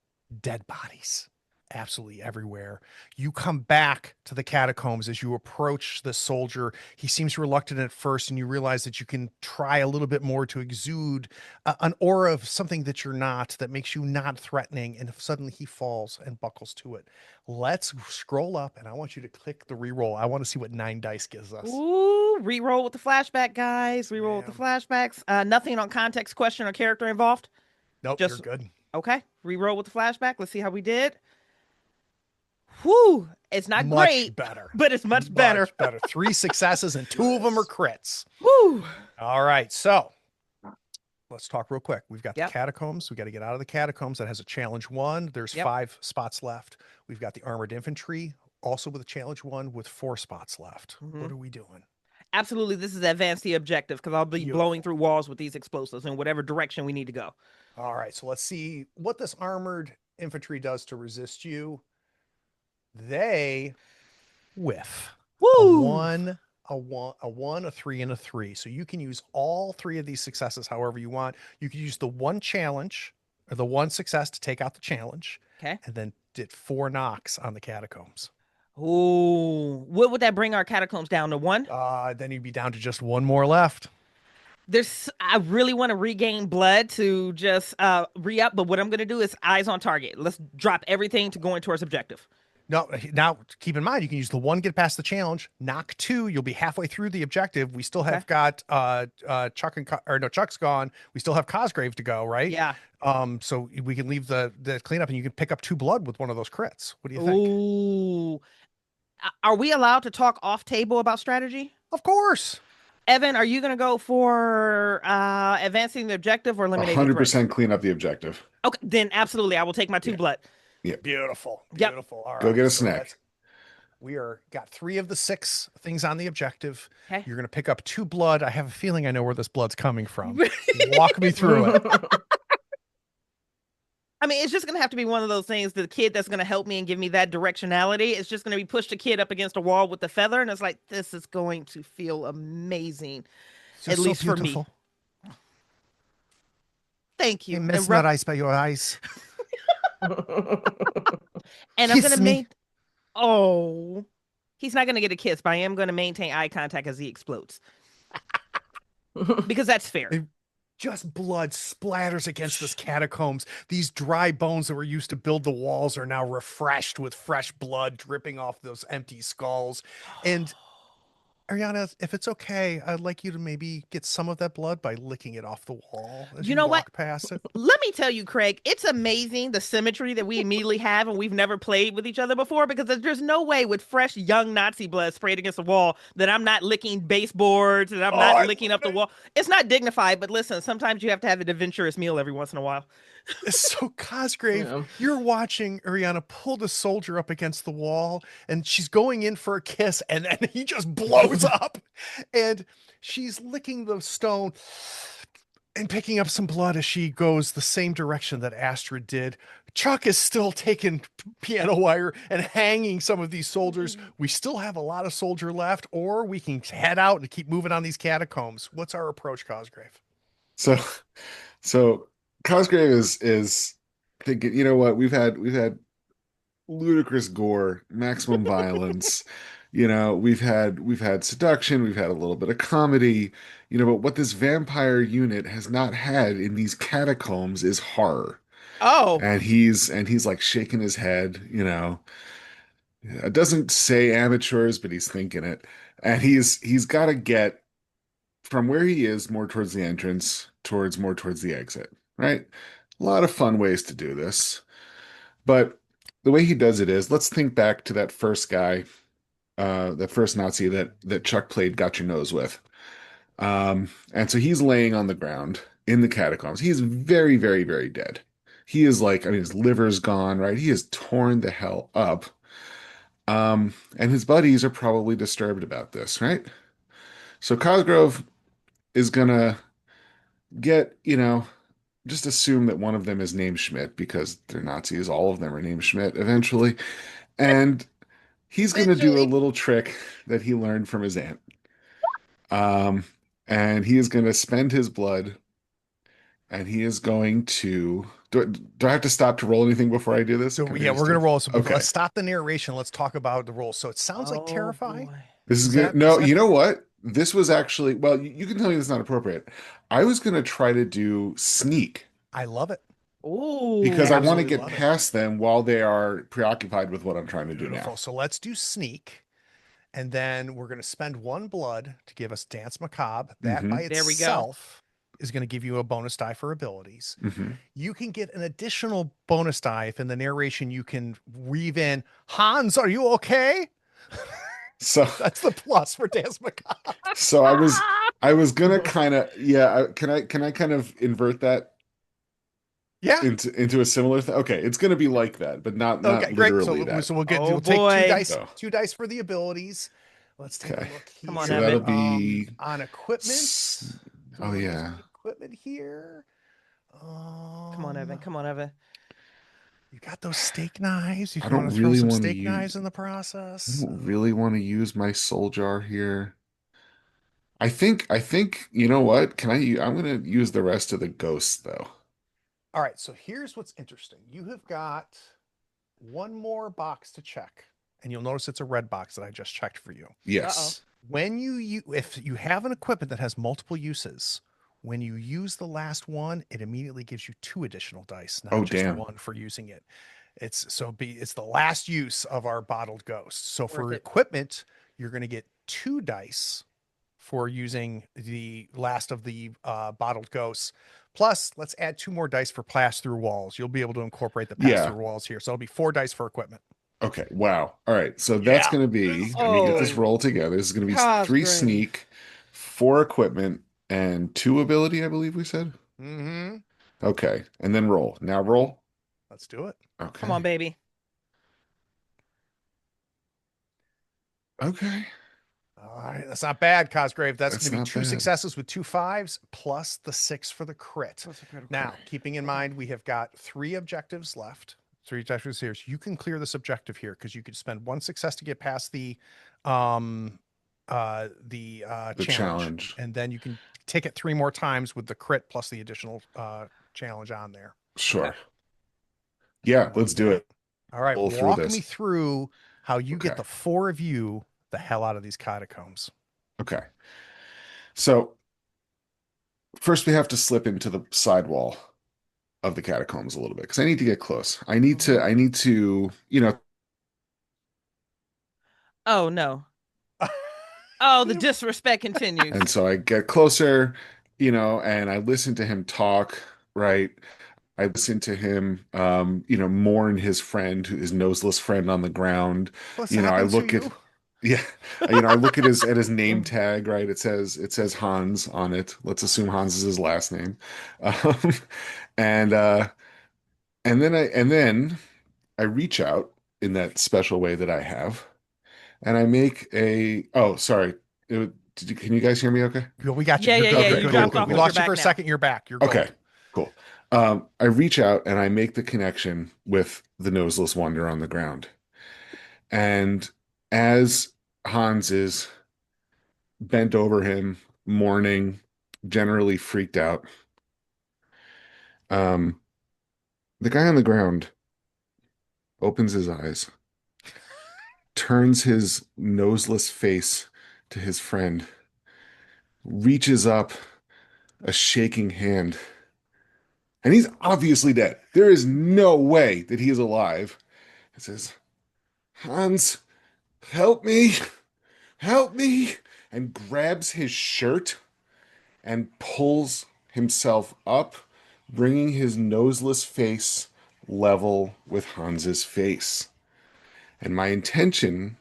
dead bodies. Absolutely everywhere. You come back to the catacombs as you approach the soldier. He seems reluctant at first, and you realize that you can try a little bit more to exude an aura of something that you're not, that makes you not threatening. And if suddenly he falls and buckles to it. Let's scroll up, and I want you to click the reroll. I want to see what 9 dice gives us. Ooh, reroll with the flashback, guys. Reroll with the flashbacks. Nothing on context, question, or character involved. Nope, just you're good. Okay, reroll with the flashback. Let's see how we did. Whew, it's not much great, better, but it's much better. 3 successes and 2 of them are crits. Woo! All right, so let's talk real quick. We've got the catacombs. We got to get out of the catacombs. That has a challenge 1. There's 5 spots left. We've got the armored infantry, also with a challenge 1 with 4 spots left. What are we doing? Absolutely, this is advance the objective because I'll be blowing through walls with these explosives in whatever direction we need to go. All right, so let's see what this armored infantry does to resist you. They whiff. Woo! A 1, a 3, and a 3. So you can use all 3 of these successes however you want. You can use the 1 challenge or the 1 success to take out the challenge. Okay. And then did 4 knocks on the catacombs. Ooh, what would that bring our catacombs down to 1? Then you'd be down to just 1 more left. I really want to regain blood to just re-up, but what I'm going to do is eyes on target. Let's drop everything to going towards objective. No, now keep in mind, you can use the 1, get past the challenge, knock 2, you'll be halfway through the objective. We still have got Chuck's gone. We still have Cosgrave to go, right? Yeah. So we can leave the cleanup and you can pick up 2 blood with one of those crits. What do you think? Ooh. Are we allowed to talk off table about strategy? Of course. Evan, are you going to go for advancing the objective or eliminating 100% clean up the objective. Okay, then absolutely. I will take my 2 blood. Yeah. Beautiful. Yep. Beautiful. All right. Go get a snack. We got 3 of the 6 things on the objective. Okay. You're going to pick up 2 blood. I have a feeling I know where this blood's coming from. Walk me through it. I mean, it's just going to have to be one of those things. The kid that's going to help me and give me that directionality, it's just going to be push the kid up against a wall with the feather. And it's like, this is going to feel amazing. It's At so least for me. beautiful. Thank you. I'm And mesmerized by your eyes. And I'm Kiss going to me. Oh, he's not going to get a kiss, but I am going to maintain eye contact as he explodes. Because that's fair. Just blood splatters against this catacombs. These dry bones that were used to build the walls are now refreshed with fresh blood dripping off those empty skulls. And Ariana, if it's okay, I'd like you to maybe get some of that blood by licking it off the wall as You know what? walk past it. Let me tell you, Craig, it's amazing the symmetry that we immediately have, and we've never played with each other before, because there's no way with fresh young Nazi blood sprayed against the wall that I'm not licking baseboards and I'm not licking up the wall. It's not dignified, but listen, sometimes you have to have an adventurous meal every once in a while. So Cosgrave, Yeah. you're watching Ariana pull the soldier up against the wall, and she's going in for a kiss, and then he just blows up, and she's licking the stone and picking up some blood as she goes the same direction that Astrid did. Chuck is still taking piano wire and hanging some of these soldiers. We still have a lot of soldier left, or we can head out and keep moving on these catacombs. What's our approach, Cosgrave? So Cosgrave is thinking, you know what, we've had ludicrous gore, maximum violence, we've had seduction, we've had a little bit of comedy, but what this vampire unit has not had in these catacombs is horror. Oh, And he's like shaking his head, it doesn't say amateurs, but he's thinking it. And he's got to get from where he is more towards the entrance more towards the exit, right? A lot of fun ways to do this. But the way he does it is, let's think back to that first guy, that first Nazi that Chuck played Got Your Nose with. And so he's laying on the ground in the catacombs. He is very, very, very dead. He is like, I mean, his liver's gone, right? He is torn the hell up. And his buddies are probably disturbed about this, right? So Cosgrove is gonna get, just assume that one of them is named Schmidt because they're Nazis. All of them are named Schmidt eventually. And he's going to do a little trick that he learned from his aunt. And he is going to spend his blood and he is going to. Do I have to stop to roll anything before I do this? So yeah, we're gonna roll. So okay. Let's stop the narration. Let's talk about the roll. So it sounds like terrify. boy. This is good. No, you know what? This was actually, well, you can tell me this is not appropriate. I was going to try to do sneak. I love it. Ooh. Because I want to absolutely get love it. past them while they are preoccupied with what I'm trying to do Beautiful. now. So let's do sneak. And then we're going to spend 1 blood to give us Dance Macabre. That by There we go. itself is going to give you a bonus die for abilities. Mhm. You can get an additional bonus die if in the narration you can weave in, Hans, are you okay? So That's the plus for Dance Macabre. so I was gonna kind of can I kind of invert that Yeah. into a similar thing? Okay, it's gonna be like that, but not Okay, great. literally that. So we'll get Oh, we'll take boy. 2 dice, So. 2 dice for the abilities. Let's take Okay. a look here. Come on, So Evan. that'll be On equipment. oh yeah. Equipment here. Come on, Evan. Come on, Evan. You got those steak knives. If I you want don't to throw really some wanna steak use- knives in the I process. don't really want to use my soul jar here. I think you know what? I'm gonna use the rest of the ghosts though. All right, so here's what's interesting. You have got 1 more box to check, and you'll notice it's a red box that I just checked for you. Yes. When if you have an equipment that has multiple uses, when you use the last one, it immediately gives you 2 additional dice, not Oh, just damn. 1 for using it. It's the last use of our bottled ghost. So for Worth it. equipment, you're going to get 2 dice for using the last of the bottled ghosts. Plus, let's add 2 more dice for pass through walls. You'll be able to incorporate the pass through walls here. So it'll be 4 dice for equipment. Okay. Wow. All right. So that's Yeah. going to be, let me get this roll together. This is going to be Cosgrave. 3 sneak, 4 equipment, and 2 ability, I believe we said. Mm-hmm. Okay. And then roll. Now roll. Let's do it. Okay. Come on, baby. Okay. All right, that's not bad, Cosgrave. That's That's going to be not 2 bad. successes with 2 5s plus the 6 for the crit. That's a critical. Now, keeping in mind, we have got 3 objectives left. 3 objectives here. So you can clear this objective here because you could spend 1 success to get past the challenge, and then you can take it 3 more times with the crit plus the additional challenge on there. Sure. Yeah, let's do it. All right, Roll through walk this. me through how you Okay. get the 4 of you the hell out of these catacombs. Okay. So first we have to slip into the sidewall of the catacombs a little bit because I need to get close. I need to, Oh no. Oh, the disrespect continues. and so I get closer, and I listen to him talk, right? I listen to him, mourn his friend, his noseless friend on the ground. What's I happened to look at, you? yeah, I look at his name tag, right? It says Hans on it. Let's assume Hans is his last name. Um, and then I reach out in that special way that I have, and I make a. Oh, sorry. Can you guys hear me? Okay. We got you. Yeah, You're yeah, good. yeah, Good, you good, dropped good. off, We but lost you're you for a back now. second. You're back. You're gold. Okay. Cool. I reach out and I make the connection with the noseless wonder on the ground, and as Hans is bent over him, mourning, generally freaked out. Um, the guy on the ground opens his eyes, turns his noseless face to his friend, reaches up a shaking hand, and he's obviously dead. There is no way that he is alive. He says, Hans, help me, help me, and grabs his shirt and pulls himself up, bringing his noseless face level with Hans's face. And my intention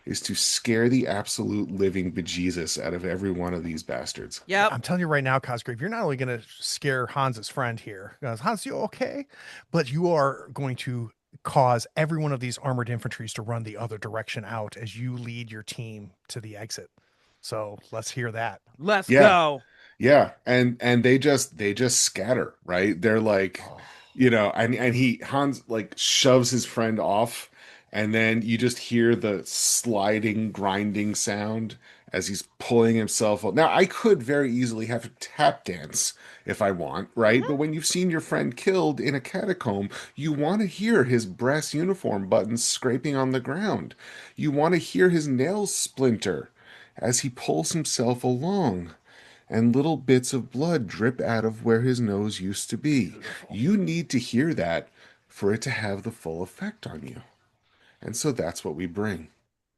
is to scare the absolute living bejesus out of every one of these bastards. Yep. I'm telling you right now, Cosgrave, you're not only going to scare Hans's friend here. Hans, you okay? But you are going to cause every one of these armored infantries to run the other direction out as you lead your team to the exit. So let's hear that. Let's Yeah. go. Yeah, and they just scatter, right? They're like, and Hans like shoves his friend off, and then you just hear the sliding, grinding sound as he's pulling himself up. Now, I could very easily have a tap dance if I want, right? But when you've seen your friend killed in a catacomb, you want to hear his brass uniform buttons scraping on the ground. You want to hear his nails splinter as he pulls himself along and little bits of blood drip out of where his nose used to be. Beautiful. You need to hear that for it to have the full effect on you. And so that's what we bring.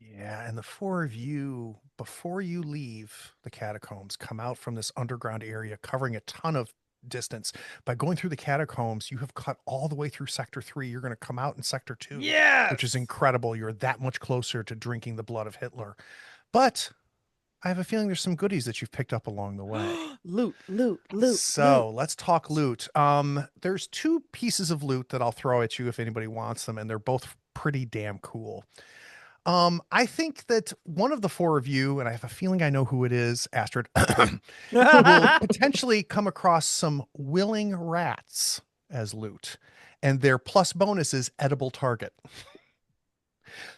Yeah, and the 4 of you, before you leave the catacombs, come out from this underground area covering a ton of distance. By going through the catacombs, you have cut all the way through Sector 3. You're going to come out in Sector 2, Yes. which is incredible. You're that much closer to drinking the blood of Hitler. But I have a feeling there's some goodies that you've picked up along the way. Loot. So let's talk loot. There's 2 pieces of loot that I'll throw at you if anybody wants them, and they're both pretty damn cool. I think that one of the 4 of you, and I have a feeling I know who it is, Astrid, will potentially come across some willing rats as loot, and their plus bonus is edible target.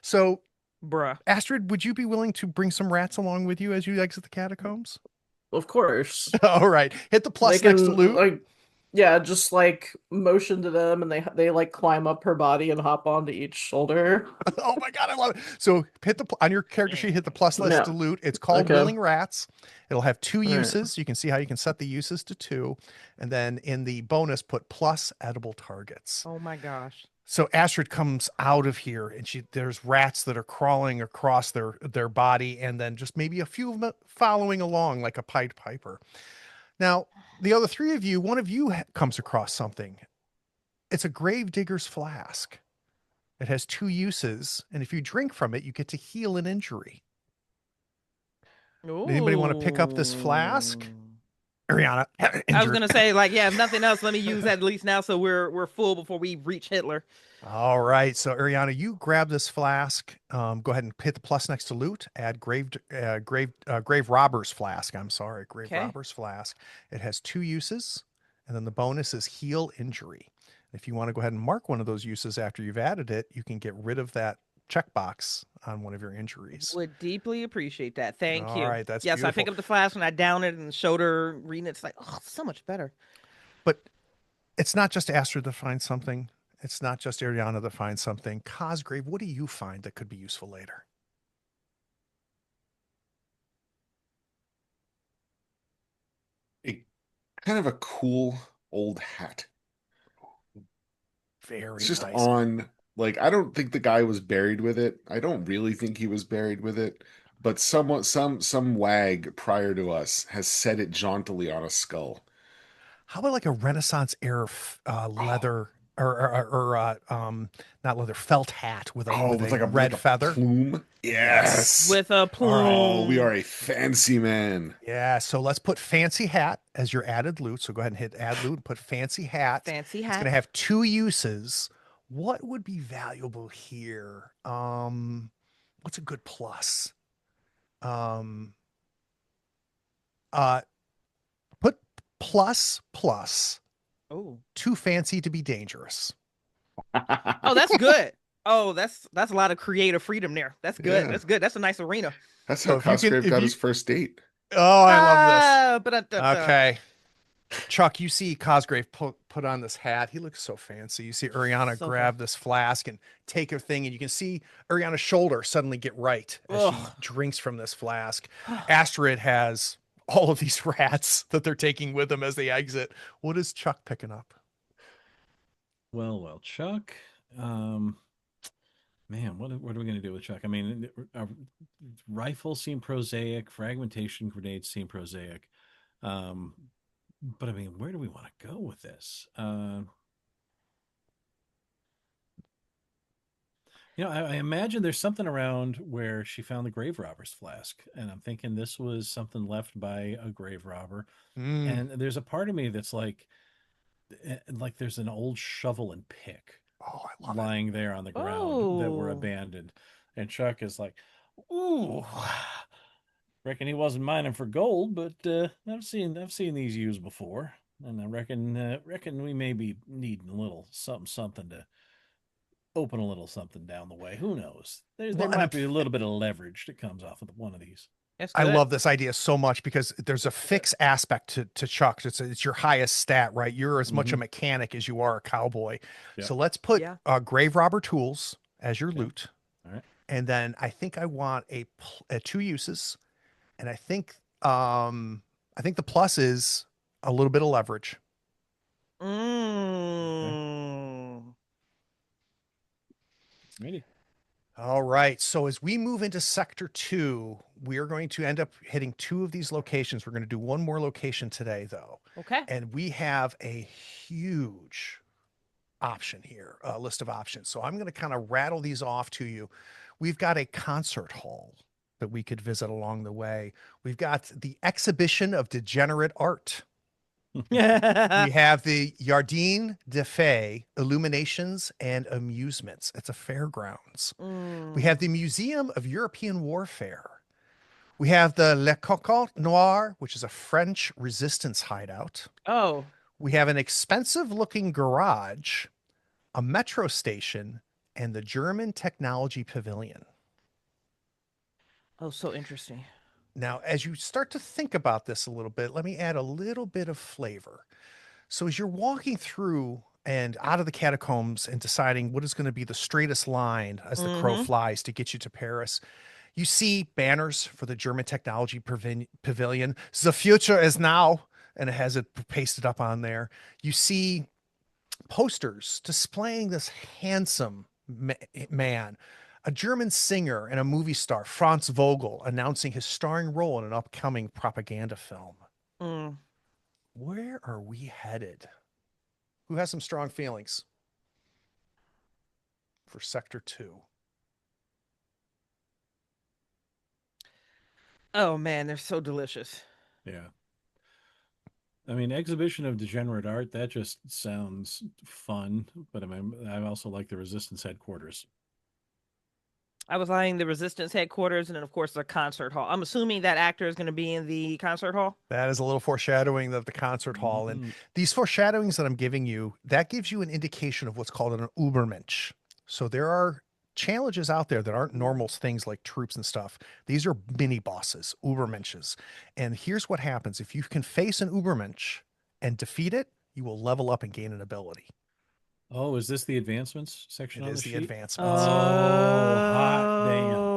So, Bruh. Astrid, would you be willing to bring some rats along with you as you exit the catacombs? Of course. All right, hit the plus next to loot. Like, yeah, just like motion to them, and they like climb up her body and hop onto each shoulder. Oh my god, I love it. So hit on your character sheet, hit the plus list Yeah. to loot. It's called Okay. Willing Rats. It'll have 2 right. uses. You can see how you can set the uses to 2. And then in the bonus, put plus edible targets. Oh my gosh. So Astrid comes out of here and there's rats that are crawling across their body, and then just maybe a few of them following along like a Pied Piper. Now, the other 3 of you, one of you comes across something. It's a Gravedigger's flask. It has 2 uses, and if you drink from it, you get to heal an injury. Anybody want to pick up this flask? Ariana I was injured. gonna say, like, yeah, if nothing else, let me use that at least now, so we're full before we reach Hitler. All right, so Ariana, you grab this flask. Go ahead and hit the plus next to loot. Add grave robber's flask. I'm sorry, grave Okay. robber's flask. It has 2 uses, and then the bonus is heal injury. If you want to go ahead and mark one of those uses after you've added it, you can get rid of that checkbox on one of your injuries. Would deeply appreciate that. Thank All you. right, that's Yes, I pick beautiful. up the flask and I down it and showed her reading it. It's like, oh, so much better. But it's not just Astrid that finds something. It's not just Ariana that finds something. Cosgrave, what do you find that could be useful later? A kind of a cool old hat. Very It's just nice. on, like, I don't think the guy was buried with it. I don't really think he was buried with it, but some wag prior to us has set it jauntily on a skull. How about like a Renaissance era Oh, leather or not leather felt hat with oh, with a like a red feather? plume. Yes. Yes. With a All right. Oh, we plume. are a fancy man. Yeah, so let's put fancy hat as your added loot. So go ahead and hit add loot and put fancy hat. Fancy It's going hat. to have 2 uses. What would be valuable here? What's a good plus? Um, uh, put plus, Oh. too fancy to be dangerous. Oh, that's good. Oh, that's a lot of creative freedom there. That's good. Yeah, That's good. That's a nice arena. that's So how if you can, Cosgrave if got you, his first date. oh, I love this. But Okay. Chuck, you see Cosgrave put on this hat. He looks so fancy. You see Ariana so fun. grab this flask and take her thing, and you can see Ariana's shoulder suddenly get right as she Ugh. drinks from this flask. Astrid has all of these rats that they're taking with them as they exit. What is Chuck picking up? Well, Chuck. Um, Man, what are we going to do with Chuck? I mean, rifles seem prosaic, fragmentation grenades seem prosaic, um, but I mean, where do we want to go with this? I imagine there's something around where she found the grave robber's flask, and I'm thinking this was something left by a grave robber. Mm. And there's a part of me that's like there's an old shovel and pick Oh, I love it. lying there on the ground that were Oh. abandoned. And Chuck is like, "Ooh, reckon he wasn't mining for gold, but I've seen these used before, and I reckon we may be needing a little something to open a little something down the way. Who knows? There Well, and might be a little bit of leverage that comes off of one of these." That's I good. love this idea so much because there's a fixed aspect to Chuck. It's your highest stat, right? You're as much a Mm-hmm. mechanic as you are a cowboy. Yep. So let's put Yeah. grave robber tools as your Okay. loot. All right. And then I think I want a 2 uses. And I think the plus is a little bit of leverage. Okay. Mm. Ready. All right. So as we move into sector 2, we are going to end up hitting 2 of these locations. We're going to do one more location today, though. Okay. And we have a huge option here, a list of options. So I'm going to kind of rattle these off to you. We've got a concert hall that we could visit along the way. We've got the exhibition of degenerate art. We have the Jardin des Fées illuminations and amusements. It's a fairgrounds. We have Mm. the Museum of European Warfare. We have the Le Cocotte Noir, which is a French resistance hideout. Oh. We have an expensive looking garage, a metro station, and the German Technology Pavilion. Oh, so interesting. Now, as you start to think about this a little bit, let me add a little bit of flavor. So, as you're walking through and out of the catacombs and deciding what is going to be the straightest line as the crow Mm-hmm. flies to get you to Paris, you see banners for the German Technology Pavilion. The future is now, and it has it pasted up on there. You see posters displaying this handsome man, a German singer and a movie star, Franz Vogel, announcing his starring role in an upcoming propaganda film. Mm. Where are we headed? Who has some strong feelings for Sector 2? Oh man, they're so delicious. Yeah. I mean, exhibition of degenerate art, that just sounds fun. But I mean, I also like the Resistance headquarters. I was eyeing the Resistance headquarters and then, of course, the concert hall. I'm assuming that actor is going to be in the concert hall. That is a little foreshadowing of the concert hall. And Mhm. these foreshadowings that I'm giving you, that gives you an indication of what's called an Ubermensch. So there are challenges out there that aren't normal things like troops and stuff. These are mini bosses, Ubermensches. And here's what happens. If you can face an Ubermensch and defeat it, you will level up and gain an ability. Oh, is this the advancements section It on is the the sheet? advancements. Oh, hot damn. Oh,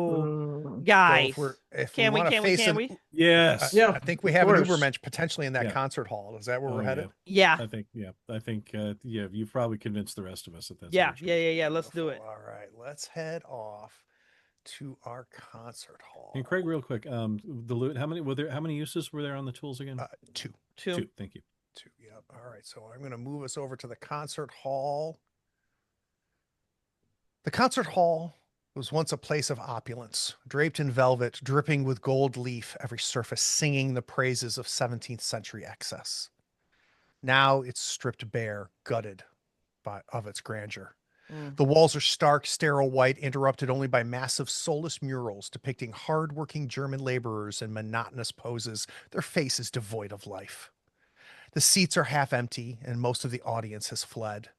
Mm, So guys, if we can we? want to Can we? face Can an, we? Yes. yeah, I think we of have an course. Ubermensch potentially in that Yeah. concert hall. Is that where we're Oh, headed? Yeah, I think, yeah, you've probably convinced the rest of us that that's yeah, what yeah, yeah, yeah. Let's do it. Beautiful. All right, let's head off to our concert hall. And Craig, real quick, the loot. How many uses were there on the tools again? Two. Two. Thank you. Two. Yep. All right. So I'm going to move us over to the concert hall. The concert hall was once a place of opulence, draped in velvet, dripping with gold leaf, every surface singing the praises of 17th century excess. Now it's stripped bare, gutted of its grandeur. Mm. The walls are stark, sterile white, interrupted only by massive soulless murals depicting hard-working German laborers in monotonous poses, their faces devoid of life. The seats are half empty, and most of the audience has fled.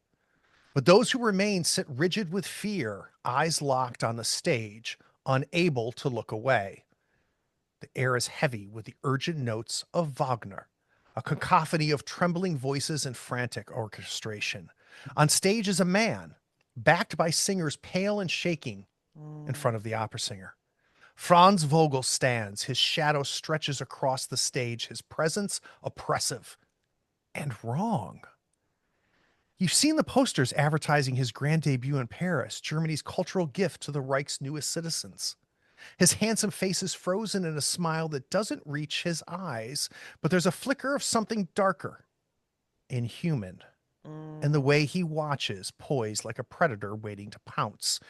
But those who remain sit rigid with fear, eyes locked on the stage, unable to look away. The air is heavy with the urgent notes of Wagner, a cacophony of trembling voices and frantic orchestration. On stage is a man, backed by singers pale and shaking, in front of the opera singer. Franz Vogel stands, his shadow stretches across the stage, his presence oppressive and wrong. You've seen the posters advertising his grand debut in Paris, Germany's cultural gift to the Reich's newest citizens. His handsome face is frozen in a smile that doesn't reach his eyes, but there's a flicker of something darker, inhuman, in the way he watches, poised like a predator waiting to pounce.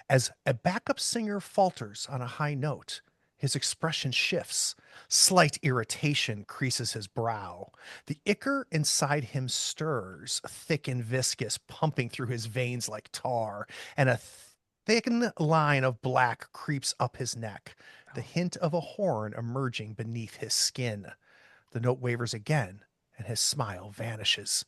As a backup singer falters on a high note, his expression shifts. Slight irritation creases his brow. The ichor inside him stirs, thick and viscous, pumping through his veins like tar, and a thin line of black creeps up his neck, the hint of a horn emerging beneath his skin. The note wavers again, and his smile vanishes.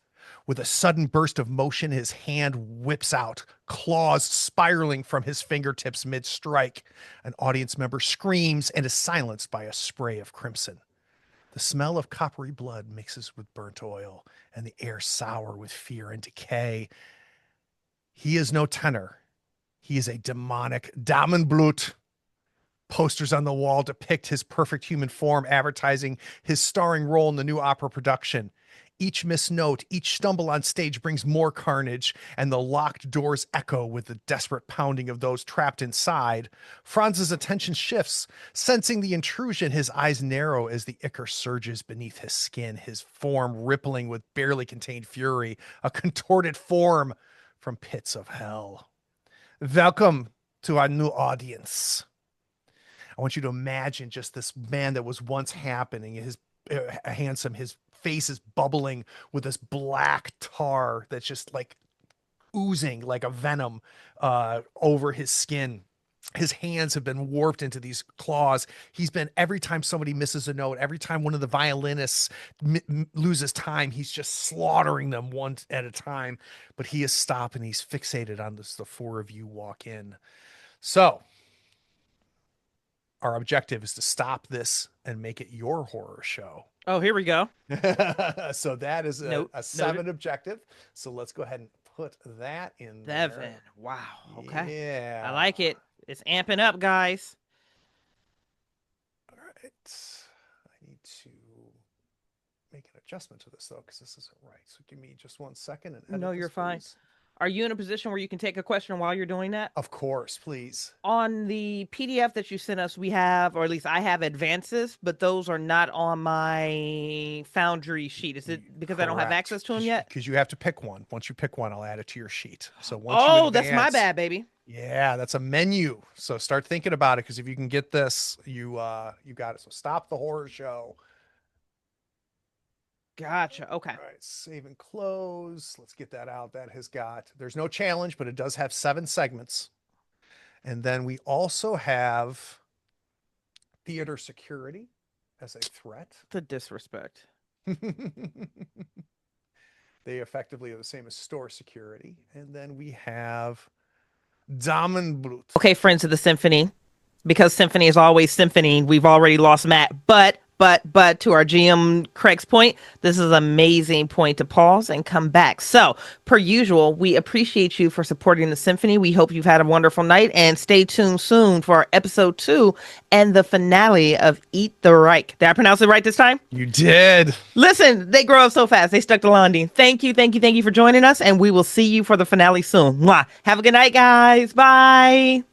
With a sudden burst of motion, his hand whips out, claws spiraling from his fingertips mid-strike. An audience member screams and is silenced by a spray of crimson. The smell of coppery blood mixes with burnt oil, and the air sour with fear and decay. He is no tenor. He is a demonic Damenblut. Posters on the wall depict his perfect human form, advertising his starring role in the new opera production. Each missed note, each stumble on stage brings more carnage, and the locked doors echo with the desperate pounding of those trapped inside. Franz's attention shifts. Sensing the intrusion, his eyes narrow as the ichor surges beneath his skin, his form rippling with barely contained fury, a contorted form from pits of hell. Welcome to our new audience. I want you to imagine just this man that was once happening, his handsome, his face is bubbling with this black tar that's just like oozing like a venom over his skin. His hands have been warped into these claws. He's been, every time somebody misses a note, every time one of the violinists loses time, he's just slaughtering them one at a time. But he is stopped and he's fixated on this. The four of you walk in. So our objective is to stop this and make it your horror show. Oh, here we go. So that is Note- a 7 objective. So let's go ahead and put that in 7. there. Wow. Okay. Yeah. I like it. It's amping up, guys. All right. I need to make an adjustment to this though, because this isn't right. So give me just 1 second and edit No, this, you're fine. please. Are you in a position where you can take a question while you're doing that? Of course, please. On the PDF that you sent us, we have, or at least I have advances, but those are not on my Foundry sheet. Is it because I don't have Correct. access to them yet? Because you have to pick one. Once you pick one, I'll add it to your sheet. So once Oh, you that's my advance- bad, baby. Yeah, that's a menu. So start thinking about it, because if you can get this, you got it. So stop the horror show. Gotcha. Okay. All right, save and close. Let's get that out. There's no challenge, but it does have 7 segments. And then we also have theater security as a threat. The disrespect. They effectively are the same as store security. And then we have Damenblut. Okay, friends of the Symphony, because Symphony is always Symphony, we've already lost Matt. But to our GM Craig's point, this is an amazing point to pause and come back. So, per usual, we appreciate you for supporting the Symphony. We hope you've had a wonderful night, and stay tuned soon for our episode 2 and the finale of Eat the Reich. Did I pronounce it right this time? You did. Listen, they grow up so fast. They stuck the landing. Thank you for joining us, and we will see you for the finale soon. Mwah. Have a good night, guys. Bye.